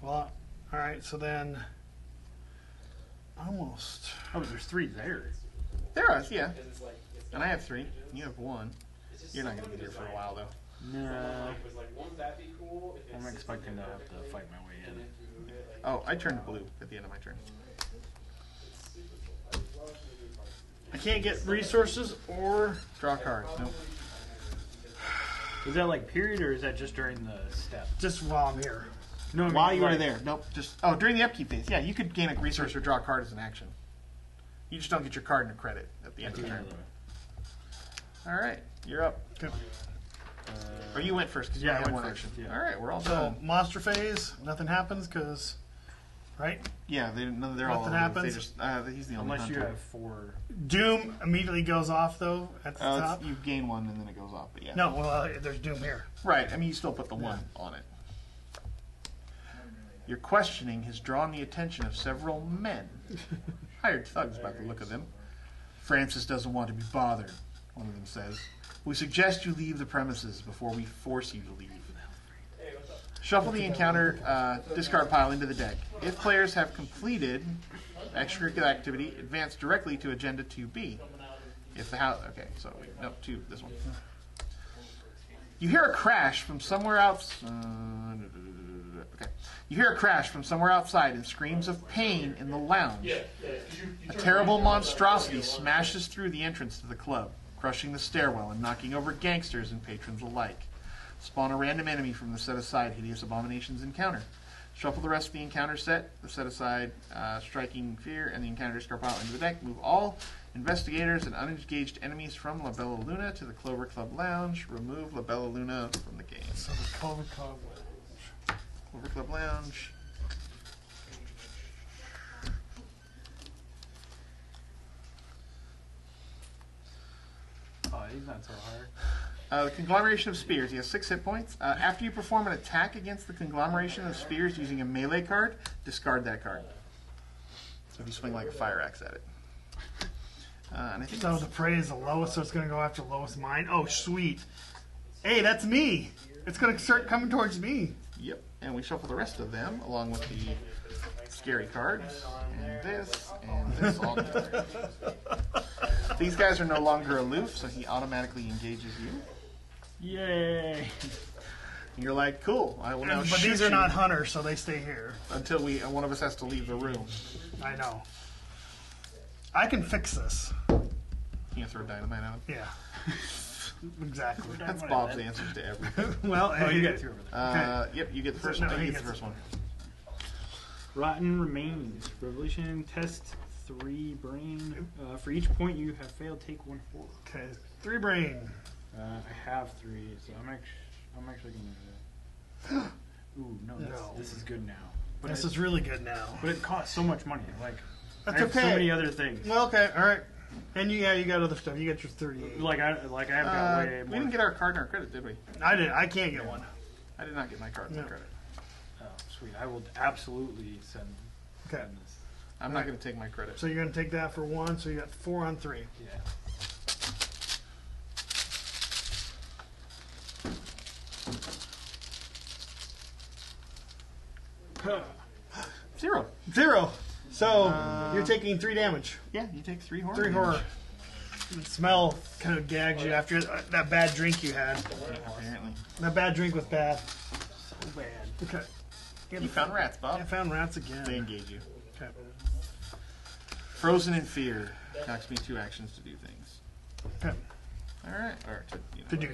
Well, all right. So then, almost. Oh, but there's 3 there. There are, yeah. it's like it's And I have 3. You have 1. You're not going to get here for a while, though. No. like was like won't that be cool? If I'm it's expecting to have to fight my way in. Oh, I turned blue at the end of my turn. I can't get resources or. Draw cards. Nope. Is that like period, or is that just during the step? Just while I'm here. No, I mean, While you were like- there. Nope. Just during the upkeep phase. Yeah, you could gain a resource or draw a card as an action. You just don't get your card and a credit at the end of the turn. All right, you're up. Okay. Or you went first because you Yeah, I only had went one first, action. yeah. All right, we're all So done. monster phase, nothing happens because right? Yeah, they're all Nothing over. happens? They just, he's the only Unless you hunter. have 4. Doom immediately goes off though at the top. You gain 1 and then it goes off. But yeah. No, well, there's Doom here. Right. I mean, you still put the 1 on it. Your questioning has drawn the attention of several men. Hired thugs by the look of them. Francis doesn't want to be bothered, one of them says. We suggest you leave the premises before we force you to leave. Shuffle the encounter discard pile into the deck. If players have completed extracurricular activity, advance directly to Agenda 2B. If the house... Okay, so... No, 2, this one. You hear a crash from somewhere else... Okay. You hear a crash from somewhere outside and screams of pain in the lounge. A terrible monstrosity smashes through the entrance to the club, crushing the stairwell and knocking over gangsters and patrons alike. Spawn a random enemy from the set-aside Hideous Abominations encounter. Shuffle the rest of the encounter set, the set-aside Striking Fear, and the encounter discard pile into the deck. Move all investigators and unengaged enemies from La Bella Luna to the Clover Club Lounge. Remove La Bella Luna from the game. So the Clover Club. Clover Club Lounge. Oh, he's not so hard. The Conglomeration of Spears. He has 6 hit points. After you perform an attack against the Conglomeration of Spears using a melee card, discard that card. So if you swing like a fire axe at it. And I think So the prey is the lowest, so it's going to go after lowest mine. Oh, sweet. Hey, that's me. It's going to start coming towards me. Yep. And we shuffle the rest of them along with the scary cards. And this all together. These guys are no longer aloof, so he automatically engages you. Yay! And you're like, cool, I will now But shoot these are you not hunters, so they stay here. until one of us has to leave the room. I know. I can fix this. You gonna throw dynamite at him? Yeah. Exactly. That's Bob's answers to everything. Well, Oh, you got 2 over there. Yep, you get the first No, one. he You get the gets first one. Rotten Remains. Revelation test 3 brain. For each point you have failed, take 1 forward. Okay, 3 brain. I have 3, so I'm actually gonna. Ooh, no, No. this is good now. But This it, is really good now. but it costs so much money. Like That's I have so okay. many other things. Well, okay, all right. And you got other stuff. You got your 38. Like I have got way We more. didn't get our card and our credit, did we? I did. I can't get one. I did not get my card and No. my credit. Oh, sweet! I will absolutely send Okay. this. I'm not going to take my credit. So you're going to take that for 1. So you got 4 on 3. Yeah. Zero. 0. So you're taking 3 damage. Yeah, you take 3 horror. 3 damage. horror. The smell kind of gags you after that bad drink you had. Apparently. That bad drink was bad. So bad. Okay. You found rats, Bob. I found rats They again. engage you. Okay. Frozen in fear. Costs me 2 actions to do things. Okay. All right. Or to To do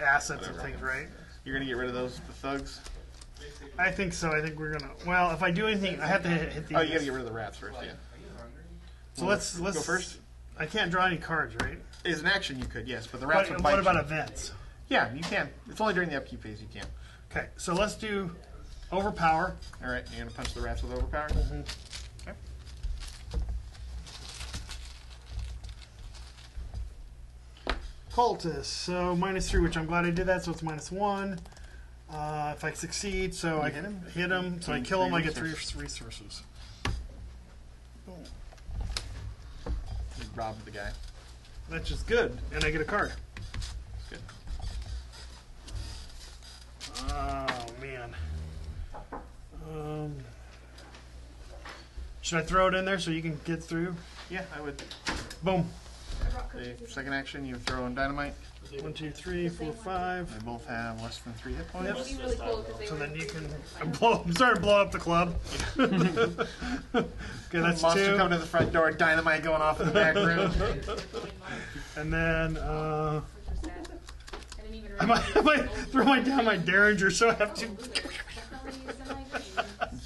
assets and things, right? You're going to get rid of those, the thugs? I think so. I think we're gonna. Well, if I do anything, I have to hit these. Oh, you got to get rid of the rats first, yeah. So let's Go first? I can't draw any cards, right? As an action, you could, yes, but the rats But would bite what about you. events? Yeah, you can. It's only during the upkeep phase you can. Okay, so let's do overpower. All right, you're going to punch the rats with overpower? Okay. Cultist. So -3, which I'm glad I did that. So it's -1. If I succeed, so I hit can him? hit him. So I Gain kill him. 3 I get 3 resources. resources. Boom. You robbed the guy. That's just good, and I get a card. Good. Oh man. Should I throw it in there so you can get through? Yeah, I would. Boom. The second action, you throw in dynamite. 1, 2, 3, 4, 5. They both have less than 3 hit points. It'd be really cool because they So were then you can. I'm starting to blow up the club. Okay, that's Monster 2. coming to the front door, dynamite going off in the back room. And then I didn't even I might throw down my Derringer, so I have to.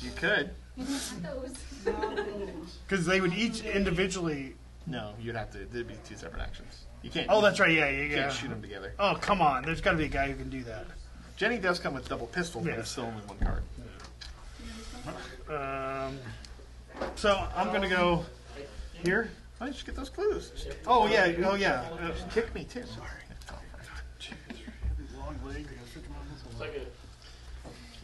You could. Because they would each individually. No, you'd have to. There'd be 2 separate actions. You can't. Oh, that's right. Yeah, You yeah. can't shoot them together. Oh, come on. There's got to be a guy who can do that. Jenny does come with double pistols, but Yes. it's still only 1 card. So I'm gonna go here. Why don't you just get those clues? Oh yeah, oh yeah. Kick me too. Sorry.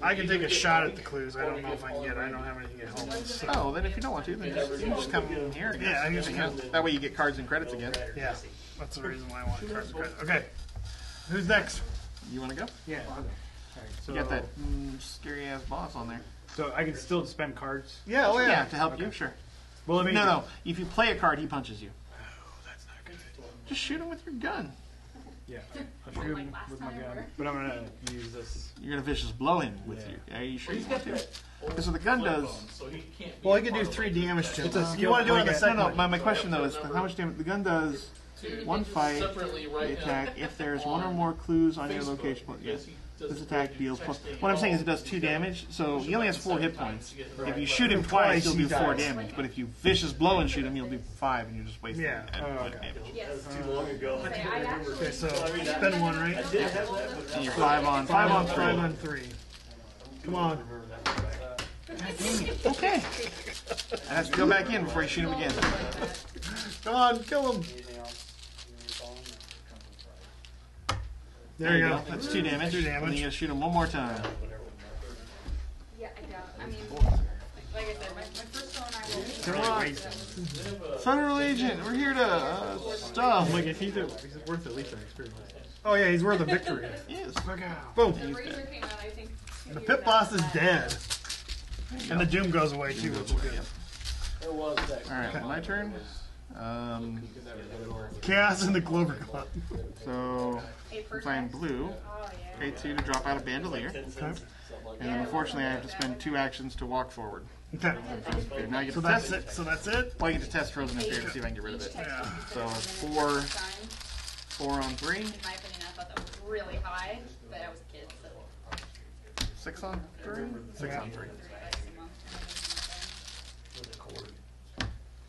I can take a shot at the clues. I don't know if I can get it. I don't have anything at home. So, Oh, then if you don't want to, then you can just come in here. I guess. yeah, I usually can. That way you get cards and credits again. Yeah, that's the reason why I want cards and credit. Okay, who's next? You want to go? Yeah. I'll go. Alright, so, You got that scary ass boss on there. So I can still spend cards. Yeah, oh Yeah, to help you, sure. Well, I mean, No. If you play a card, he punches you. Oh, that's not good. Just shoot him with your gun. Yeah, I'll shoot him with my gun, but I'm gonna use this. You're gonna vicious blow him with your. Are you sure you want to? Because what the gun does. Well, I can do 3 damage to It's a him. skill You want to do it on the point. second No, one? my question though is how much damage the gun does. One fight, the attack. If there's one or more clues on your location, yes. This attack deals plus. What I'm saying is it does 2 damage, so he only has 4 hit points. If you shoot him twice, he'll do 4 damage. But if you vicious blow and shoot him, you'll do 5, and you're just wasting Yeah. damage. Yes. Okay, so spend 1, right? And you're 5 on 3. 5 on 3. Come on. Okay. I have to go back in before you shoot him again. Come on, kill him. There you go. That's 2 damage. 2 damage. And then you gotta shoot him one more time. Yeah, I doubt. I mean, like I said, my first one I will. Come on. Federal agent, we're here to stuff. Like if he's worth at least an experience. Oh yeah, he's worth a victory. Yes. Boom. The Razor came out, I think. The pit boss is dead. And the doom goes away too, which is good. Alright, my turn. Chaos in the Clover Club. So, A since first I'm next? blue, Oh, yeah. pay 2 to drop out a bandolier. Okay. And then unfortunately I have to spend 2 actions to walk forward. Okay. Okay, now you get So to that's test it. it. So that's it. Well, you get to test Frozen in Fear to see if I can get rid of it. Yeah. So, 4 on 3, In my opinion, I thought that was really high, but I was a kid, so. 6 on 3, 6 on 3.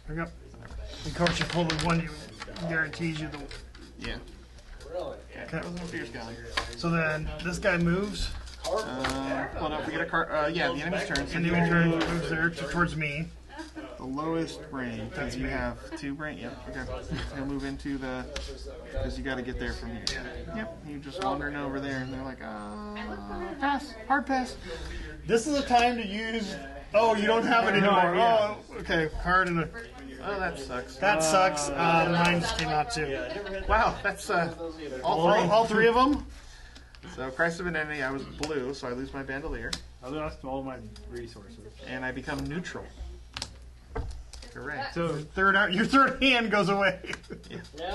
There you go. Of course, you pull the one you guarantees you the. Yeah. Okay. Frozen in Fear's gone. So then this guy moves, Well, no, we get a card. Yeah, the enemy's turn. So and the you return moves there towards me. the lowest brain, because you have 2 brain. Yep, okay. He'll move into the, because you got to get there from here. Yep, you just wandering over there, and they're like, pass, hard pass. This is the time to use. Oh, you don't have it anymore. Oh, okay. Hard and. Oh, that sucks. That sucks. Mine just came out too. Wow, that's all 3. All 3 of them. So, Christ of an Enemy, I was blue, so I lose my bandolier, I lost all my resources. and I become neutral. Correct. So Your third hand goes away.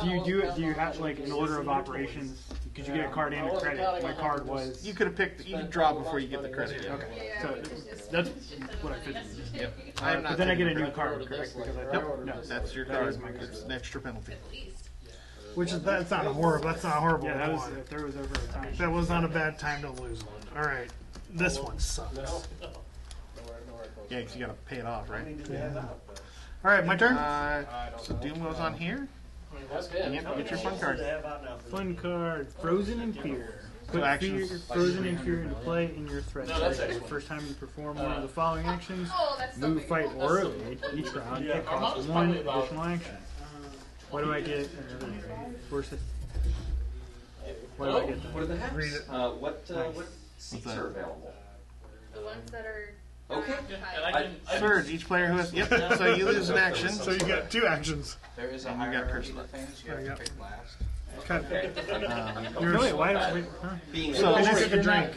do you have like an order of operations? Could you get a card and a credit? My card was. You could have picked. You could draw before you get the credit. Yeah. Okay. So that's what I figured. Yep. I am not. But then I get a taking new card, correct? Because I Nope. no, That's your that card. was my card. It's an extra penalty. Which is that's not a horrible. That's not a horrible Yeah, that was one. there was over a time. That was not a bad time to lose one. All right, this one sucks. Yeah, because you got to pay it off, right? All right, my turn. So Doom goes on here. And yep, get your fun card. Fun card, Frozen in Fear. Put actions. fear, Frozen in Fear into play in your threat area. First time you perform one of the following actions, Oh, that's so move, big. fight, or evade. Each round, it costs 1 additional action. What do I get? Where's it? What do I get? What are the hex? Read it. What seats that? are available? The ones that are. Okay. occupied. Surge, each player who has. Yep, so you lose an action. So you get 2 actions. There is a And you got hierarchy cursed to things. You There you have to go. pick last. Okay. No, wait, why? Wait, huh? Being So- And able then take a drink.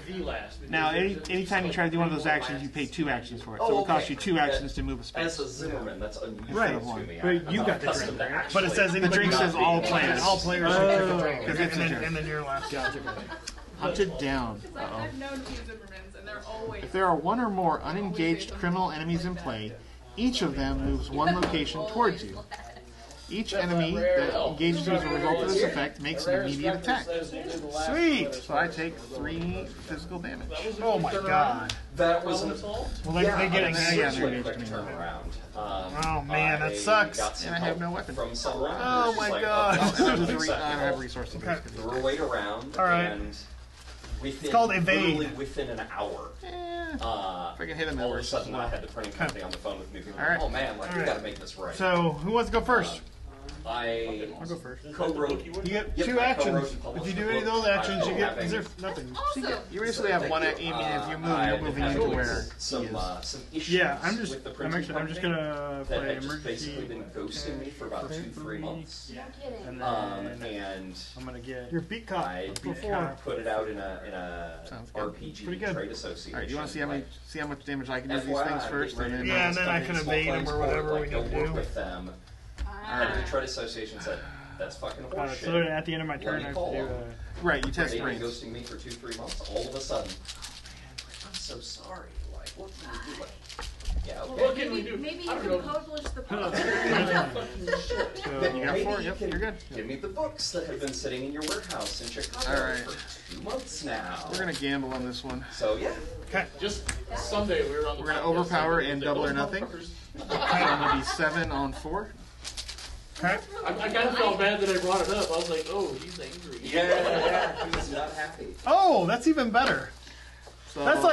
Now, anytime you try to do one of those actions, you pay 2 actions for it. So it will cost you 2 actions to move a space. as a Zimmerman, that's unusual Right, to me. but you got the Accustomed drink, to right? But it says The anybody drink says all players. all players should take a drink. Because it's a drink. And then you're last. Hunted down. I've known two Zimmermans, and they're always. If there are 1 or more unengaged criminal enemies in play, each of them moves 1 location towards you. Each enemy that engages you as a result of this effect makes an immediate attack. Sweet. So I take 3 physical damage. Oh my god. That was an Well, they get Yeah, yeah, engaged. they're quick engaged to me. turnaround. Oh man, that sucks. Got some And I have help no weapon. from someone. Oh Just my like, god. oh, I don't fix that. have resources. Okay. Threw her weight around All right. and Within, called evade. literally within an hour. If I can hit him, that All of a works. sudden, I had the printing company on the phone with me. Being All like, right. oh man, like All we right. got to make this right. So, who wants to go first? I I'll go first. co-wrote. You get Yep, 2 I actions. co-wrote and published If you the do any of book. those actions, I you don't get have nothing. Also, You basically have one act. I mean, if you move, you're moving into where some he is. some issues. Yeah, I'm with the printing just gonna that play had just basically emergency. been ghosting me for about 2-3 months. no kidding. And then And I'm gonna get Your beat cop I before. put it out in a Sounds good. RPG Pretty good. trade association. All right, do you want to see how much damage I can do to these FYI, things first, and then Yeah, and then I can evade them or whatever we need to Don't work do. with them. And the trade association said, "That's fucking horseshit." so at the end of my Let turn, me I have call to do them. right, you test They've been brains. ghosting me for 2-3 months. All of a sudden, I'm so sorry. Like, what can we do? Like, yeah, okay. What can we do? Maybe you I don't can know. publish the book. You got 4. Yep, you're good. Give me the books that have been sitting in your warehouse in Chicago All right. for 2 months now. We're gonna gamble on this one. So yeah, Okay. Just Sunday we were on the. We're gonna podcast, overpower and and they double or those nothing. motherfuckers- So I'm gonna be 7 on 4. Okay. I kind of felt bad that I brought it up. I was like, oh, he's angry. yeah, he's not happy. Oh, that's even better. So That's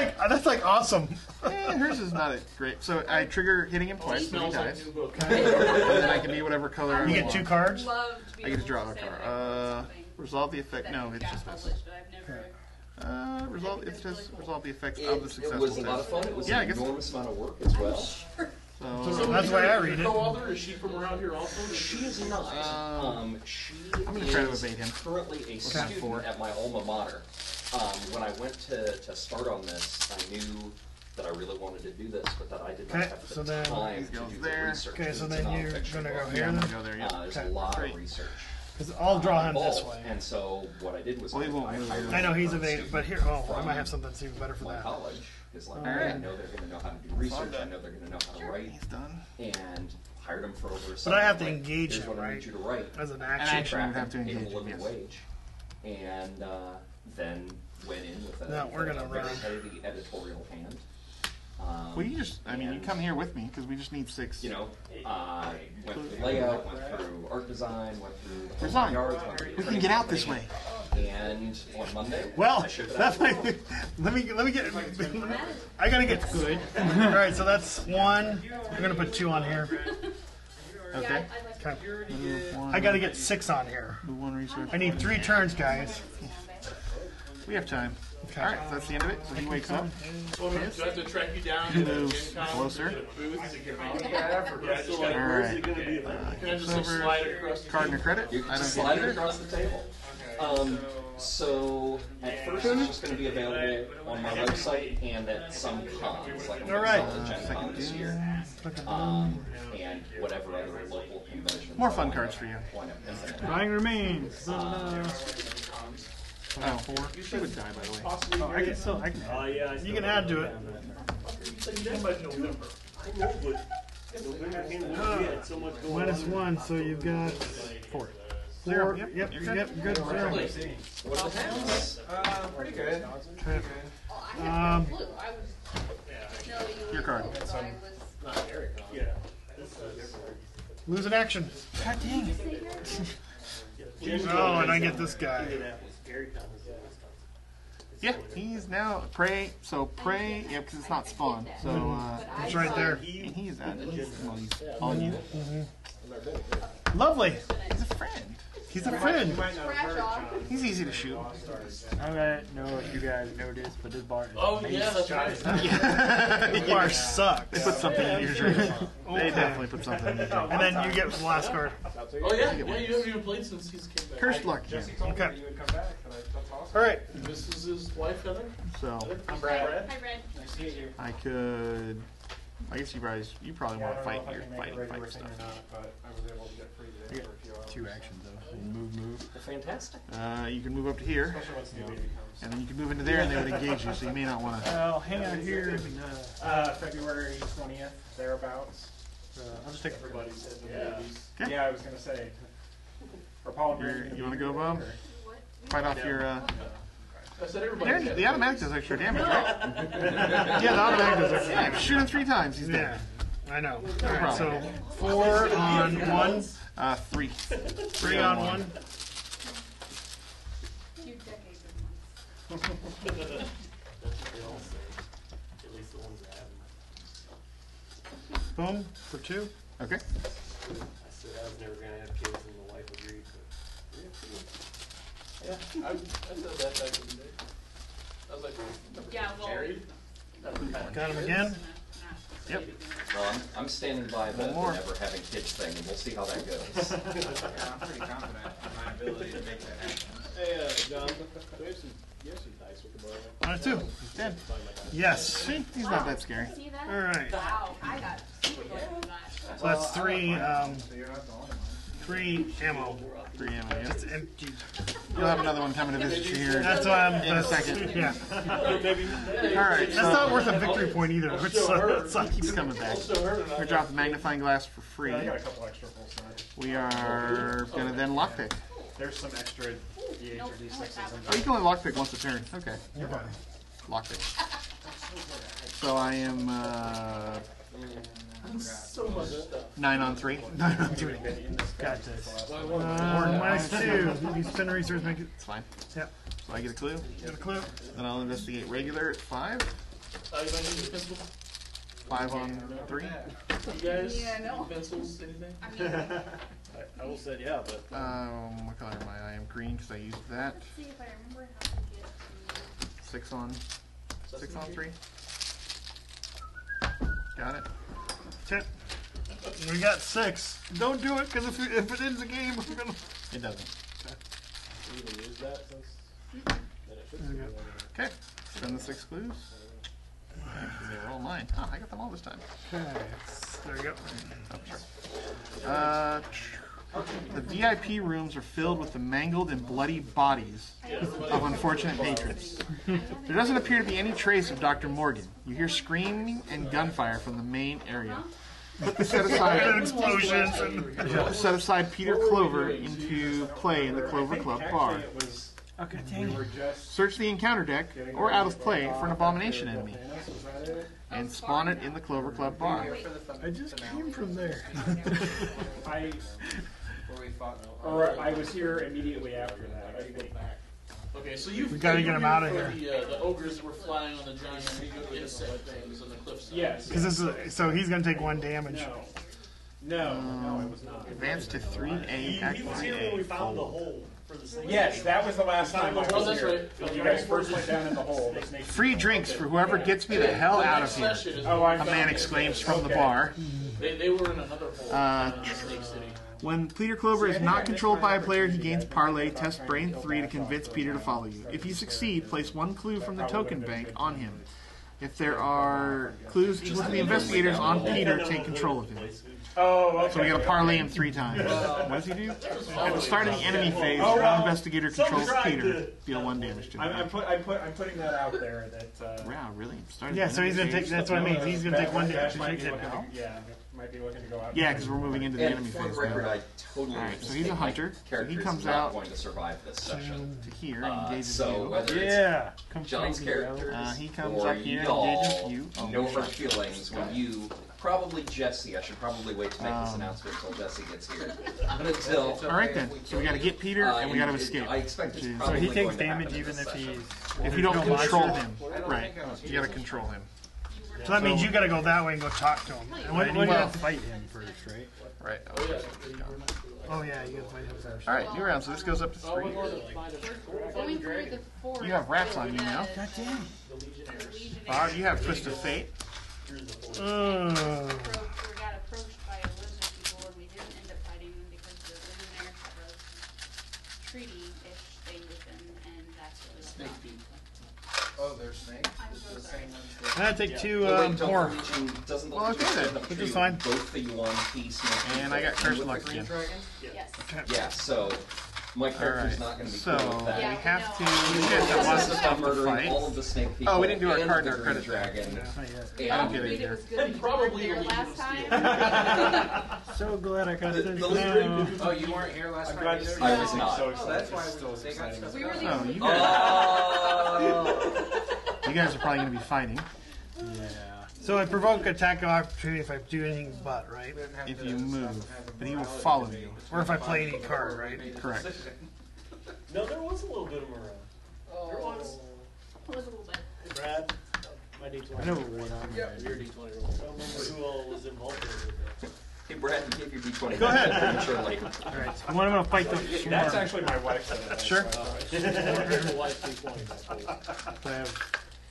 like awesome. hers is not a great. So I trigger hitting him It twice, so he smells like dies, new book. and then I can be whatever color I You want. get 2 cards. Love to be I get to able draw a say card. that I wrote something Resolve the effect. No, it's that just got this. published, but I've never. Resolve. It says resolve the effects of the It successful was a lot of test. fun. It was Yeah, I an guess- enormous amount of work as well. So That's the way I read it. Co-author, is she from around here also? She is not. She I'm gonna try to is evade him. currently a student four. at my alma mater. When I went to start on this, I knew that I really wanted to do this, but that I did not Okay, have the so then- time to Goes do there. the research. Okay, so It's a then you're nonfiction gonna go book. here I'm then? gonna go there. Yeah. There's Okay. a lot Great. of research. Because I'll draw him this involved. way. And so what I did was Well, he won't move. hired I know he's a evaded, but here, student oh, I might have from something even better for my that. college. Is like, Alright. I know they're going to know how to do research. I know they're going to know how to write. He's done. And hired him for over a But I have to like, engage here's him, what I right? need you to write. As an action. action. you have to Give him engage a him, living yes. wage. And then went in with a, No, we're gonna a very run. heavy editorial hand. Well, you just. I mean, you and, come here with me because we just need 6. You know, went through layout, went through art design, went through the We're whole fine. yards, went through We can get out this thing. way. And on Monday, Well, I shipped it that's out. like, let me get. I gotta get good. All right, so that's 1. I'm gonna put 2 on here. Okay. Okay. Move 1. I gotta get 6 on here. Move 1 research. I need 3 turns, guys. We have time. Okay. All right, so that's the end of it. So he wakes up. So do I have to track you down? He to the moves Gen Con, closer. to the booth to get on? Yeah, just like, All right. can I just like, Over. slide across the Card and a credit. You can I just don't slide get it either. across the table. So at first it's just going to be available on my website and at some cons, like I'm All right. going to Gen Con this year, and whatever other local conventions. More fun cards for you. Point of Infinite. Dying remains. Oh, 4. She would die, by the way. Oh, I can still. I can. You can add to it. -1, so you've got 4. 4. Yep, Yep, you're you're good. good. 0. What are the hands? Pretty good. Okay. Oh, I have no clue. I was. No, you Your card. I was. Lose an action. God dang. Oh, and I get this guy. Yeah, he's now prey. So prey. Yeah, because it's not spawn. So It's right there. and he is at. He's on you. Lovely. He's a friend. He's a friend. Scratch off. He's easy to shoot. I don't know if you guys noticed, but this bar is Oh, yeah, that's right. The bar They sucks. put something in your drink. They definitely put something in your drink. And then you get the last card. Oh, yeah, you haven't even played since he's came back. Cursed luck, Jim. Okay. All right. This is his wife, Heather. So I'm Brad. Hi, Red. I could. I guess you probably want to fight your fight stuff. I get 2 actions though. Move. Fantastic. You can move up to here, and then you can move into there, and they would engage you. So you may not want to. I'll hang out here. And, February 20th, thereabouts. I'll just take Everybody said the Yeah. movies. Okay. Yeah, I was gonna say. Or Paul, You want to go, Bob? Fight off your. I said everybody said The automatic does extra damage, right? Yeah, the automatic does extra damage. Shoot him 3 times, he's Yeah, dead. I know. All right, so 4 on 1, 3. 3 on 1. 2 decades of months. That's what they all say. At least the ones that have them. Boom for 2. Okay. I said I was never going to have kids, and the wife agreed. But yeah, I said that back in the day. I was like, Yeah, well. married? Got him again. Yep. Well, I'm standing by the One more. never having kids thing, and we'll see how that goes. Yeah, I'm pretty confident in my ability to make that happen. Hey, John, you have some dice with the bar. On a 2. He's dead. Yes. See? He's not that scary. See that? All right. Wow, I got super good with that. So that's 3. So you're not the only one. 3 ammo. 3 ammo, yeah. It's empty. You'll have another one coming to visit you here That's why I'm in a second. Yeah. Alright, That's so not worth a victory point either, which sucks. keeps coming back. We drop the magnifying glass for free. I got a couple extra full size. We are gonna then lockpick. There's some extra D8 or D6s in Oh, you can only lockpick once a turn. Okay. Lockpick. So I am So much stuff. 9 on 3. 9 on 3. Got this. -2. You spin research, make it. It's fine. Yep. So I get a clue. Got a clue. Then I'll investigate regular at 5. You might need a pencil. 5 on 3. You guys? Yeah, no. Pencils, anything? I mean, I will say yeah, but. What color am I? I am green because I used that. let's see if I remember how to get to. 6 on 3. Got it. 10. We got 6. Don't do it, because if it ends the game, we're gonna. It doesn't. You even use that since. Then it should be. Okay. Spend the 6 clues. Actually, they were all mine. Oh, I got them all this time. Okay. There we go. The VIP rooms are filled with the mangled and bloody bodies of unfortunate patrons. There doesn't appear to be any trace of Dr. Morgan. You hear screaming and gunfire from the main area. Set aside Peter Clover into play in the Clover Club bar. It was, Okay, we were just Search the encounter deck or out of play for an abomination enemy was that it? and spawn it in the Clover Club bar. I just came from there. I Before we fought, I was here immediately after that. I didn't get back. Okay, so you. We gotta get him out of for here. The ogres that were flying on the giant insect things on the cliffside. Yes. Because this is so he's gonna take 1 damage. No, it was not. Advance to 3A, Act 3A. hole for the Yes, that was the last time I Oh, was that's here. right. When you guys first went down in the hole. The snake. Free drinks for whoever gets me the hell out of here. Oh, A man exclaims from the bar. They were in another hole in Snake City. When Peter Clover is not controlled by a player, he gains Parlay, test Brain 3 to convince Peter to follow you. If you succeed, place 1 clue from the token bank on him. If there are clues equal to the investigators on Peter, take control of him. Oh, okay. So we gotta parlay him 3 times. What does he do? At the start of the enemy phase, one investigator controls Peter. Deal 1 damage to him. I'm putting that out there that. Wow, really? Started Yeah, the so he's enemy gonna take. phase? That's what I mean. He's gonna take 1 damage. Might Takes be it looking now. to, yeah, might be looking to go out. Yeah, because we're moving into the enemy And for phase the record, now. I totally Alright, so he's a mistake. My hunter, so character he is comes not out going to survive this session. To here, engages So you. whether it's Yeah. Come John's fight me, bro. characters He comes or up here and y'all, engages you. Oh, no shit. hard feelings when you, probably Jesse, I should probably wait to make this announcement until Jesse gets here. But until, Alright then, so we gotta get Peter and we gotta escape. I expect it's So he probably takes going to damage happen in even this if session. If you don't no control monster. him. Right. You gotta control him. So that means you gotta go that way and go talk to him. And When you well, have to fight him first, right? Right. oh yeah, you gotta fight him first. Alright, you round, so this goes up to 3. Going through the forest. You have rats on you now. God damn. Bob, you have Twist of Fate. We got approached by a lizard people and we didn't end up fighting them because the legionnaires have a treaty-ish thing with them and that's really Snake what feet. Oh, they're snakes? I'm so The sorry. same ones I'm gonna take 2 Well, wait, don't more. the Legion, doesn't the Well, Legion okay split then. up Which is to fine. both the Yuan piece And I got Curse Luck Green again. Dragon? Yes. Yeah, so my character's Alright, not going to be so cool with that. we Yeah, have to. no. You guys It have lots of consists stuff of to murdering all fight. of the snake people. Oh, we didn't do our and card the in our green credit dragon. Yeah, I I don't get it agreed it either. was good. And You probably weren't there the last Legion time. So glad I got The- finished the leader- now. Oh, you weren't here last I'm time glad to either? see I you. was not. So Oh, that's why still they got exciting. stuff. We were the Oh, only you Oh! You guys are probably gonna be fighting. Yeah. So I provoke attack of opportunity if I do anything but, right? We didn't have If to you stop move, and have them but he will morality follow debate, you. which Or if I was play fine any before card, we right? made the Correct. decision. No, there was a little bit of morale. There was. It was a little bit. Hey, Brad, my D20. I know what I'm Yeah, your D20 roll. I don't remember who all was involved with it. Hey, Brad, you gave your D20. Go ahead. Prematurely. Alright, so when I'm going to fight the swarm. That's actually my wife's. Sure. Your wife's D20, I suppose. So I have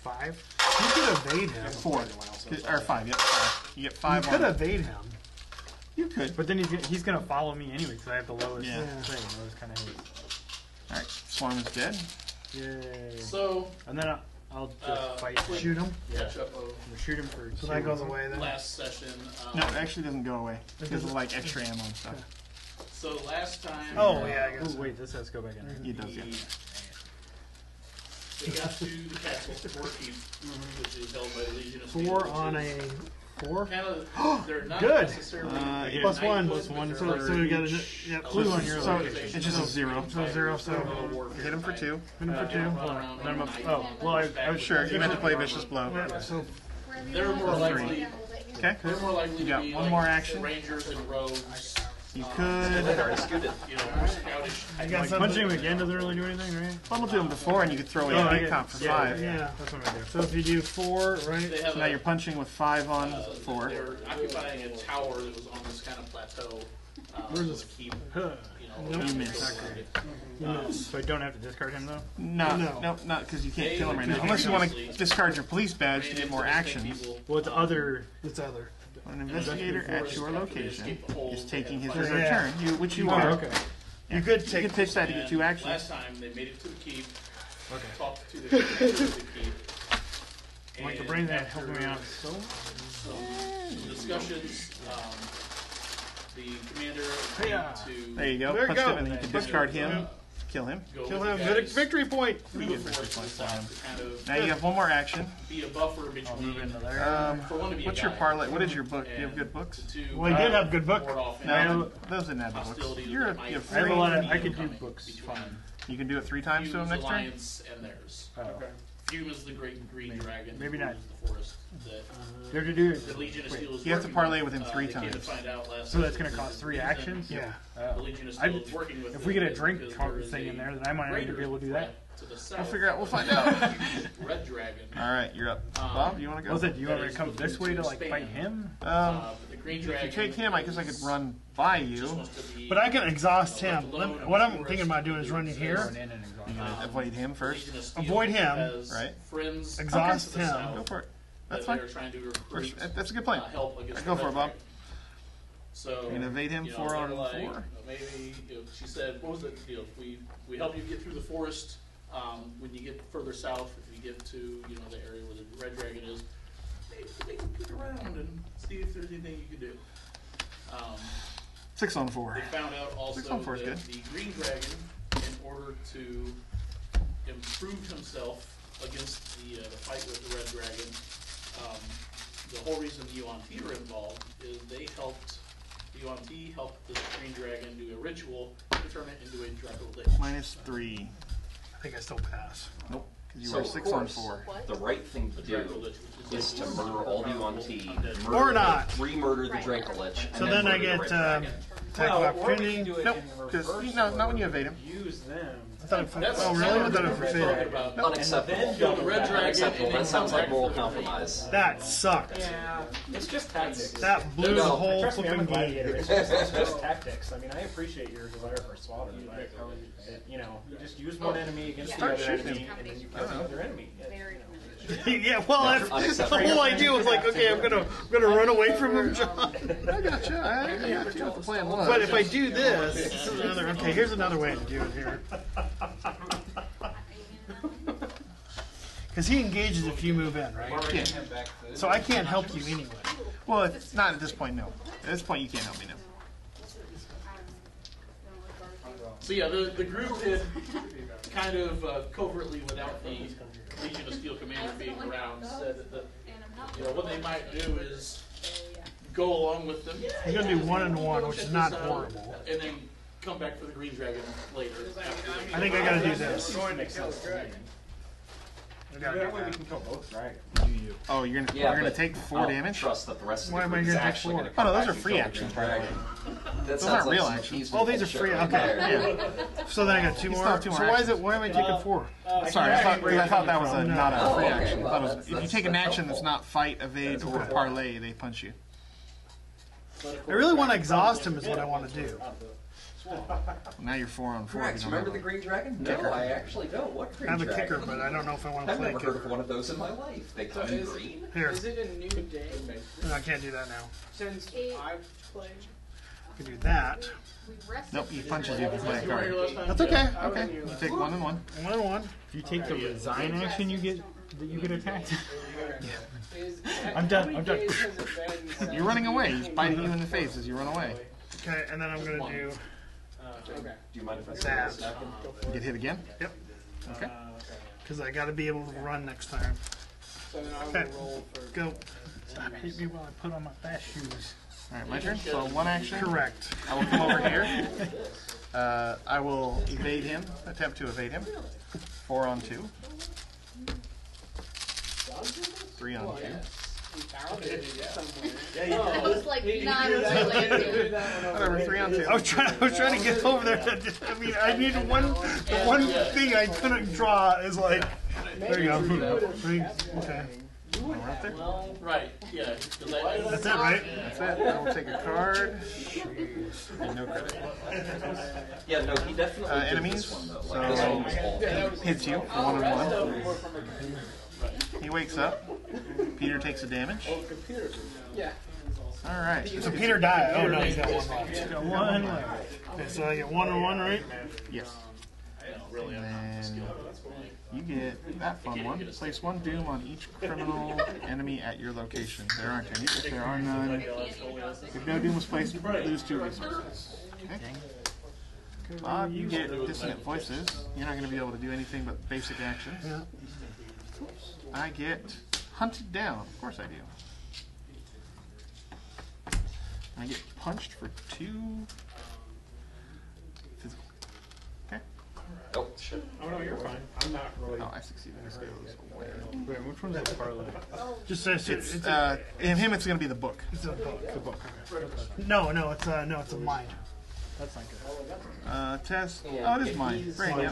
5. You could evade him. 4. Or 5, yep. 5. You get 5 You on could evade him. You could. But then he's going to follow me anyway, because I have the lowest Yeah. thing. Lowest kind of hit. Alright, Swarm is dead. Yay. So, And then I'll just fight. Shoot him. Yeah. catch up I'm gonna shoot him for So 2. that goes away then. last session. No, it actually doesn't go away. Because of like extra ammo and stuff. So last time. Oh, yeah, I guess. Oh, wait, this has to go back in. It does, yeah. They got to the castle for keep, which is held by the Legion of Steel. 4 on a 4. Kind of, they're not Good. necessarily. Yeah. Plus knight 1. foot, but So, they're so we got a each clue on your So location. it's just a 0. So 0, so Hit him for 2. hit him for 2. Hold on. Then I'm up. Oh, well, I was Sure, you meant to play Vicious Blow. Yeah, so They're more likely. Okay. They're more likely You to got be one like more action. Rangers and rogues. You I could already scooted. You know, more scoutish. you got something. punching him again doesn't really do anything, right? bundle to him before and you could throw away Oh, a I big get- comp for yeah, 5. Yeah. That's what I'm going to do. So if you do 4, right? They have So now you're punching with 5 on 4. They're occupying a tower that was on this kind of plateau. Where's this? Keep, Huh. you know, You missed. So I don't have to discard him, though? No, No. no, not because you can't kill him right now. Unless you want to discard your police badge to get more actions. Well, it's other... It's other. An investigator at your location is taking his Yeah. turn, which you Oh, are. okay. You could You take. can pitch that to get And 2 actions. Last time they made it to the keep, Okay. talked to the keep. I like to and bring that after helping me out. some discussions, the commander Hiya. agreed to There you go. There you Punch go. him and then you can discard him, kill him. go Kill with him. the Good guys victory point. through the forest to the south to kind of Now you have one more action. be a buffer I'll between move into there. for one to be What's a your guide parlay? What is your book? Do you have good books? to Well, he did have good book. ward off No, any those didn't have the books. hostility that You have might I have a 3. lot of... I be could do incoming books. between Fine. You can do it 3 times to him Fume's next turn? alliance and theirs. Oh. Fume is the great green dragon. Maybe who not. rules the forest that You have to do the it. Legion of Steel is you have to working parlay with him 3 they came to times. find out last So that's session going to that cost 3 the actions? Yeah. The Legion of I- Steel is working with If we get a them drink because talk there is thing a in there, then I might not even be able to do that. threat to the We'll south. figure out. We'll find out. Red dragon. All right, you're up. Bob, you want to go? Was it? Do you want me That to come is this way to like looking to fight expand. him? But the green If dragon. you take him, I guess I could run by just you. wants to be But I can exhaust left him. alone in What the I'm forest. thinking about doing is running here. Going in and exhausting. You're gonna avoid him The first. Legion of Steel Avoid him, has right? Friends Exhaust to the him. south Go for it. That's that fine. they're trying to recruit, That's a good plan. help against Go the for red it, Bob. dragon. So You can evade him you know, 4 on they're like, 4. Maybe she said, what was the deal? If we help you get through the forest. When you get further south, if you get to the area where the red dragon is, maybe look around and see if there's anything you can do. 6 on 4. They found out also 6 on 4 is that good. the green dragon, in order to improve himself against the fight with the red dragon, the whole reason the Yuan-Ti are involved is the Yuan-Ti helped this green dragon do a ritual to turn it into a Draco Lich. -3. I think I still pass. Nope. Because you So are of 6 on course, 4. the right thing to Draco do Lich, which is to murder all the Yuan-Ti, Or not. re-murder the Dracolich, and So then I murder the get Red Dragon. attack of opportunity. Nope. Because not when you evade him. Use them. I thought it That's oh really? I thought it what we're was talking fair. about. Unacceptable. Kill the red dragon Unacceptable. and That then sounds come like back moral for the compromise. That sucked. Yeah, it's just tactics. That blew the No. whole Trust me, I'm a flipping gladiator. game. It's just tactics. I mean, I appreciate your desire for slaughter, but you just use one enemy against the other enemy, and then you kill the other enemy. Very Yeah, well, that's the whole idea was like, okay, I'm gonna run away from him, John. I got you. I got you what the plan was. But if I do this is another. Okay, here's another way to do it here. Because he engages if you move in, right? Yeah. So I can't help you anyway. Well, it's not at this point, no. At this point, you can't help me now. So yeah, the group is kind of covertly, without the Legion of Steel commander being around, said that what they might do is go along with them. You're gonna do 1-1, which is not horrible. And then come back for the green dragon later. After I think I gotta do this. I gotta That do way we that. can kill both dragons. Oh, you're gonna Yeah, you're gonna but take 4 I'll damage. Trust that the rest of Why the am I group is gonna take actually 4? gonna Oh, come no, those back are and free kill the actions, green by the way. dragon. That Those sounds aren't like real some actions. peaceful Oh, these are bullshit free. right Okay. there. So then I got 2 You more. still have 2 more So why is actions. it? Why am I taking 4? Sorry, I thought that was not a free okay. action. I thought it was, if you That's- take an that's action that's helpful. not fight, evade, or parlay, they punch you. I really want to exhaust him. Is what I want to do. Well, now you're 4 on 4. Rex, you don't remember have the a- green dragon? No, Kicker. I actually don't. What green I have a dragon? kicker, but I don't know if I want to I've play a never heard of kicker. one of those in my life. They come in green? Here, Is it a new day? no, I can't do that now. Since I've played. I can do that. We rested Nope, he for punches you if you play a You were here card. last time? That's okay. Okay, you take 1 and 1. 1 and 1. If you take the resign action, you get attacked. Is, I'm done, how many I'm done. days has it been You're running away. He's biting you in the face as you run away. Okay, and then I'm gonna do Okay. Do you mind if I that You get hit again? Yep. Okay. because I got to be able to run next time. So then I will Okay. roll for. Go. Stop hitting me while I put on my fast shoes. Alright, my turn. So 1 action. Correct. I will come over here. I will evade him. Attempt to evade him. 4 on 2. 3 on 2. We found it somewhere. It was like non-related. Whatever, 3 on 2. I was trying to get over there. I mean, I needed one. The one thing I couldn't draw is like. There you go. Okay. Right there. Right, yeah. 'cause I- That's it, right? That's it. I will take a card. And no credit. Yeah, no, he definitely did Enemies? this one, though. Like, this one was all Hits you for 1 and 1. He wakes up. Peter takes a damage. Yeah. Alright. So Peter died. Oh no, he's got 1 left. He's got 1 left. Okay, so I get 1 and 1, right? Yes. And then you get that fun one. Place 1 doom on each criminal enemy at your location. There aren't any. If there are none, if no doom was placed, you lose 2 resources. Okay. Bob, you get dissonant voices. You're not going to be able to do anything but basic actions. Yeah. I get hunted down. Of course I do. I get punched for 2 physical. Okay. Oh, shit. Oh no, you're fine. I'm not really. Oh, I succeeded. This goes away. Wait, which one's the parlay? Just says It's it's in him. It's going to be the book. a book. The book. No, it's a mind. That's not good. Test. Oh, it is mine. Great. Yeah.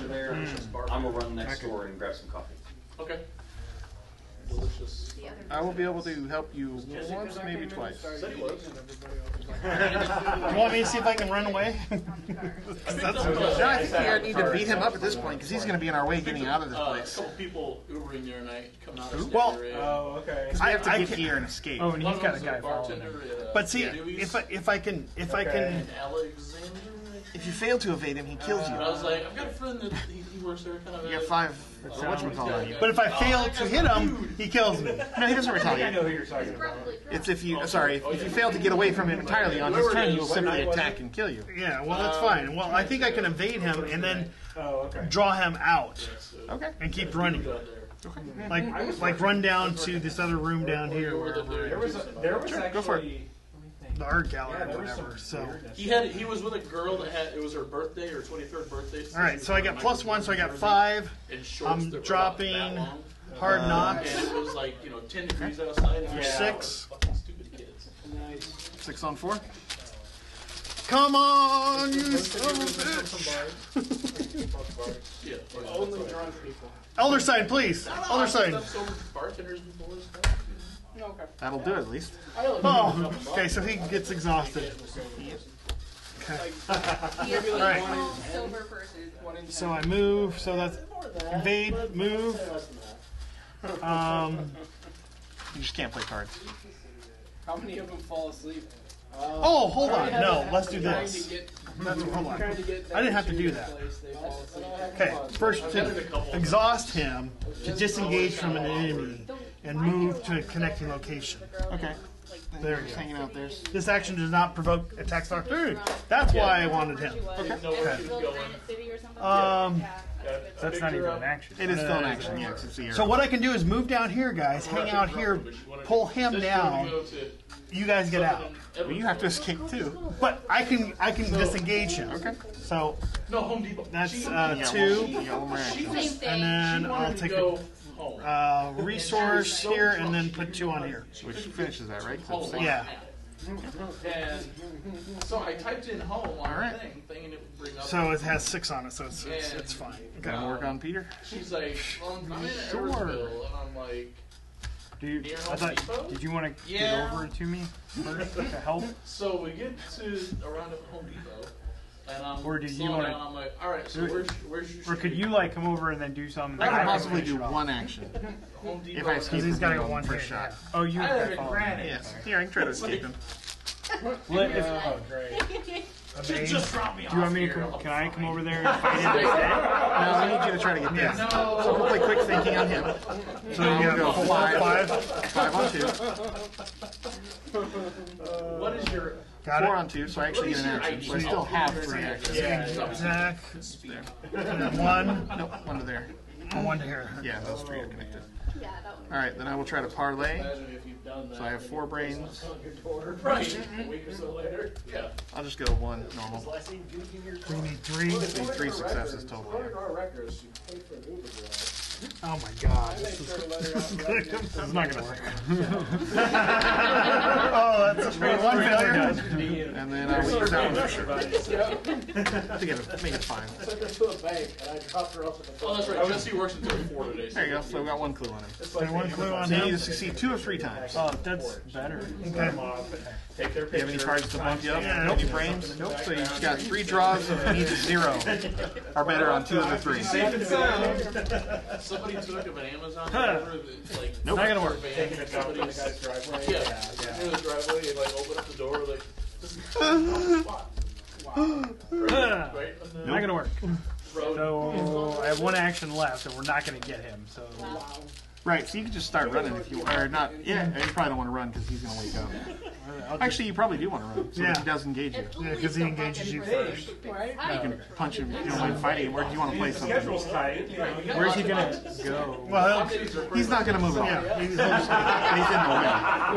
I'm gonna run next door and grab some coffee. Okay. Delicious. I will be able to help you once, maybe twice. You want me to see if I can run away? No, I think we need to beat him up at this point because he's going to be in our way getting out of this A place. couple people Ubering the other night coming out of Well, area. Oh, okay. We have to I get can- here and escape. Oh, and One he's of got a them's guy following him. bartender at, But see, Dewey's if I can in Alexander. If you fail to evade him, he kills But I you. was like, I've got a friend that he works there, kind of. You get 5. Whatchamacallit on you. But if I fail to hit him, he kills me. No, he doesn't I retaliate. know who you're talking about. Probably It's if you. Sorry, if you fail to get away from him entirely on his turn, he will simply attack and kill you. Yeah, well that's fine. Well, I think I can evade him and then Oh, okay. draw him out Okay. and keep running. Like run down to this other room down here, wherever There was actually. go for it. the art gallery or whatever. So, He was with a girl that had, it was her birthday, her 23rd birthday. all right. So I got +1, so I got 5. And shorts I'm that were dropping about that long. Hard knocks. And it was like, 10 degrees outside. And For you're 6. fucking stupid kids. Nice. 6 on 4. Come on, you Most son of of you a were bitch! some bars. Yeah. Only drunk people. Elder side, please. Elder side. I've sold bartenders before and stuff. Okay. That'll do it at least. Oh, okay. So he gets exhausted. Okay. He is a Alright. normal, sober person. So I move. So that's evade, move. You just can't play cards. How many of them fall asleep? Oh, hold on. No, let's do Trying to this. get. That's hold on. Trying to get. I didn't have to do that. Place, they fall asleep. Okay, first to exhaust him, to disengage from an enemy, and move to a connecting location. Okay. There you Just go. hanging out there. This action does not provoke attacks of opportunity. That's why I wanted him. Okay. City or something. That's not even an action. It is still an action, yeah, 'cause it's the So arrow. what I can do is move down here, guys, hang out here, pull him down. You guys get out. Well, you have to escape too. But I can disengage him. Okay. So No, Home Depot. that's You got 2, one more action. Same thing. and then I'll take a home. Resource here, and then put 2 on here. Which finishes that, right? 'Cause it's Yeah. And so I typed in home on Alright. the thing, thinking it would bring up. So it has 6 on it, so it's fine. Gonna work on Peter. She's like, well, I'm in Sure. Edwardsville, and I'm like, Do you, Near I Home thought, Depot? did you want to Yeah. get over to me first to help? so we get to around at Home Depot, and I'm Or do you slowing wanna- down, I'm like, all right, so where's your Or could street? you like come over and then do something? I that can can possibly finish do it off? one action. Home Depot? If I escape he's from gotta him go one first hit, shot. Oh, you I have live in followed. Granite. Yes. Here, I can try to escape him. Well, if, Oh, great. Just drop me off. do you want me to here, come? I'll Can I be come fine. over there and fight him? No, I need you to try to get this. Yeah. So we'll play quick thinking on him. So you I'll go got 5 5. on 2. What is your? Got 4 it. on 2, so I actually get an action. So I still have 3 actions. Attack. There. And then 1. Nope, 1 to there. 1 to here. Yeah, those 3 are connected. Yeah, that one. Alright, then I will try to parlay. Imagine if you've done that. So I have 4 brains. Right. A week or so later. Yeah. I'll just go 1 normal. We need 3. Need 3 successes total. Oh my god. This is not gonna work. Oh, that's a 1 failure. And then I will use that one for sure. To make it fine. Oh, that's right. Jesse works until 4 today. There you go. So we got 1 clue on him. Okay, 1 clue on So you need to him. succeed 2 of 3 times. Oh, that's better. Okay. Take their Do you have any cards to bump you up? Yeah. Any brains? Nope. So you've got 3 draws of needs of 0. Or better on 2 of the 3. Somebody took of an Amazon driver that's like Nope. Not gonna work. taking it down to the guy's driveway. yeah, near the driveway and like open up the door like this is spot. Right on the Not gonna work. road. So I have 1 action left, and we're not gonna get him. So Right, so you can just start running if you or not. Yeah, you probably don't want to run because he's going to wake up. Actually, you probably do want to run so that Yeah. he does engage you. Yeah, because he engages you first. You can punch him. You don't mind fighting him. Where do you want to play something? Schedule's tight. You know, where's he gonna go? Well, He's not going to move at all. yeah, he's He's in the way.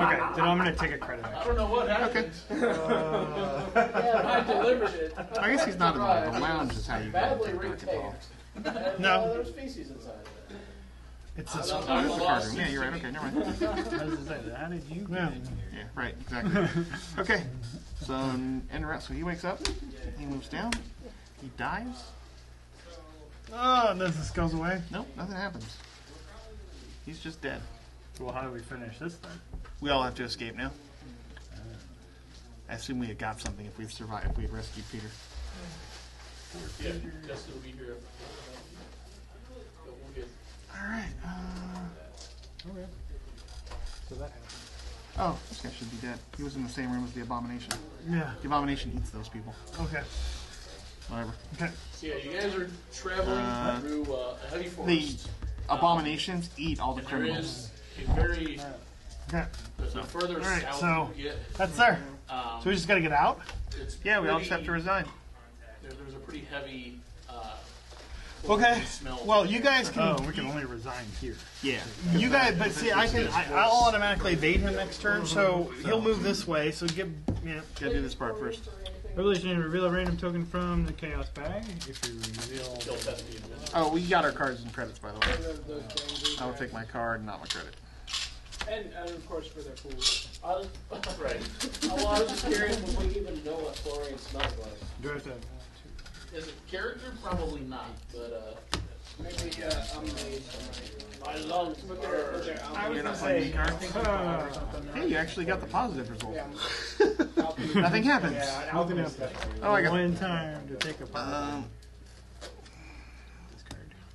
Okay, then I'm gonna take a credit I action. don't know what happened. Okay. I delivered it. I guess he's not in the way. The lounge is how you get into the dark involved. no, There's feces inside of it. it's this Oh, one. that's the card room. Yeah, you're right. Okay, never mind. What does it say? How did you get Yeah. in here? Yeah, right, exactly. Okay, so end round. So he wakes up. He moves down. He dies. Oh, and then this goes away. Nope, nothing happens. He's just dead. Well, how do we finish this then? We all have to escape now. I assume we had got something if we've survived, if we had rescued Peter. Yeah, Jesse will be here. But we'll get Alright, Okay. So that happened. oh, this guy should be dead. He was in the same room as the Abomination. Yeah. The Abomination eats those people. Okay. Whatever. Okay. so yeah, you guys are traveling through a heavy The forest. Abominations eat all the And there criminals. is a very Okay. the further Alright, south so- you get, That's there. um, So we just gotta get out. it's Yeah, we all just pretty- have to resign. There's a pretty heavy Okay. smell. Well, you guys can. Oh, we can only resign here. Yeah. You guys, but see, I'll automatically evade him next turn, so he'll move this way. So give, yeah. Gotta do this part first. Revelation, reveal a random token from the chaos bag. If you reveal, Still has to be invisible. Oh, we got our cards and credits, by the way. I will take my card, not my credit. And of course for their food. Right. Well, I was just curious if we even know what chlorine smells like. do I have to? As a character, probably not, but Maybe I'm amazed. My lungs. Look there. You're not playing any cards? Hey, you actually got the positive result. Nothing happens. Nothing happens. Oh, I got. One time to take a positive.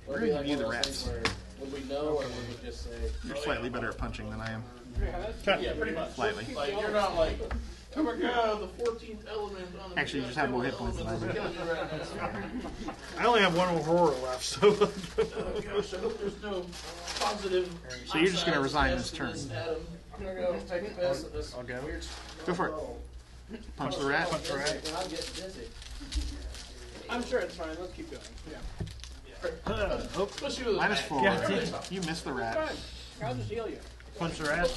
We're gonna give you the rats. Would we know or would we just say? You're slightly better at punching than I am. yeah, pretty much. Slightly. Like you're not like, oh my god, the 14th element on the Actually, you just have more hit points than I do. killing you right now. I only have one Aurora left, so. Oh gosh, I hope there's no positive. So you're just gonna oxides resign attached this to turn. atom. I'm gonna go take a piss at this. I'll go. Go for it. Punch the rat. I'm getting dizzy. I'm sure it's fine. Let's keep going. Yeah. Especially with a Minus mat. 4. Yeah. You missed the rat. Fine. I'll just heal you. Punch the rat.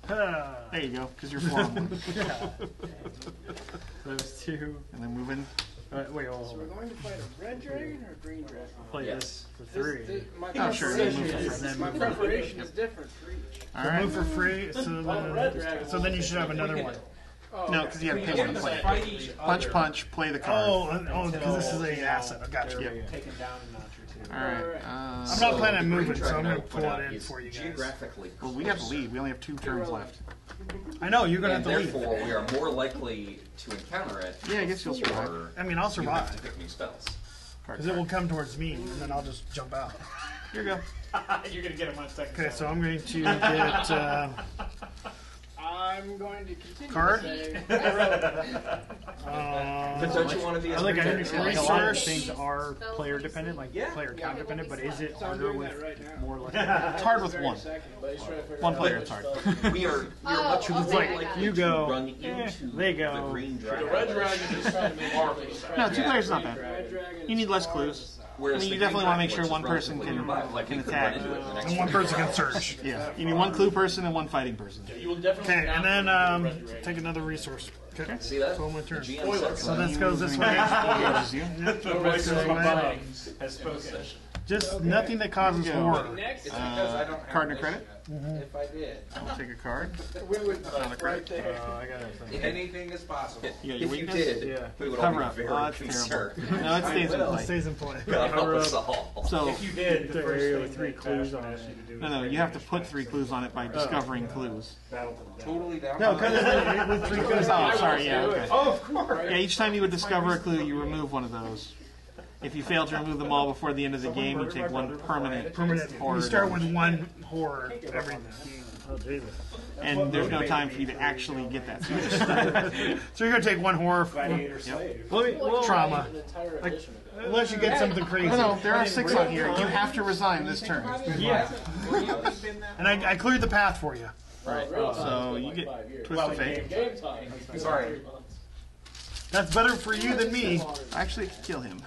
There you go, because you're 4 on 1. Those two. And then move in. Wait, So we're going to fight a red dragon or a green dragon? play Yes. this for 3. My Oh, sure, preparation move is, and then my move. preparation is different for each. All So right. move for free. So then you should have another one. Oh, No, okay. because you have to pay one to play. Fight each Punch, other. punch, play the card. Oh, because this is a asset. I got you. They're Yep. taken down a notch or 2. All right. I'm not planning on the green moving, so I'm dragon I going will to put pull out it in is for you guys. geographically Well, we have to closer. leave. We only have 2 turns left. I know you're going And to have to leave. therefore, we are more likely to encounter it. Yeah, I guess you'll survive. or I mean, I'll you have to survive pick new spells. because it will come towards me, and then I'll just jump out. Here you go. You're gonna get him on second. Okay, so I'm going to get. I'm going to continue Card? to say. But don't you want to be I as like I prepared understand as like a lot of Research. things are player dependent, like Yeah. player count dependent, but is it So I'm harder doing with that right now. more or less? It's hard with one. Second, but he's trying to figure One out player, which it's hard. spells- We are much okay, more I likely got You it. go, to run into they go. the green The dragon. red dragon is trying to make more No, 2 players is not Red bad. dragon You need is less far clues. to the south. Whereas I mean, the you green definitely wanna make dragon, sure one which is person relatively can- nearby, like can we could attack. run into it in the next And one turn. person can search. Yeah. You need 1 clue person and 1 fighting person. You will definitely Okay, and then encounter the red dragon. take another resource. Okay. See that? So on my The turn. GM said So so. this goes this way. Engages you. The red dragon Has has spoken. Just nothing that causes Go. horror. Next, It's because I don't have Card and a this credit? yet. If I did, I'll take a card. we would Not a right there. I got it. anything is possible. You got your If you weakness? did, Yeah. we would all Cover be up. very Oh, that's concerned. terrible. No, it stays in It play. stays in play. God help us all. So, If you did, the first Cover thing up. 3 clues on it. no, you have to put 3 clues on it by discovering clues. Totally down. No, because with 3 clues. Oh, sorry, yeah, okay. Oh, of course. Yeah, each time you would discover a clue, you remove one of those. If you fail to remove them all before the end of the game, you take 1 permanent. You start with 1 horror every. Oh, Jesus. And there's no time for you to actually get that. So you just- So you're going to take 1 horror trauma. An entire edition of that. Unless you get something crazy. no, there are 6 on here. You have to resign this turn. Yeah. And I cleared the path for you. Right. So you get Twist of Fate. Game time. Sorry. That's better for you than me. Actually, it could kill him.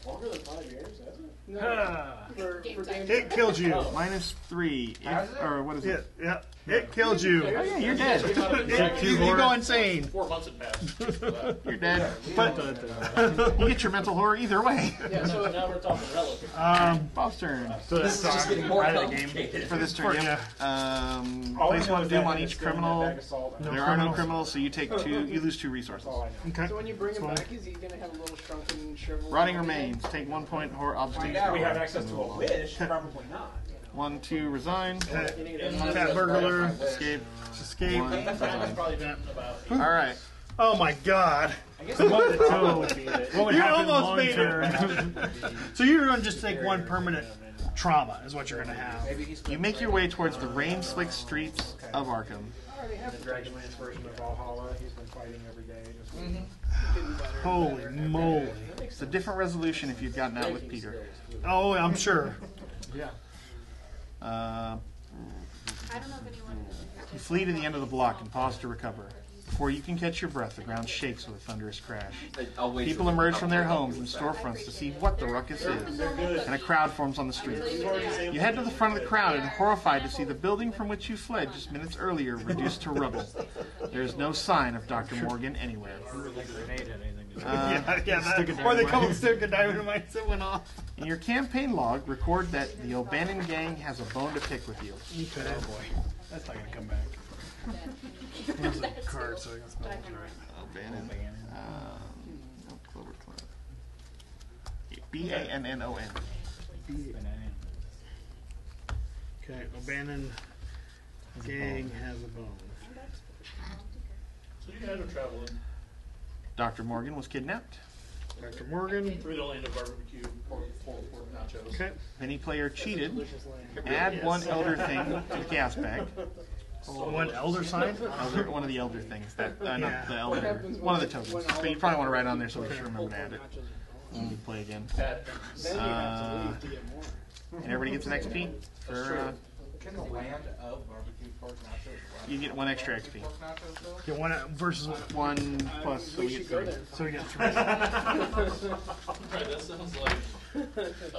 Longer than 5 years, hasn't it? No. Ah, For game It killed you. -3. Or what is Yeah, it? yeah. It killed you. Oh, yeah, you're dead. You go insane. 4 months had passed. You're dead. But You get your mental horror either way. Yeah, so now we're talking relative. Bob's turn. This is just getting more complicated. For this turn, Yeah. place 1 doom on each criminal. There are no criminals, so you take 2. You lose 2 resources. Okay. So when you bring him back, is he going to have a little shrunken, shriveled? Rotting remains. Take 1 point horror obstacle. We have access to a wish, probably not. 1, 2, resign. Cat burglar. Escape. Escape. 1, Time's resign. probably been about All right. Oh my god. What would You happen almost long made term? it. So you're going to just take 1 permanent trauma is what you're going to have. You make your way towards the rain-slick streets of Arkham. The Dragonlance version of Valhalla, he's been fighting every day. Just Holy moly. It's a different resolution if you'd gotten out with Peter. Oh, I'm sure. yeah. Uh, I don't know if anyone. you flee to the end of the block and pause to recover. Before you can catch your breath, the ground shakes with a thunderous crash. I'll wait People for emerge a from their couple homes and of minutes. storefronts to see what the ruckus is, and a crowd forms on the streets. You head to the front of the crowd and horrified to see the building from which you fled just minutes earlier reduced to rubble. There is no sign of Dr. Morgan anywhere. Or they come and stick a dynamite that went off. In your campaign log, record that the O'Bannon gang has a bone to pick with you. Okay. Oh boy, that's not gonna come back. Here's a card so I can spell it O'Bannon. No, Clover Club. B-A-N-N-O-N. Okay, abandoned gang has a bone. So you guys are traveling Dr. Morgan was kidnapped. Dr. Morgan. through the land of barbecue, pork nachos. Okay. Any player cheated. Add 1 elder thing to the gas bag. 1 elder sign? One of the elder things. That Yeah. not the elder. One of the tokens. But you probably want to write on there so we should remember to add it when we play again. That Then you have to leave to get more. And everybody gets an XP for. Can the land of barbecue pork nachos run You get 1 extra XP. pork nachos though? Okay, 1 versus 1 plus, so We we get should go 3. there. so we get 3. right, that sounds like.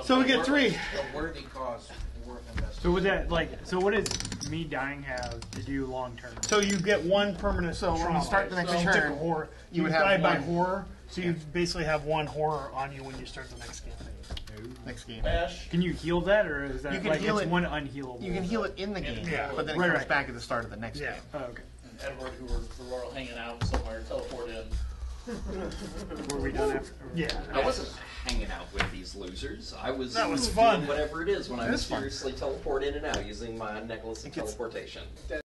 So we get 3. A worthy cause worth investing. So would that what does me dying have to do long term? So you get 1 permanent So when we trauma. start the next So you took turn, a horror. you You would would have die by 1. horror. So you basically have one horror on you when you start the next campaign. Next game. Bash. Can you heal that, or is that You can like heal it's it- one unhealable? You can heal it in the game, Yeah. but then it Right, comes right. back at the start of the next Yeah. game. Oh, okay. And Edward, who were all hanging out somewhere, teleport in. Were we done after? Yeah. I wasn't hanging out with these losers. I was That was doing fun. whatever it is when I It is fun. mysteriously teleport in and out using my necklace of It gets- teleportation.